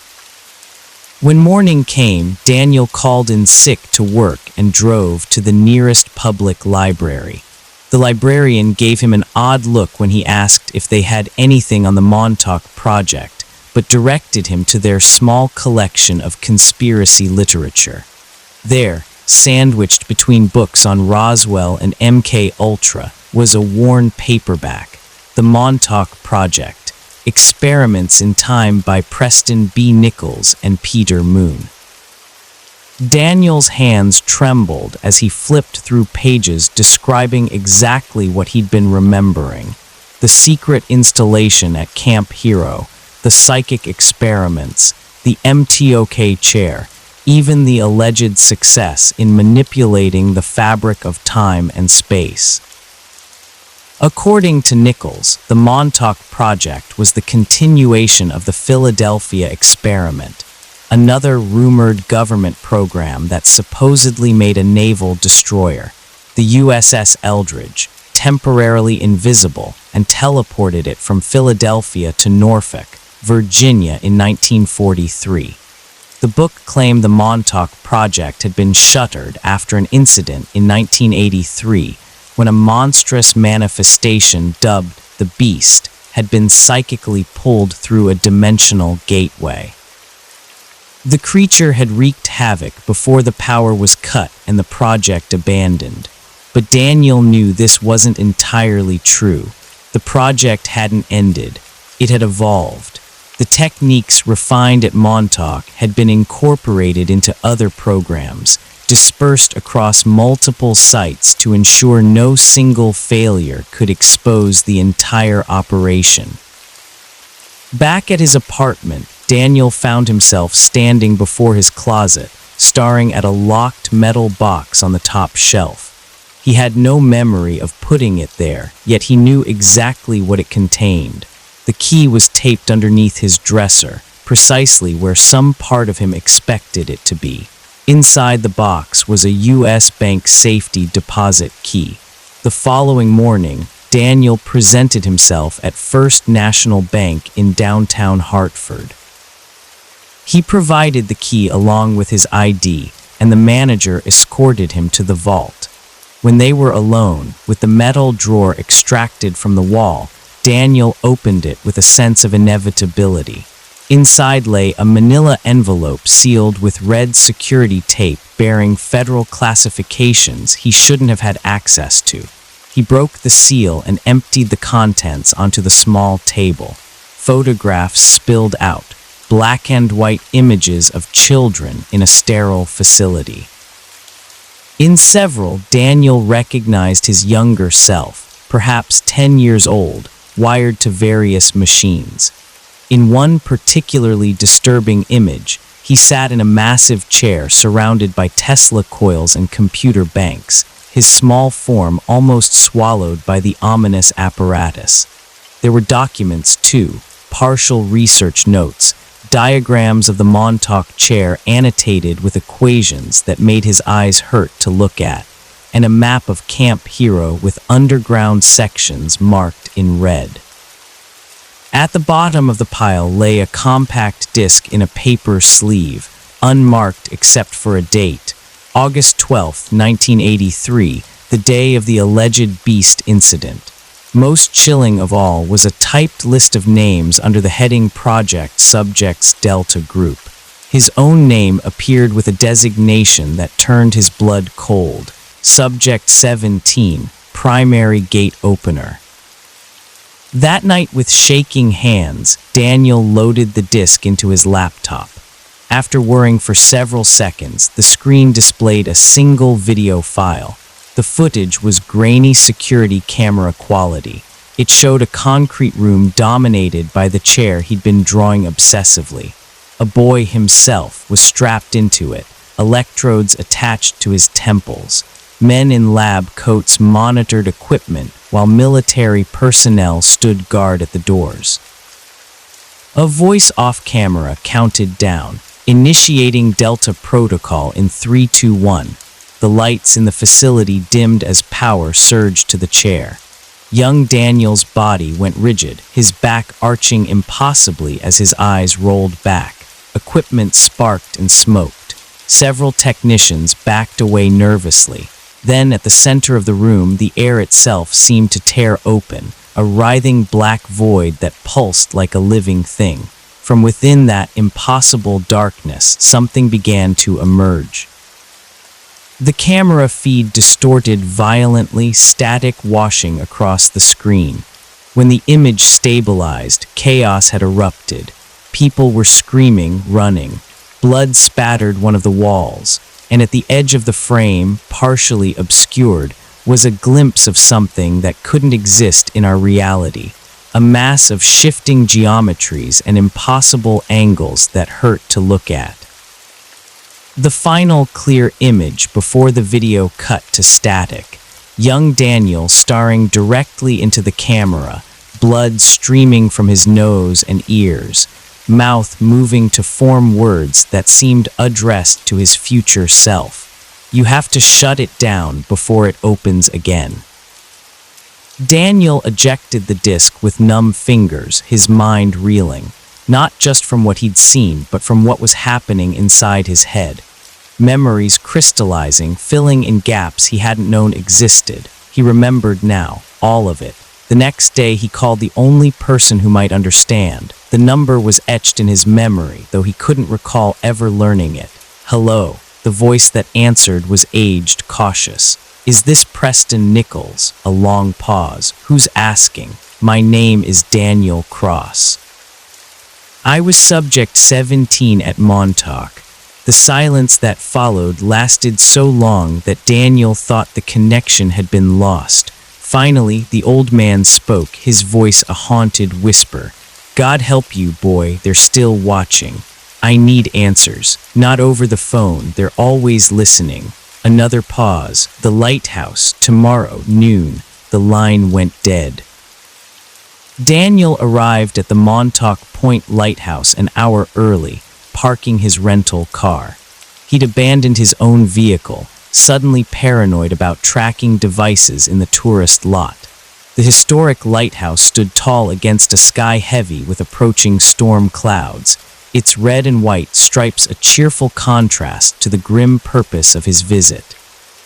When morning came, Daniel called in sick to work and drove to the nearest public library. The librarian gave him an odd look when he asked if they had anything on the Montauk project, but directed him to their small collection of conspiracy literature. There, sandwiched between books on Roswell and MK Ultra, was a worn paperback, The Montauk Project, Experiments in Time by Preston B. Nichols and Peter Moon. Daniel's hands trembled as he flipped through pages describing exactly what he'd been remembering. The secret installation at Camp Hero, the psychic experiments, the MTOK chair, even the alleged success in manipulating the fabric of time and space. According to Nichols, the Montauk Project was the continuation of the Philadelphia experiment, another rumored government program that supposedly made a naval destroyer, the USS Eldridge, temporarily invisible and teleported it from Philadelphia to Norfolk, Virginia in 1943. The book claimed the Montauk Project had been shuttered after an incident in 1983 when a monstrous manifestation dubbed the Beast had been psychically pulled through a dimensional gateway. The creature had wreaked havoc before the power was cut and the project abandoned. But Daniel knew this wasn't entirely true. The project hadn't ended. It had evolved. The techniques refined at Montauk had been incorporated into other programs, dispersed across multiple sites to ensure no single failure could expose the entire operation. Back at his apartment, Daniel found himself standing before his closet, staring at a locked metal box on the top shelf. He had no memory of putting it there, yet he knew exactly what it contained. The key was taped underneath his dresser, precisely where some part of him expected it to be. Inside the box was a U.S. bank safety deposit key. The following morning, Daniel presented himself at First National Bank in downtown Hartford. He provided the key along with his ID, and the manager escorted him to the vault. When they were alone, with the metal drawer extracted from the wall, Daniel opened it with a sense of inevitability. Inside lay a manila envelope sealed with red security tape bearing federal classifications he shouldn't have had access to. He broke the seal and emptied the contents onto the small table. Photographs spilled out, black and white images of children in a sterile facility. In several, Daniel recognized his younger self, perhaps 10 years old, wired to various machines. In one particularly disturbing image, he sat in a massive chair surrounded by Tesla coils and computer banks, his small form almost swallowed by the ominous apparatus. There were documents, too, partial research notes, diagrams of the Montauk chair annotated with equations that made his eyes hurt to look at, and a map of Camp Hero with underground sections marked in red. At the bottom of the pile lay a compact disc in a paper sleeve, unmarked except for a date, August 12, 1983, the day of the alleged Beast incident. Most chilling of all was a typed list of names under the heading Project Subjects Delta Group. His own name appeared with a designation that turned his blood cold. Subject 17, Primary Gate Opener. That night, with shaking hands, Daniel loaded the disk into his laptop. After whirring for several seconds, the screen displayed a single video file. The footage was grainy security camera quality. It showed a concrete room dominated by the chair he'd been drawing obsessively. A boy himself was strapped into it, electrodes attached to his temples. Men in lab coats monitored equipment while military personnel stood guard at the doors. A voice off camera counted down, initiating Delta Protocol in 3, 2, 1. The lights in the facility dimmed as power surged to the chair. Young Daniel's body went rigid, his back arching impossibly as his eyes rolled back. Equipment sparked and smoked. Several technicians backed away nervously. Then, at the center of the room, the air itself seemed to tear open, a writhing black void that pulsed like a living thing. From within that impossible darkness, something began to emerge. The camera feed distorted violently, static washing across the screen. When the image stabilized, chaos had erupted. People were screaming, running. Blood spattered one of the walls, and at the edge of the frame, partially obscured, was a glimpse of something that couldn't exist in our reality. A mass of shifting geometries and impossible angles that hurt to look at. The final clear image before the video cut to static. Young Daniel staring directly into the camera, blood streaming from his nose and ears, mouth moving to form words that seemed addressed to his future self. You have to shut it down before it opens again. Daniel ejected the disc with numb fingers, his mind reeling, not just from what he'd seen, but from what was happening inside his head. Memories crystallizing, filling in gaps he hadn't known existed. He remembered now, all of it. The next day he called the only person who might understand. The number was etched in his memory, though he couldn't recall ever learning it. Hello. The voice that answered was aged, cautious. Is this Preston Nichols? A long pause. Who's asking? My name is Daniel Cross. I was subject 17 at Montauk. The silence that followed lasted so long that Daniel thought the connection had been lost. Finally, the old man spoke, his voice a haunted whisper. God help you, boy, they're still watching. I need answers. Not over the phone, they're always listening. Another pause. The lighthouse, tomorrow, noon. The line went dead. Daniel arrived at the Montauk Point Lighthouse an hour early, parking his rental car. He'd abandoned his own vehicle, suddenly paranoid about tracking devices in the tourist lot. The historic lighthouse stood tall against a sky heavy with approaching storm clouds. Its red and white stripes a cheerful contrast to the grim purpose of his visit.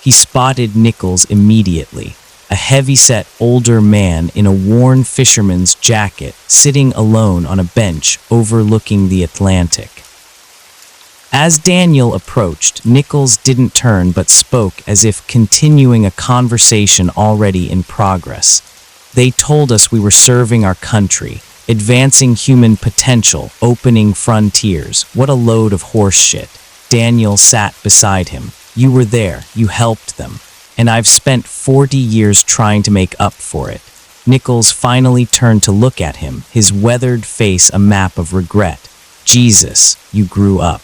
He spotted Nichols immediately, a heavy-set older man in a worn fisherman's jacket sitting alone on a bench overlooking the Atlantic. As Daniel approached, Nichols didn't turn but spoke as if continuing a conversation already in progress. They told us we were serving our country, advancing human potential, opening frontiers. What a load of horse shit. Daniel sat beside him. You were there, you helped them, and I've spent 40 years trying to make up for it. Nichols finally turned to look at him, his weathered face a map of regret. Jesus, you grew up.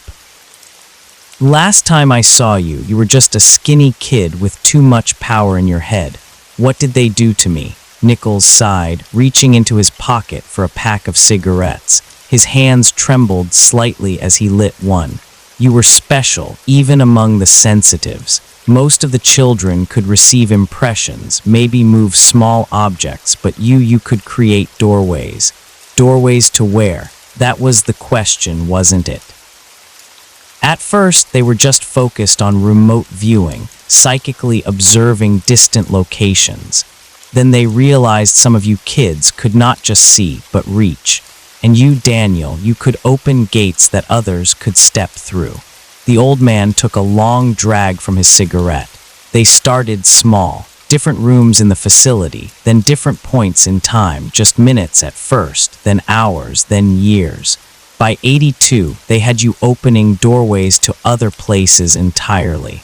Last time I saw you, you were just a skinny kid with too much power in your head. What did they do to me? Nichols sighed, reaching into his pocket for a pack of cigarettes. His hands trembled slightly as he lit one. You were special, even among the sensitives. Most of the children could receive impressions, maybe move small objects, but you could create doorways. Doorways to where? That was the question, wasn't it? At first, they were just focused on remote viewing, psychically observing distant locations. Then they realized some of you kids could not just see, but reach. And you, Daniel, you could open gates that others could step through. The old man took a long drag from his cigarette. They started small, different rooms in the facility, then different points in time, just minutes at first, then hours, then years. By 82, they had you opening doorways to other places entirely.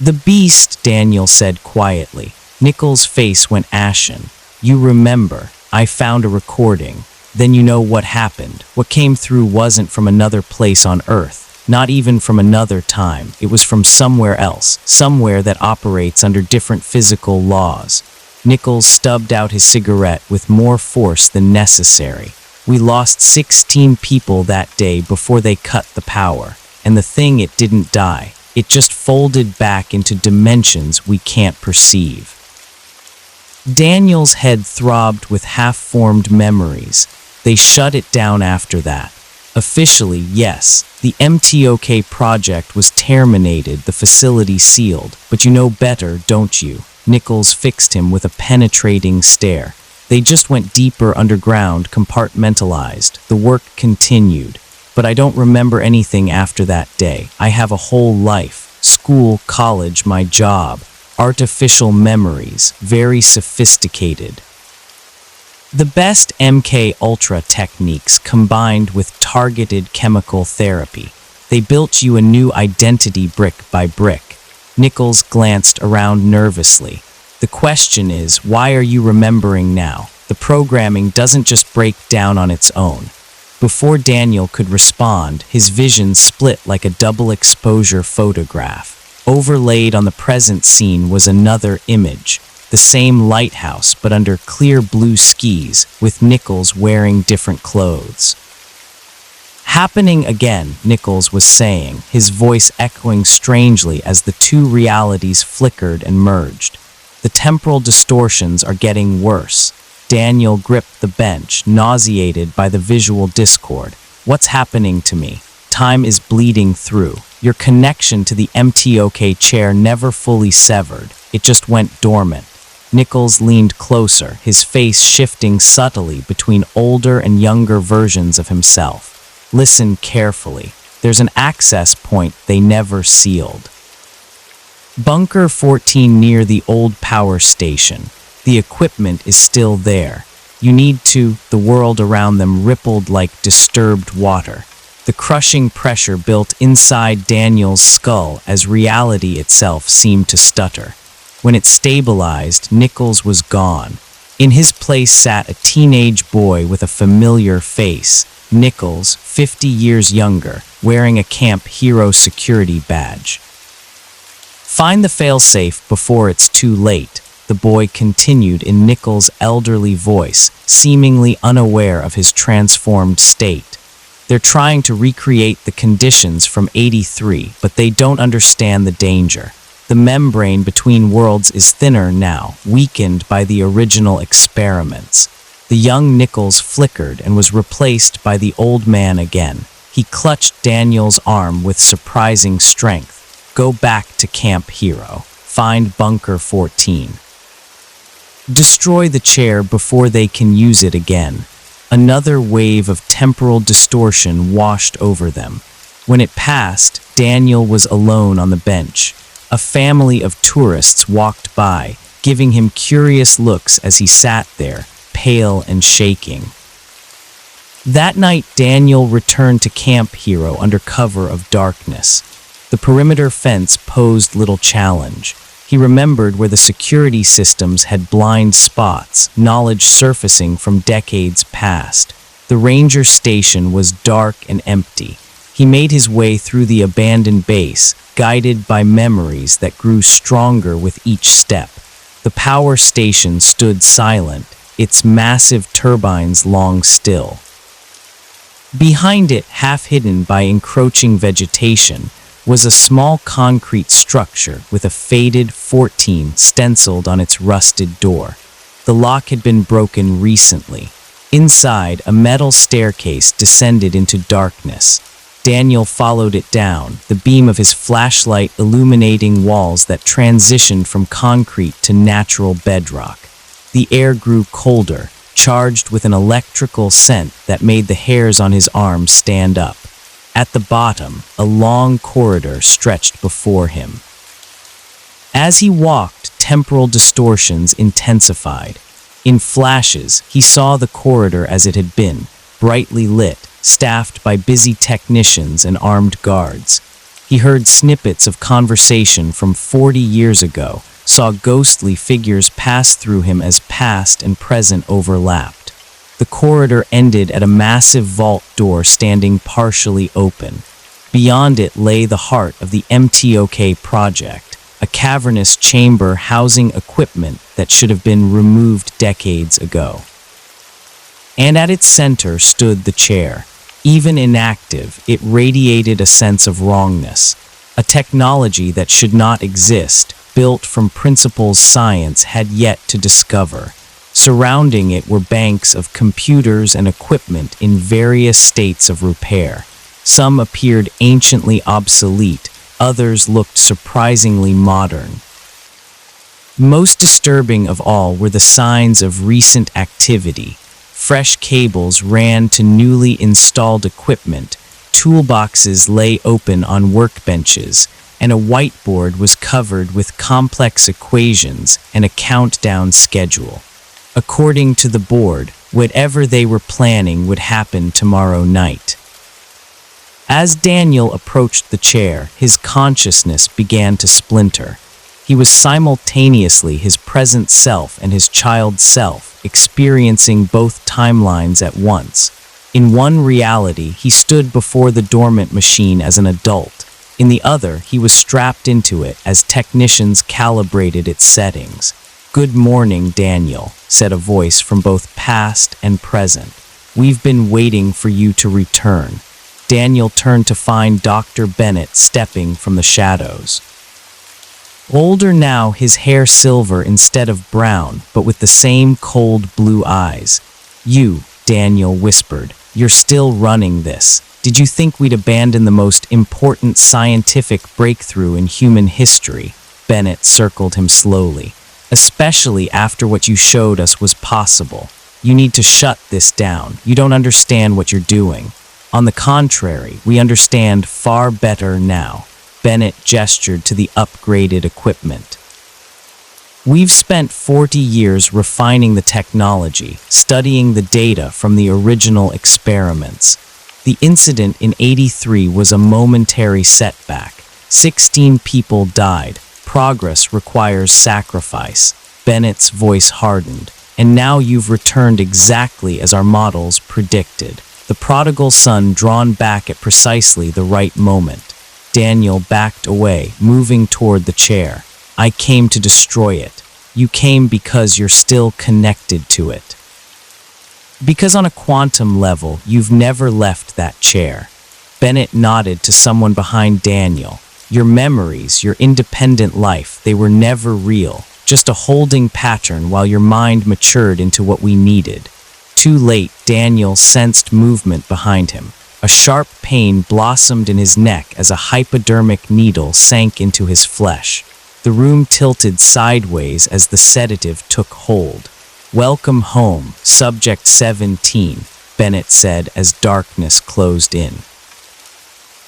The beast, Daniel said quietly. Nichols' face went ashen. You remember, I found a recording. Then you know what happened. What came through wasn't from another place on Earth, not even from another time. It was from somewhere else, somewhere that operates under different physical laws. Nichols stubbed out his cigarette with more force than necessary. We lost 16 people that day before they cut the power, and the thing, it didn't die. It just folded back into dimensions we can't perceive. Daniel's head throbbed with half-formed memories. They shut it down after that. Officially, yes, the MTOK project was terminated, the facility sealed. But you know better, don't you? Nichols fixed him with a penetrating stare. They just went deeper underground, compartmentalized. The work continued. But I don't remember anything after that day. I have a whole life. School, college, my job. Artificial memories. Very sophisticated. The best MK Ultra techniques combined with targeted chemical therapy. They built you a new identity brick by brick. Nichols glanced around nervously. The question is, why are you remembering now? The programming doesn't just break down on its own. Before Daniel could respond, his vision split like a double exposure photograph. Overlaid on the present scene was another image, the same lighthouse but under clear blue skies, with Nichols wearing different clothes. Happening again, Nichols was saying, his voice echoing strangely as the two realities flickered and merged. The temporal distortions are getting worse. Daniel gripped the bench, nauseated by the visual discord. What's happening to me? Time is bleeding through. Your connection to the MTOK chair never fully severed. It just went dormant. Nichols leaned closer, his face shifting subtly between older and younger versions of himself. Listen carefully. There's an access point they never sealed. Bunker 14 near the old power station. The equipment is still there. You need to. The world around them rippled like disturbed water. The crushing pressure built inside Daniel's skull as reality itself seemed to stutter. When it stabilized, Nichols was gone. In his place sat a teenage boy with a familiar face. Nichols, 50 years younger, wearing a Camp Hero security badge. Find the failsafe before it's too late, the boy continued in Nichols' elderly voice, seemingly unaware of his transformed state. They're trying to recreate the conditions from 83, but they don't understand the danger. The membrane between worlds is thinner now, weakened by the original experiments. The young Nichols flickered and was replaced by the old man again. He clutched Daniel's arm with surprising strength. Go back to Camp Hero. Find Bunker 14. Destroy the chair before they can use it again. Another wave of temporal distortion washed over them. When it passed, Daniel was alone on the bench. A family of tourists walked by, giving him curious looks as he sat there, pale and shaking. That night, Daniel returned to Camp Hero under cover of darkness. The perimeter fence posed little challenge. He remembered where the security systems had blind spots, knowledge surfacing from decades past. The ranger station was dark and empty. He made his way through the abandoned base, guided by memories that grew stronger with each step. The power station stood silent, its massive turbines long still. Behind it, half hidden by encroaching vegetation, was a small concrete structure with a faded 14 stenciled on its rusted door. The lock had been broken recently. Inside, a metal staircase descended into darkness. Daniel followed it down, the beam of his flashlight illuminating walls that transitioned from concrete to natural bedrock. The air grew colder, charged with an electrical scent that made the hairs on his arms stand up. At the bottom, a long corridor stretched before him. As he walked, temporal distortions intensified. In flashes, he saw the corridor as it had been, brightly lit, staffed by busy technicians and armed guards. He heard snippets of conversation from 40 years ago, saw ghostly figures pass through him as past and present overlapped. The corridor ended at a massive vault door standing partially open. Beyond it lay the heart of the MTOK project, a cavernous chamber housing equipment that should have been removed decades ago. And at its center stood the chair. Even inactive, it radiated a sense of wrongness, a technology that should not exist, built from principles science had yet to discover. Surrounding it were banks of computers and equipment in various states of repair. Some appeared anciently obsolete, others looked surprisingly modern. Most disturbing of all were the signs of recent activity. Fresh cables ran to newly installed equipment, toolboxes lay open on workbenches, and a whiteboard was covered with complex equations and a countdown schedule. According to the board, whatever they were planning would happen tomorrow night. As Daniel approached the chair, his consciousness began to splinter. He was simultaneously his present self and his child self, experiencing both timelines at once. In one reality, he stood before the dormant machine as an adult. In the other, he was strapped into it as technicians calibrated its settings. "Good morning, Daniel," said a voice from both past and present. "We've been waiting for you to return." Daniel turned to find Dr. Bennett stepping from the shadows. Older now, his hair silver instead of brown, but with the same cold blue eyes. "You," Daniel whispered, "you're still running this. Did you think we'd abandon the most important scientific breakthrough in human history?" Bennett circled him slowly. "Especially after what you showed us was possible. You need to shut this down. You don't understand what you're doing. On the contrary, we understand far better now." Bennett gestured to the upgraded equipment. "We've spent 40 years refining the technology, studying the data from the original experiments. The incident in 83 was a momentary setback. 16 people died. Progress requires sacrifice." Bennett's voice hardened. "And now you've returned exactly as our models predicted. The prodigal son drawn back at precisely the right moment." Daniel backed away, moving toward the chair. "I came to destroy it. You came because you're still connected to it." Because on a quantum level, you've never left that chair. Bennett nodded to someone behind Daniel. Your memories, your independent life, they were never real, just a holding pattern while your mind matured into what we needed. Too late, Daniel sensed movement behind him. A sharp pain blossomed in his neck as a hypodermic needle sank into his flesh. The room tilted sideways as the sedative took hold. "Welcome home, Subject 17, Bennett said as darkness closed in.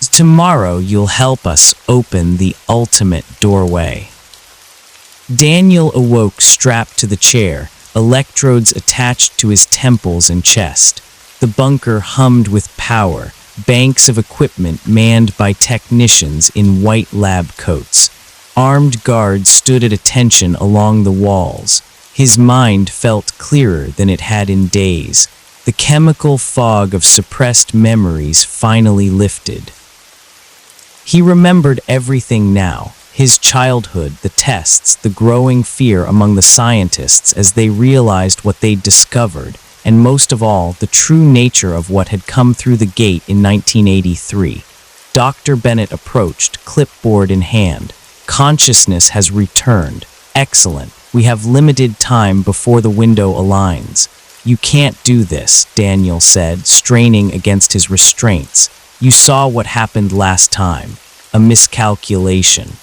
"Tomorrow you'll help us open the ultimate doorway." Daniel awoke strapped to the chair, electrodes attached to his temples and chest. The bunker hummed with power, banks of equipment manned by technicians in white lab coats. Armed guards stood at attention along the walls. His mind felt clearer than it had in days. The chemical fog of suppressed memories finally lifted. He remembered everything now. His childhood, the tests, the growing fear among the scientists as they realized what they'd discovered, and most of all, the true nature of what had come through the gate in 1983. Dr. Bennett approached, clipboard in hand. "Consciousness has returned. Excellent. We have limited time before the window aligns." "You can't do this," Daniel said, straining against his restraints. "You saw what happened last time. A miscalculation."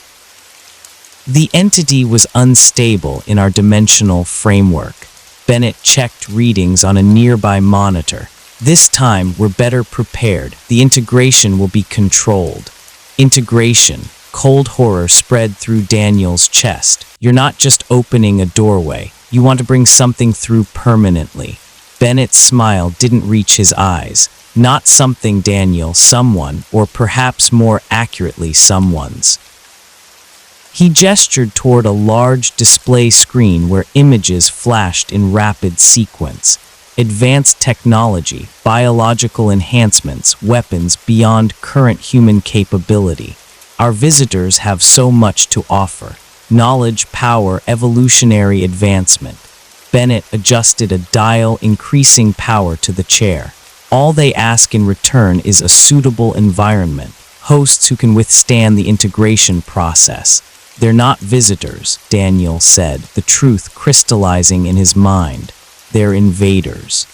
The entity was unstable in our dimensional framework. Bennett checked readings on a nearby monitor. "This time, we're better prepared. The integration will be controlled." Integration. Cold horror spread through Daniel's chest. "You're not just opening a doorway. You want to bring something through permanently." Bennett's smile didn't reach his eyes. "Not something, Daniel, someone, or perhaps more accurately, someone's." He gestured toward a large display screen where images flashed in rapid sequence. Advanced technology, biological enhancements, weapons beyond current human capability. Our visitors have so much to offer. Knowledge, power, evolutionary advancement. Bennett adjusted a dial, increasing power to the chair. All they ask in return is a suitable environment, hosts who can withstand the integration process. "They're not visitors," Daniel said, the truth crystallizing in his mind. "They're invaders.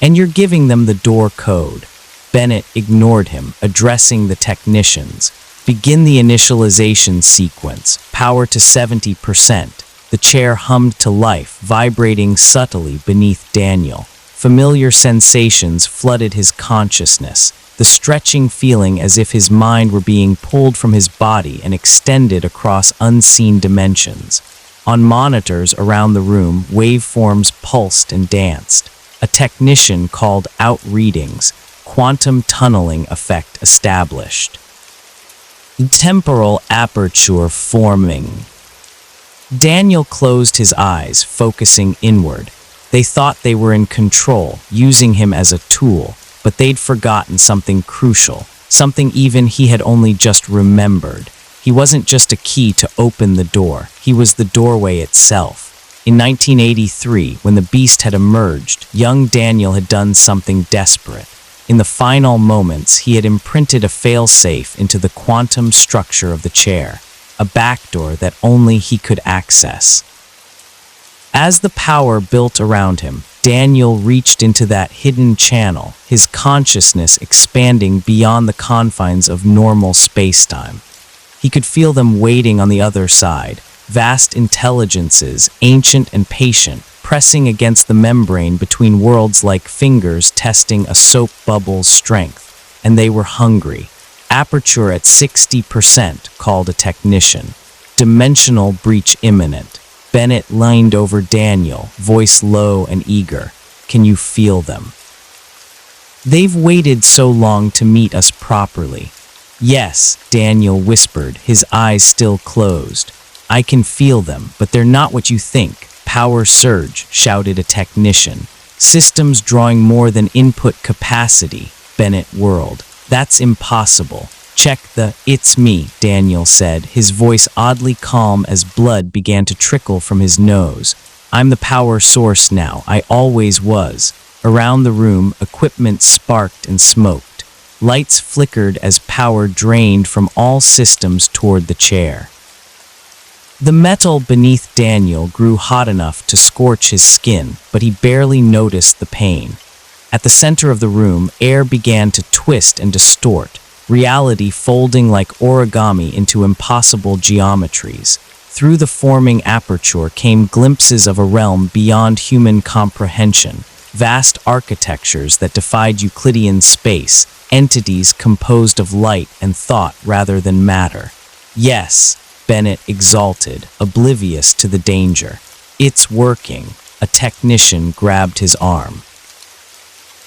And you're giving them the door code." Bennett ignored him, addressing the technicians. "Begin the initialization sequence. Power to 70%. The chair hummed to life, vibrating subtly beneath Daniel. Familiar sensations flooded his consciousness, the stretching feeling as if his mind were being pulled from his body and extended across unseen dimensions. On monitors around the room, waveforms pulsed and danced. A technician called out readings. Quantum tunneling effect established. Temporal aperture forming. Daniel closed his eyes, focusing inward. They thought they were in control, using him as a tool, but they'd forgotten something crucial, something even he had only just remembered. He wasn't just a key to open the door, he was the doorway itself. In 1983, when the beast had emerged, young Daniel had done something desperate. In the final moments, he had imprinted a failsafe into the quantum structure of the chair, a backdoor that only he could access. As the power built around him, Daniel reached into that hidden channel, his consciousness expanding beyond the confines of normal spacetime. He could feel them waiting on the other side, vast intelligences, ancient and patient, pressing against the membrane between worlds like fingers testing a soap bubble's strength. And they were hungry. "Aperture at 60%, called a technician. "Dimensional breach imminent." Bennett leaned over Daniel, voice low and eager. "Can you feel them?" "They've waited so long to meet us properly." "Yes," Daniel whispered, his eyes still closed. "I can feel them, but they're not what you think." "Power surge," shouted a technician. "Systems drawing more than input capacity," Bennett whirled. "That's impossible." "Check the "It's me," Daniel said, his voice oddly calm as blood began to trickle from his nose. I'm the power source now. I always was. Around the room, equipment sparked and smoked. Lights flickered as power drained from all systems toward the chair. The metal beneath Daniel grew hot enough to scorch his skin, but he barely noticed the pain. At the center of the room, air began to twist and distort, reality folding like origami into impossible geometries. Through the forming aperture came glimpses of a realm beyond human comprehension, vast architectures that defied Euclidean space, entities composed of light and thought rather than matter. Yes, Bennett exulted, oblivious to the danger. It's working. A technician grabbed his arm.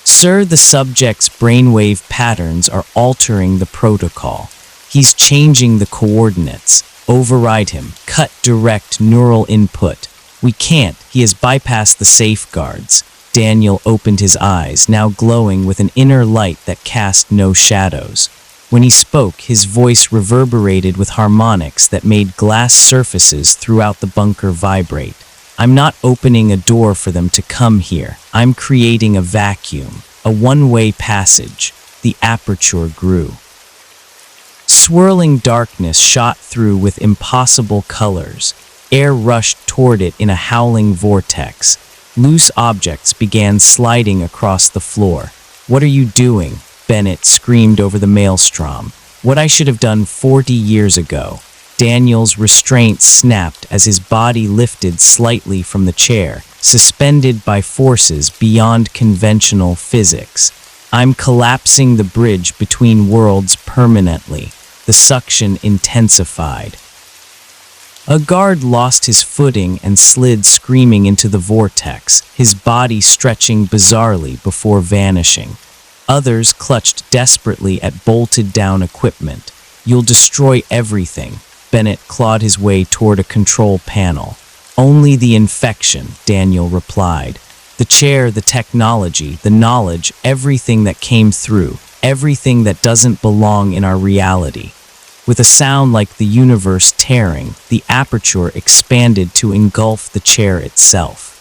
Sir, the subject's brainwave patterns are altering the protocol. He's changing the coordinates. Override him. Cut direct neural input. We can't. He has bypassed the safeguards. Daniel opened his eyes, now glowing with an inner light that cast no shadows. When he spoke, his voice reverberated with harmonics that made glass surfaces throughout the bunker vibrate. I'm not opening a door for them to come here. I'm creating a vacuum, a one-way passage. The aperture grew. Swirling darkness shot through with impossible colors. Air rushed toward it in a howling vortex. Loose objects began sliding across the floor. What are you doing? Bennett screamed over the maelstrom. What I should have done 40 years ago. Daniel's restraints snapped as his body lifted slightly from the chair, suspended by forces beyond conventional physics. I'm collapsing the bridge between worlds permanently. The suction intensified. A guard lost his footing and slid screaming into the vortex, his body stretching bizarrely before vanishing. Others clutched desperately at bolted-down equipment. You'll destroy everything. Bennett clawed his way toward a control panel. Only the infection, Daniel replied. The chair, the technology, the knowledge, everything that came through, everything that doesn't belong in our reality. With a sound like the universe tearing, the aperture expanded to engulf the chair itself.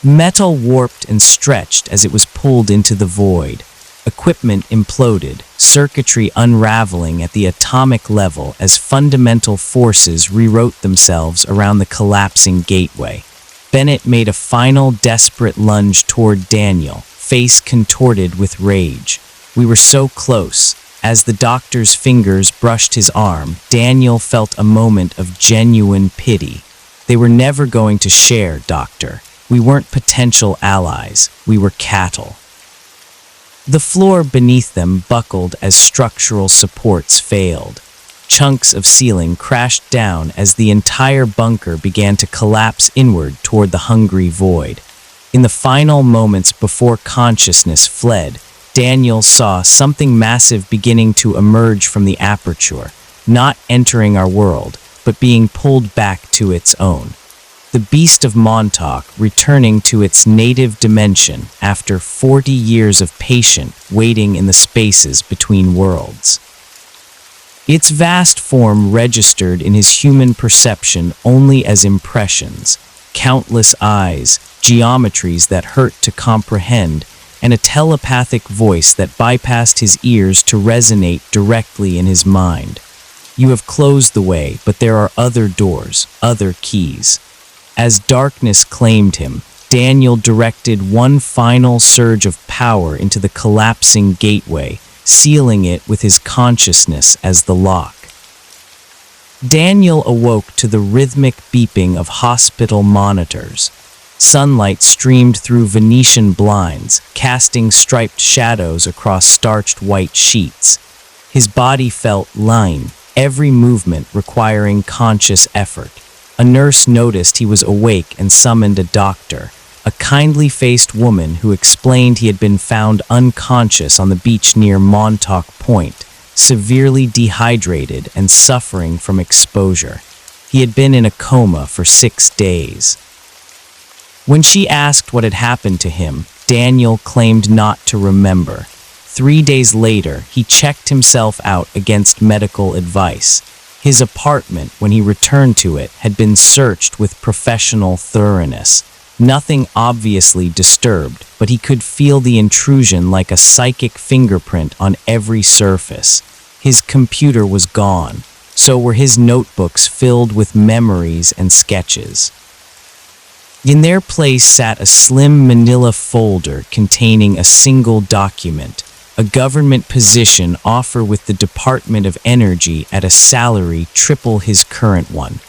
Metal warped and stretched as it was pulled into the void. Equipment imploded, circuitry unraveling at the atomic level as fundamental forces rewrote themselves around the collapsing gateway. Bennett made a final desperate lunge toward Daniel, face contorted with rage. We were so close. As the doctor's fingers brushed his arm, Daniel felt a moment of genuine pity. They were never going to share, Doctor. We weren't potential allies. We were cattle. The floor beneath them buckled as structural supports failed. Chunks of ceiling crashed down as the entire bunker began to collapse inward toward the hungry void. In the final moments before consciousness fled, Daniel saw something massive beginning to emerge from the aperture, not entering our world, but being pulled back to its own. The beast of Montauk returning to its native dimension after 40 years of patient waiting in the spaces between worlds. Its vast form registered in his human perception only as impressions, countless eyes, geometries that hurt to comprehend, and a telepathic voice that bypassed his ears to resonate directly in his mind. You have closed the way, but there are other doors, other keys. As darkness claimed him, Daniel directed one final surge of power into the collapsing gateway, sealing it with his consciousness as the lock. Daniel awoke to the rhythmic beeping of hospital monitors. Sunlight streamed through Venetian blinds, casting striped shadows across starched white sheets. His body felt lean, every movement requiring conscious effort. A nurse noticed he was awake and summoned a doctor, a kindly-faced woman who explained he had been found unconscious on the beach near Montauk Point, severely dehydrated and suffering from exposure. He had been in a coma for 6 days. When she asked what had happened to him, Daniel claimed not to remember. 3 days later, he checked himself out against medical advice. His apartment, when he returned to it, had been searched with professional thoroughness. Nothing obviously disturbed, but he could feel the intrusion like a psychic fingerprint on every surface. His computer was gone. So were his notebooks filled with memories and sketches. In their place sat a slim manila folder containing a single document, a government position offer with the Department of Energy at a salary triple his current one.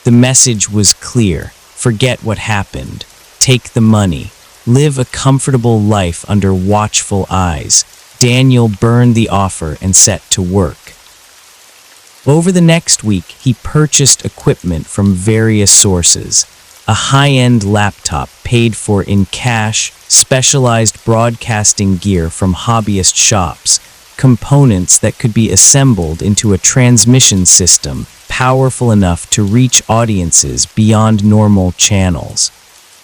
The message was clear: forget what happened, take the money, live a comfortable life under watchful eyes. Daniel burned the offer and set to work. Over the next week, he purchased equipment from various sources. A high-end laptop paid for in cash, specialized broadcasting gear from hobbyist shops, components that could be assembled into a transmission system powerful enough to reach audiences beyond normal channels.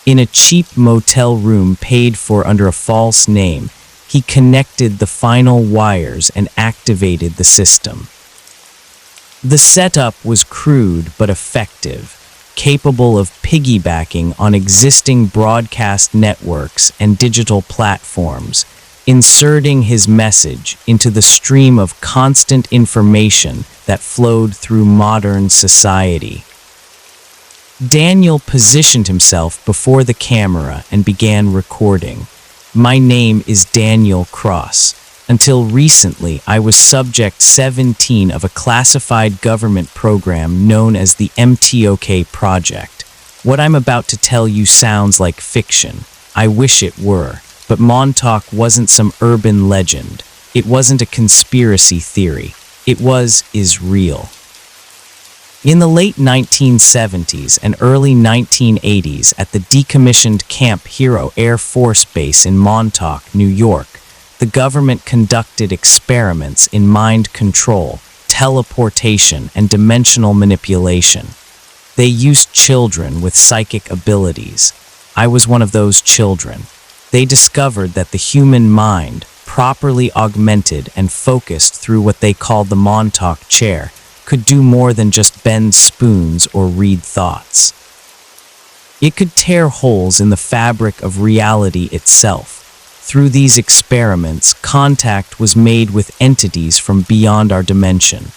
In a cheap motel room paid for under a false name, he connected the final wires and activated the system. The setup was crude but effective, capable of piggybacking on existing broadcast networks and digital platforms, inserting his message into the stream of constant information that flowed through modern society. Daniel positioned himself before the camera and began recording. My name is Daniel Cross. Until recently, I was Subject 17 of a classified government program known as the MTOK Project. What I'm about to tell you sounds like fiction. I wish it were. But Montauk wasn't some urban legend. It wasn't a conspiracy theory. It is real. In the late 1970s and early 1980s at the decommissioned Camp Hero Air Force Base in Montauk, New York, the government conducted experiments in mind control, teleportation, and dimensional manipulation. They used children with psychic abilities. I was one of those children. They discovered that the human mind, properly augmented and focused through what they called the Montauk chair, could do more than just bend spoons or read thoughts. It could tear holes in the fabric of reality itself. Through these experiments, contact was made with entities from beyond our dimension.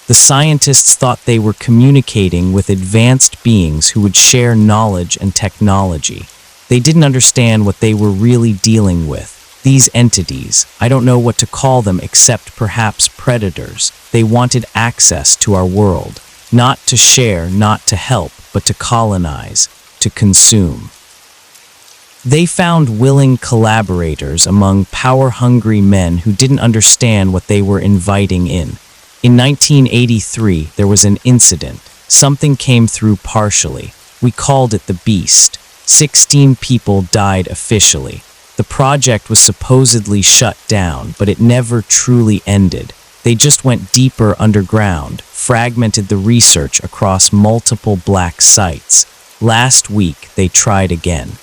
The scientists thought they were communicating with advanced beings who would share knowledge and technology. They didn't understand what they were really dealing with. These entities, I don't know what to call them except perhaps predators. They wanted access to our world, not to share, not to help, but to colonize, to consume. They found willing collaborators among power-hungry men who didn't understand what they were inviting in. In 1983, there was an incident. Something came through partially. We called it the Beast. 16 people died officially. The project was supposedly shut down, but it never truly ended. They just went deeper underground, fragmented the research across multiple black sites. Last week, they tried again.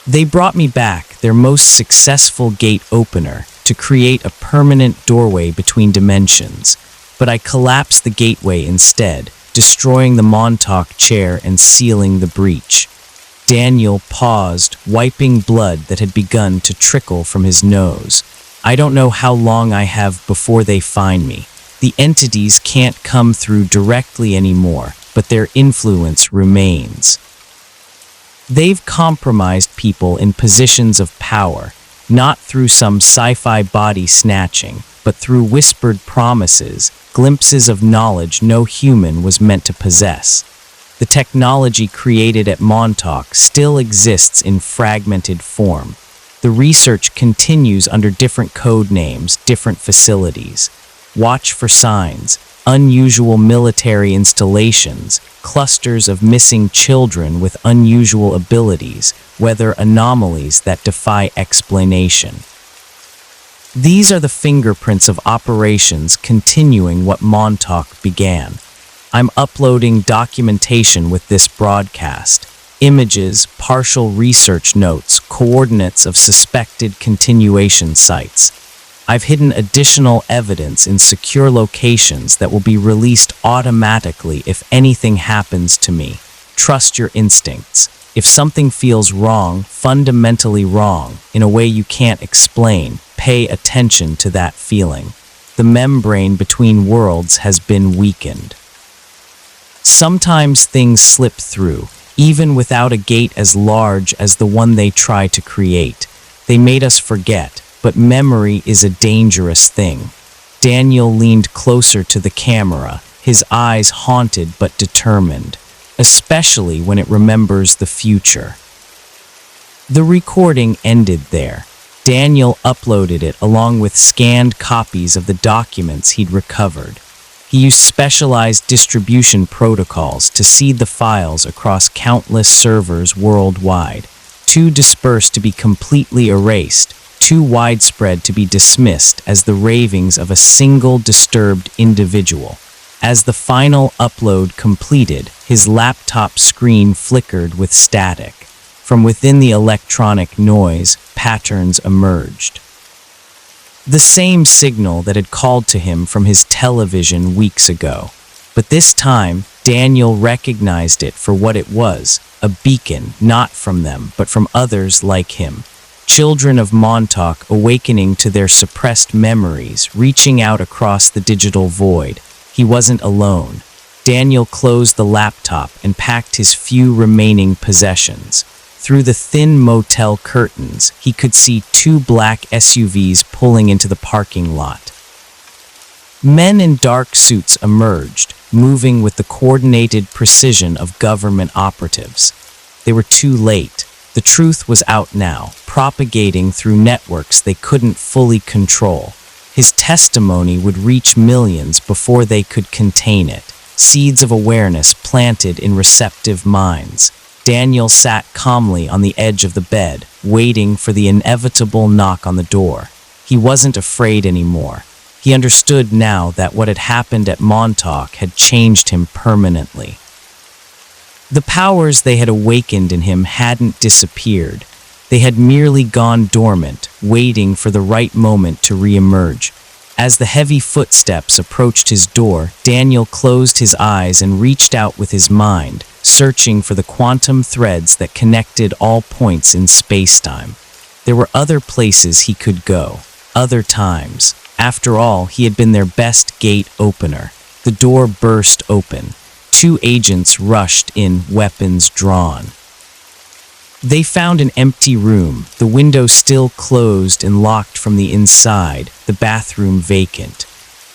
They brought me back, their most successful gate opener, to create a permanent doorway between dimensions. But I collapsed the gateway instead, destroying the Montauk chair and sealing the breach. Daniel paused, wiping blood that had begun to trickle from his nose. I don't know how long I have before they find me. The entities can't come through directly anymore, but their influence remains. They've compromised people in positions of power, not through some sci-fi body snatching, but through whispered promises, glimpses of knowledge no human was meant to possess. The technology created at Montauk still exists in fragmented form. The research continues under different code names, different facilities. Watch for signs, unusual military installations, clusters of missing children with unusual abilities, weather anomalies that defy explanation. These are the fingerprints of operations continuing what Montauk began. I'm uploading documentation with this broadcast, images, partial research notes, coordinates of suspected continuation sites. I've hidden additional evidence in secure locations that will be released automatically if anything happens to me. Trust your instincts. If something feels wrong, fundamentally wrong, in a way you can't explain, pay attention to that feeling. The membrane between worlds has been weakened. Sometimes things slip through, even without a gate as large as the one they try to create. They made us forget, but memory is a dangerous thing. Daniel leaned closer to the camera, his eyes haunted but determined, especially when it remembers the future. The recording ended there. Daniel uploaded it along with scanned copies of the documents he'd recovered. He used specialized distribution protocols to seed the files across countless servers worldwide, too dispersed to be completely erased, too widespread to be dismissed as the ravings of a single disturbed individual. As the final upload completed, his laptop screen flickered with static. From within the electronic noise, patterns emerged. The same signal that had called to him from his television weeks ago. But this time, Daniel recognized it for what it was, a beacon, not from them, but from others like him. Children of Montauk awakening to their suppressed memories, reaching out across the digital void. He wasn't alone. Daniel closed the laptop and packed his few remaining possessions. Through the thin motel curtains, he could see two black SUVs pulling into the parking lot. Men in dark suits emerged, moving with the coordinated precision of government operatives. They were too late. The truth was out now, propagating through networks they couldn't fully control. His testimony would reach millions before they could contain it, seeds of awareness planted in receptive minds. Daniel sat calmly on the edge of the bed, waiting for the inevitable knock on the door. He wasn't afraid anymore. He understood now that what had happened at Montauk had changed him permanently. The powers they had awakened in him hadn't disappeared. They had merely gone dormant, waiting for the right moment to re-emerge. As the heavy footsteps approached his door, Daniel closed his eyes and reached out with his mind, searching for the quantum threads that connected all points in space-time. There were other places he could go, other times. After all, he had been their best gate opener. The door burst open. Two agents rushed in, weapons drawn. They found an empty room, the window still closed and locked from the inside, the bathroom vacant.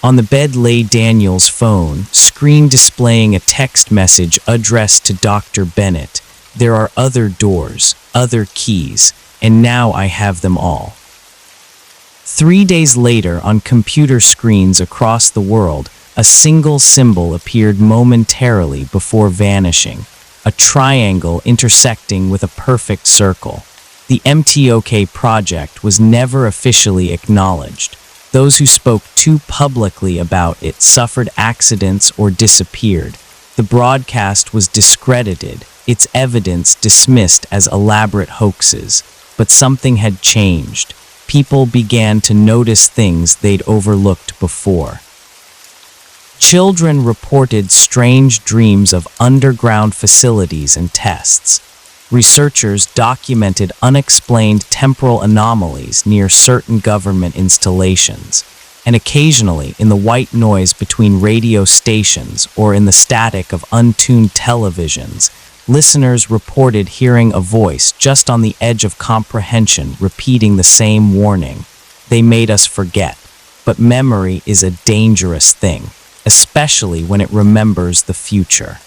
On the bed lay Daniel's phone, screen displaying a text message addressed to Dr. Bennett. There are other doors, other keys, and now I have them all. 3 days later, on computer screens across the world, a single symbol appeared momentarily before vanishing. A triangle intersecting with a perfect circle. The MTOK project was never officially acknowledged. Those who spoke too publicly about it suffered accidents or disappeared. The broadcast was discredited, its evidence dismissed as elaborate hoaxes. But something had changed. People began to notice things they'd overlooked before. Children reported strange dreams of underground facilities and tests. Researchers documented unexplained temporal anomalies near certain government installations. And occasionally, in the white noise between radio stations or in the static of untuned televisions, listeners reported hearing a voice just on the edge of comprehension repeating the same warning. They made us forget. But memory is a dangerous thing, especially when it remembers the future.